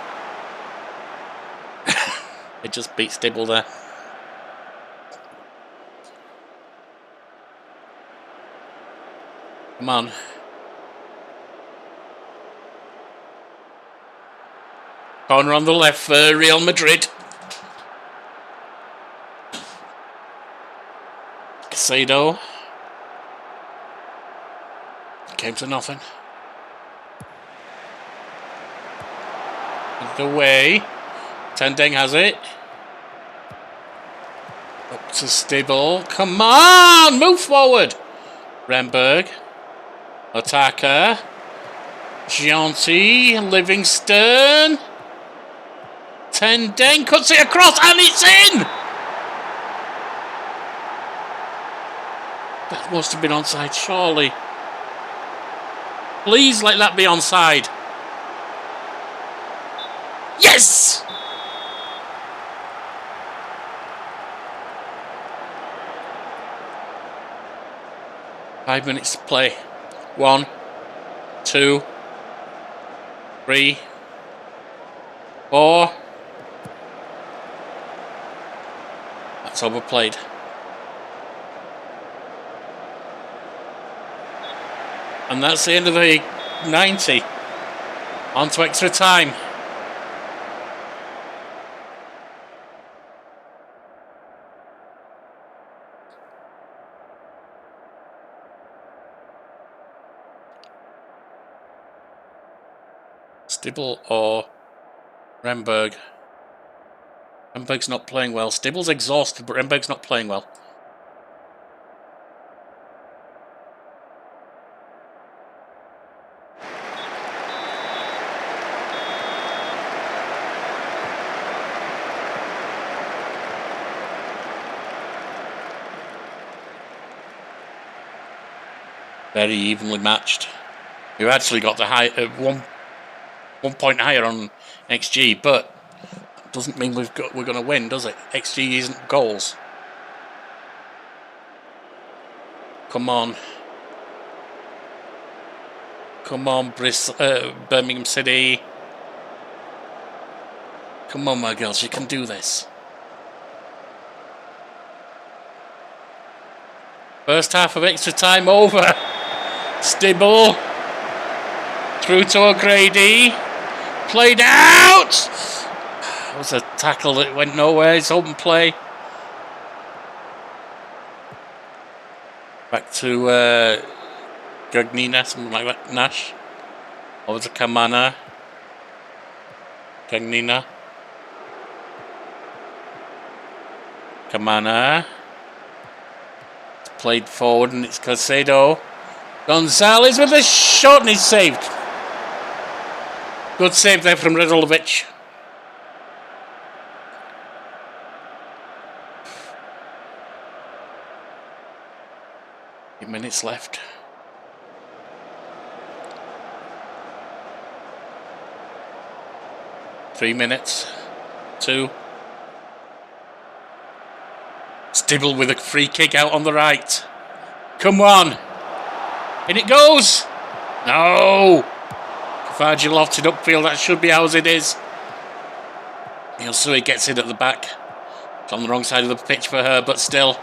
It just beat Stibble there. Come on. Corner on the left for Real Madrid. Casado. Came to nothing. And away. Tendeng has it. Up to Stibble. Come on! Move forward! Remberg. Otaka. Gianti. Livingston. Tendeng cuts it across and it's in! That must have been onside, surely. Please let that be onside. Yes! Five minutes to play. 1, 2, 3, 4. That's overplayed. And that's the end of the 90. On to extra time. Stibble or Remberg. Remberg's not playing well. Stibble's exhausted, but Remberg's not playing well. Very evenly matched. We've actually got the high 1 point higher on XG, but doesn't mean we're going to win, does it? XG isn't goals. Come on. Come on, Birmingham City. Come on, my girls, you can do this. First half of extra time over. Stibble. Through to O'Grady. Played out! It was a tackle that went nowhere. It's open play. Back to Gagnina, something like that. Nash. Over to Kamana. Gagnina. Kamana. It's played forward and it's Caicedo. Gonzalez with a shot and he's saved. Good save there from Radulovic. Minutes left. Three minutes. 2. Stibble with a free kick out on the right. Come on. In it goes. No. Kafaji lofted upfield. That should be ours. It is. Yosui gets it at the back. It's on the wrong side of the pitch for her, but still.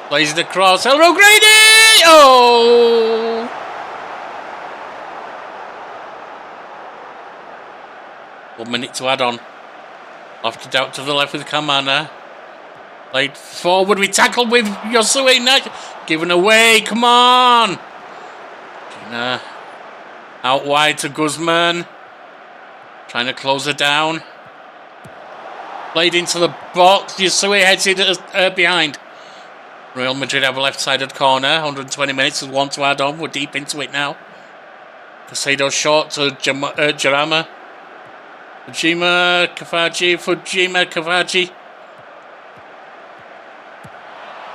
Plays it across. El O'Grady! Oh! One minute to add on. Lofted out to the left with Kamana. Played forward. We tackled with Yosui. Given away. Come on! Gina. Out wide to Guzman. Trying to close her down. Played into the box. Yosui heads it behind. Real Madrid have a left-sided corner. 120 minutes with 1 to add on. We're deep into it now. Caicedo short to Jarama. Fujima, Kafaji.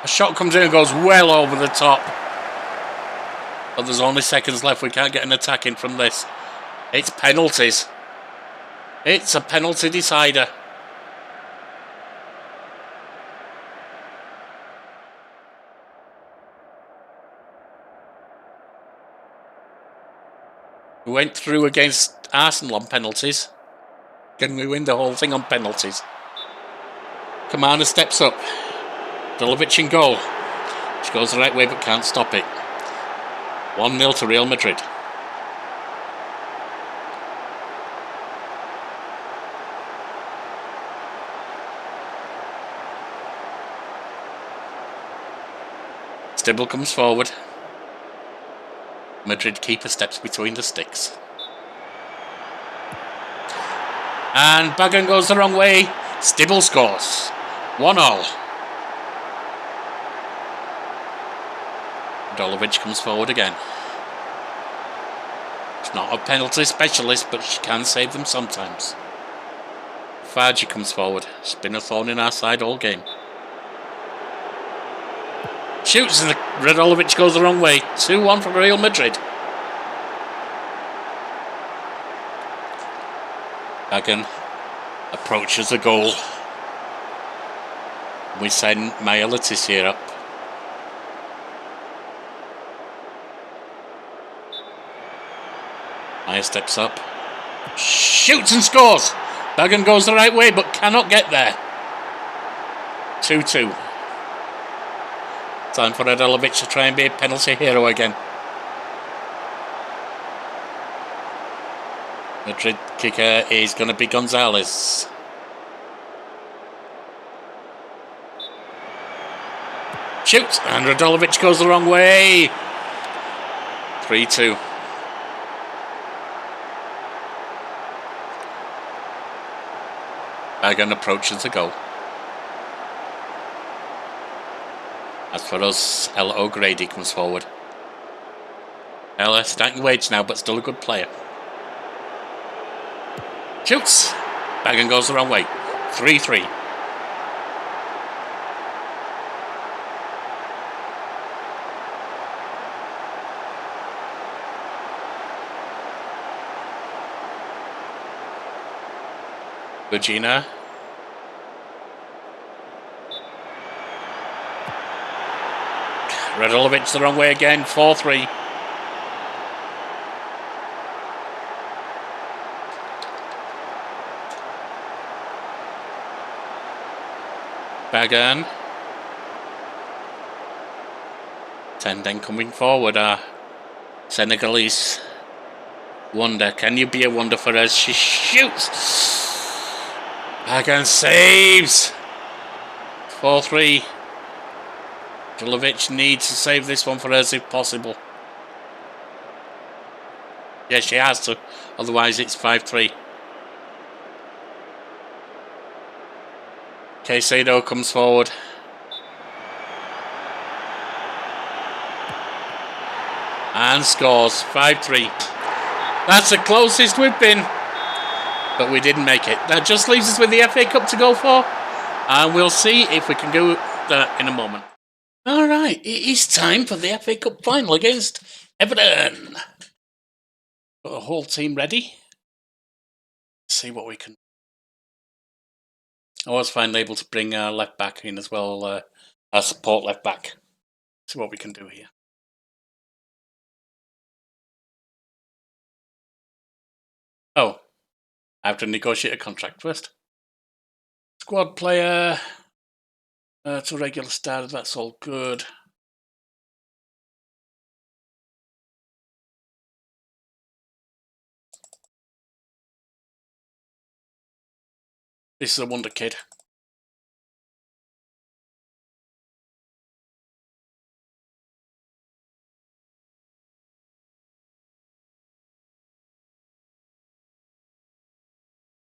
A shot comes in and goes well over the top. But there's only seconds left. We can't get an attack in from this. It's penalties. It's a penalty decider. We went through against Arsenal on penalties. Can we win the whole thing on penalties? Kamana steps up. Dolovic in goal. She goes the right way but can't stop it. 1-0 to Real Madrid. Stibble comes forward. Madrid keeper steps between the sticks. And Bagan goes the wrong way. Stibble scores. 1-1. Dolovic comes forward again. She's not a penalty specialist, but she can save them sometimes. Fargi comes forward. She's been a thorn in our side all game. Shoots and Radolovic goes the wrong way. 2-1 for Real Madrid. Hagen approaches the goal. We send Maya Leticia up. Maya steps up. Shoots and scores. Bagan goes the right way but cannot get there. 2-2. Time for Radolovic to try and be a penalty hero again. Madrid kicker is going to be Gonzalez. Shoots, and Radolovic goes the wrong way. 3-2. Bagan approaches the goal. As for us, Ella O'Grady comes forward. Ella starting wage now, but still a good player. Shoots. Bagan goes the wrong way. 3-3. Virginia. Radolovic the wrong way again. 4-3. Bagan. Tendeng coming forward. Senegalese wonder. Can you be a wonder for us? She shoots. Bagan saves. 4-3. Dolovic needs to save this one for us if possible. Yes, she has to. Otherwise it's 5-3. Caicedo comes forward. And scores. 5-3. That's the closest we've been. But we didn't make it. That just leaves us with the FA Cup to go for. And we'll see if we can do that in a moment. Alright, it is time for the FA Cup final against Everton. Got the whole team ready. Let's see what we can. I was finally able to bring our left back in as well, our support left back. See what we can do here. Oh, I have to negotiate a contract first. Squad player to regular starter, that's all good. This is a wonder kid.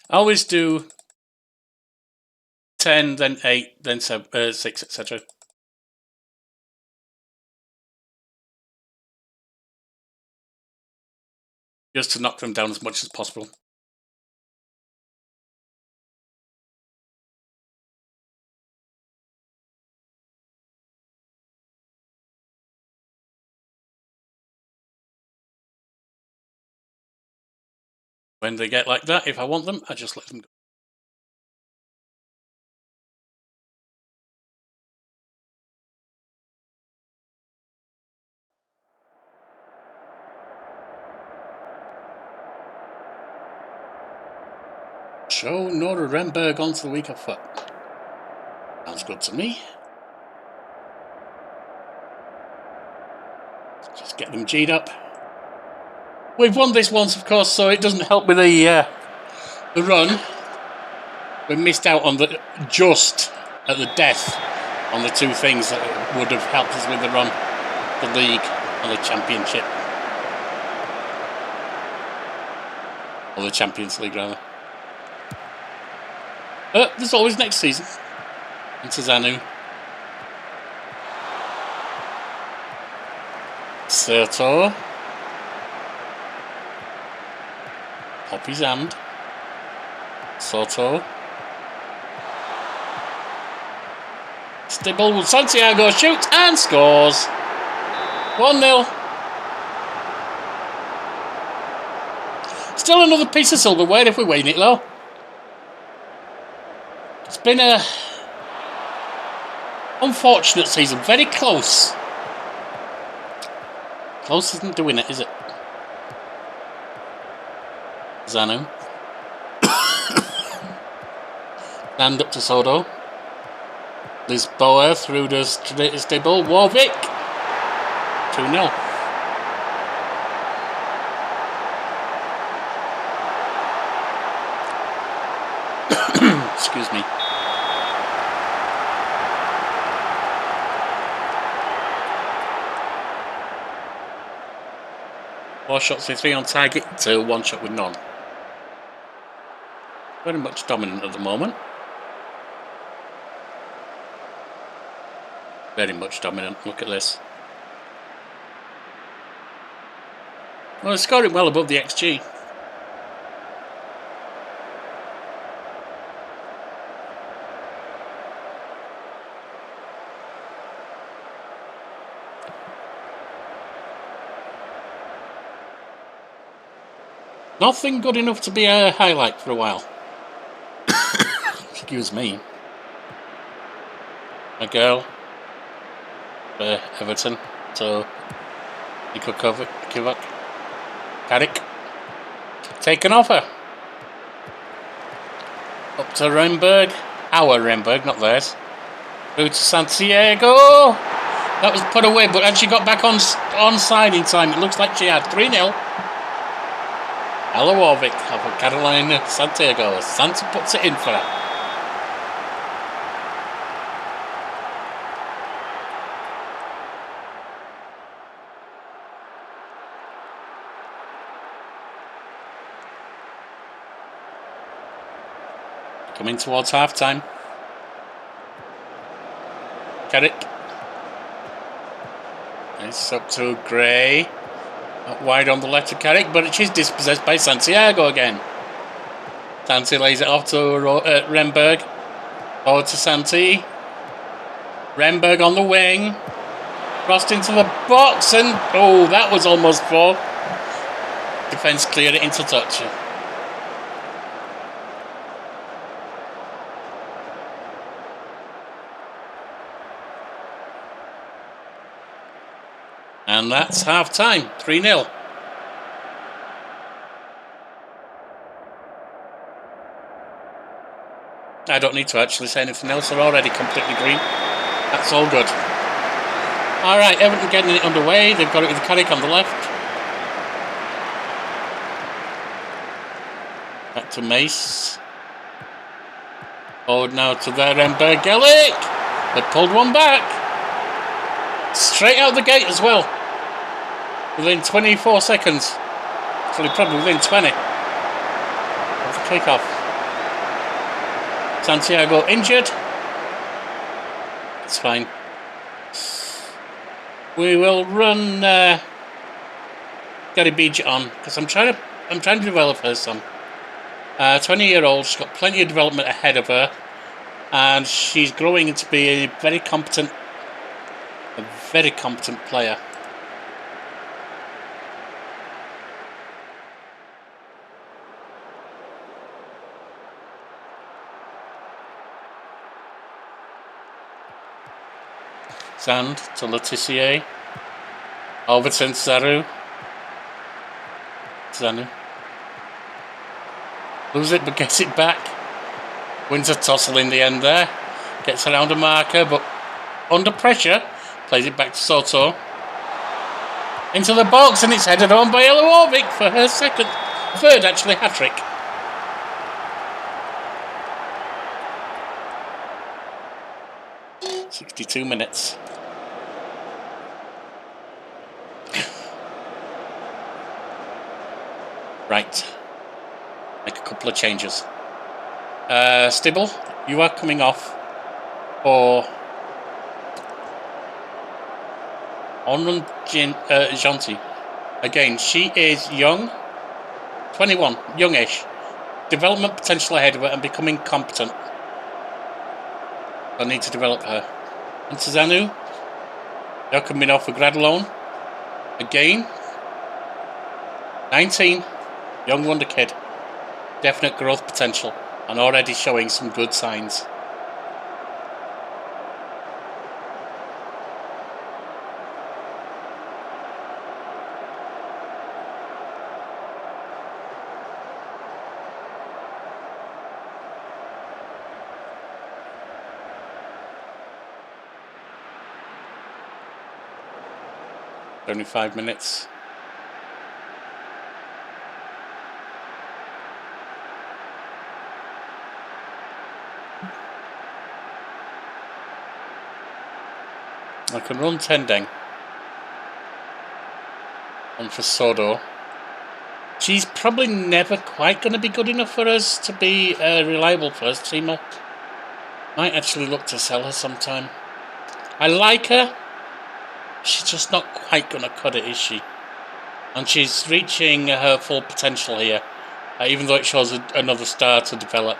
I always do 10, then 8, then 7, 6, etc. Just to knock them down as much as possible. When they get like that, if I want them, I just let them go. Show Nora Remberg onto the weaker foot. Sounds good to me. Just get them G'd up. We've won this once, of course, so it doesn't help with the run. We missed out on the just at the death on the two things that would have helped us with the run, the league and the championship. Or the Champions League, rather. There's always next season. Into Zanu. Soto. Pop his hand. Soto. Stibble. Santiago shoots and scores. 1-0. Still another piece of silverware if we win it, though. It's been a unfortunate season. Very close. Close isn't doing it, is it? Zanu. Hand up to Soto. Lisboa through the stable. Warwick. 2-0. Excuse me. Four shots with 3 on target to 1 shot with none. Very much dominant at the moment. Very much dominant. Look at this. Well, they're scoring well above the XG. Nothing good enough to be a highlight for a while. Excuse me. A girl for Everton. So Niko Kovac. Carrick. Taken off her. Up to Renberg. Our Renberg, not theirs. Through to Santiago. That was put away, but had she got back on side in time? It looks like she had. 3-0. Ella Warwick of Carolina Santiago. Santa puts it in for her. Coming towards half time. Carrick. It's up to Gray. Not wide on the left of Carrick, but she's dispossessed by Santiago again. Santi lays it off to Renberg. Forward to Santi. Renberg on the wing. Crossed into the box and... oh, that was almost 4. Defence cleared it into touch. And that's half time, 3-0. I don't need to actually say anything else, they're already completely green. That's all good. Alright, Everton getting it underway, they've got it with Carrick on the left. Back to Mace. Forward now to their Renberg. Gellick! They pulled one back. Straight out the gate as well. Within 24 seconds. Actually, probably within 20. Of the kick-off. Santiago injured. It's fine. We will run Gary Beach on because I'm trying to develop her son. 20-year-old. She's got plenty of development ahead of her, and she's growing to be a very competent player. Sand to Letitia. Overton Zanu. Lose it but gets it back. Wins a tussle in the end there. Gets around a marker but under pressure. Plays it back to Soto. Into the box and it's headed on by Ella Warwick for her third hat-trick. "62 minutes. Right. Make a couple of changes. Stibble, you are coming off for Onrun Janti. Again, she is young, 21, youngish. Development potential ahead of her and becoming competent. I need to develop her. And Tizanu, you're coming off for grad loan. Again, 19, young wonder kid. Definite growth potential and already showing some good signs. Only 5 minutes. I can run Tendeng on for Sodo. She's probably never quite going to be good enough for us to be a reliable first teamer. Might actually look to sell her sometime. I like her. She's just not quite going to cut it, is she? And she's reaching her full potential here, even though it shows another star to develop.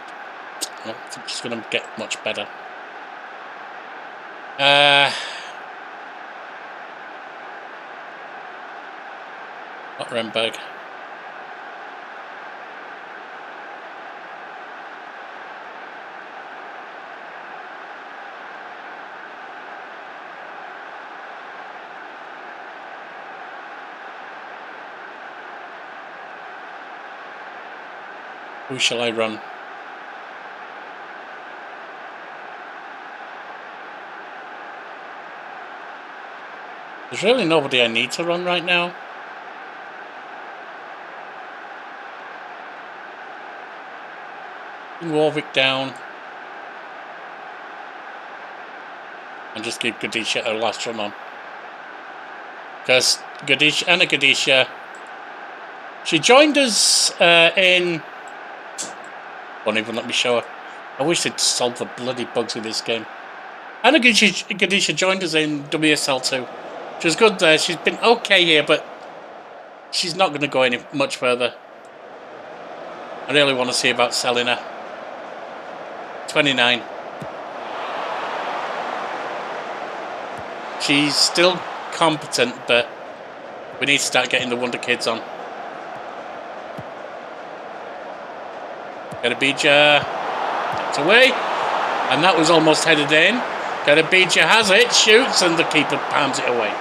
I don't think she's going to get much better. Not Remberg. Who shall I run? There's really nobody I need to run right now. Warwick down. And just give Gadisha her last run on. Because Gadisha, she joined us in... Won't even let me show her. I wish they'd solve the bloody bugs with this game. Anna Gadisha joined us in WSL2. She was good there. She's been okay here, but she's not going to go any much further. I really want to see about selling her. 29. She's still competent, but we need to start getting the Wonder Kids on. Gadabija, it's away, and that was almost headed in. Gadabija has it, shoots, and the keeper palms it away.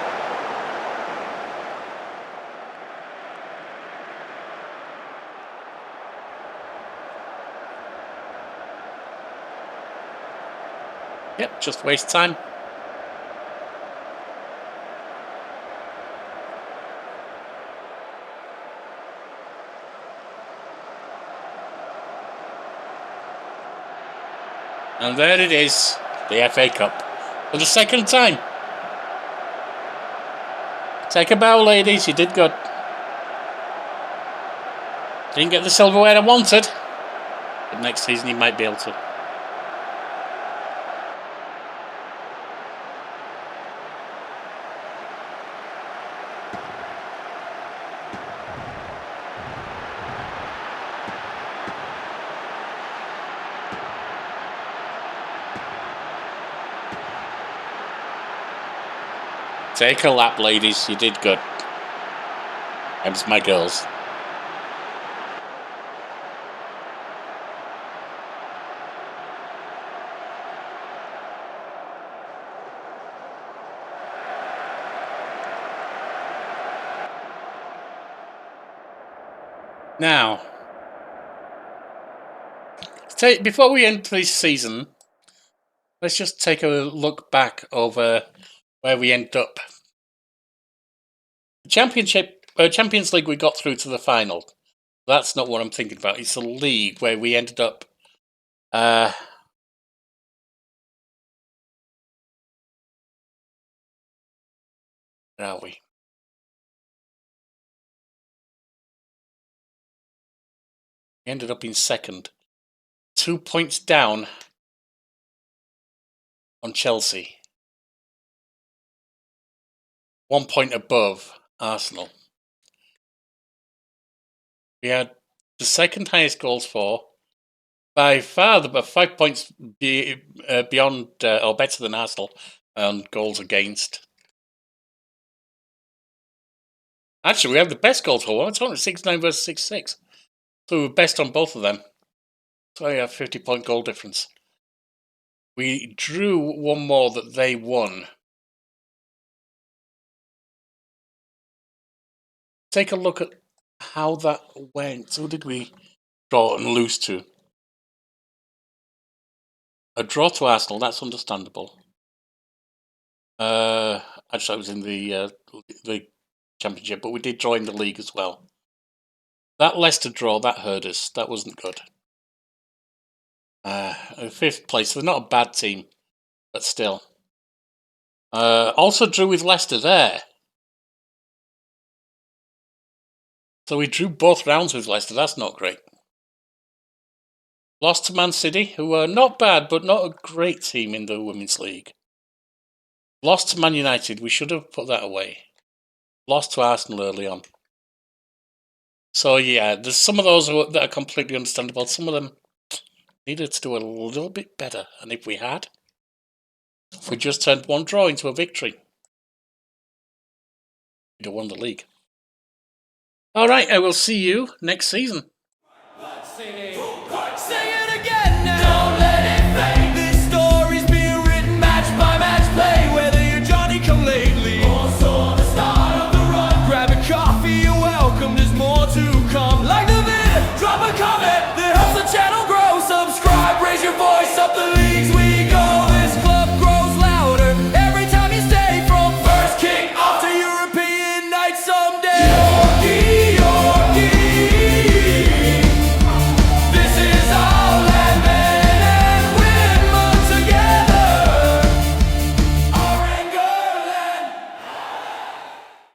Yep, just waste time. And there it is, the FA Cup. For the second time. Take a bow, ladies, you did good. Didn't get the silverware I wanted. But next season you might be able to. Take a lap, ladies. You did good. Them's my girls. Now, before we end this season, let's just take a look back over where we ended up. Champions League, we got through to the final. That's not what I'm thinking about. It's a league where we ended up. Where are we? We ended up in second 2 points down on Chelsea. 1 point above Arsenal. We had the second highest goals for, by far, the 5 points beyond or better than Arsenal on goals against. Actually, we have the best goals for. It's only 6-9 versus 6-6. So we're best on both of them. So we have 50-point goal difference. We drew one more that they won. Take a look at how that went. Who did we draw and lose to? A draw to Arsenal, that's understandable. Actually, I was in the Championship, but we did draw in the league as well. That Leicester draw, that hurt us. That wasn't good. 5th place, they're not a bad team, but still. Also drew with Leicester there. So we drew both rounds with Leicester, that's not great. Lost to Man City, who were not bad, but not a great team in the Women's League. Lost to Man United, we should have put that away. Lost to Arsenal early on. So yeah, there's some of those that are completely understandable. Some of them needed to do a little bit better. And if we just turned one draw into a victory, we'd have won the league. All right, I will see you next season.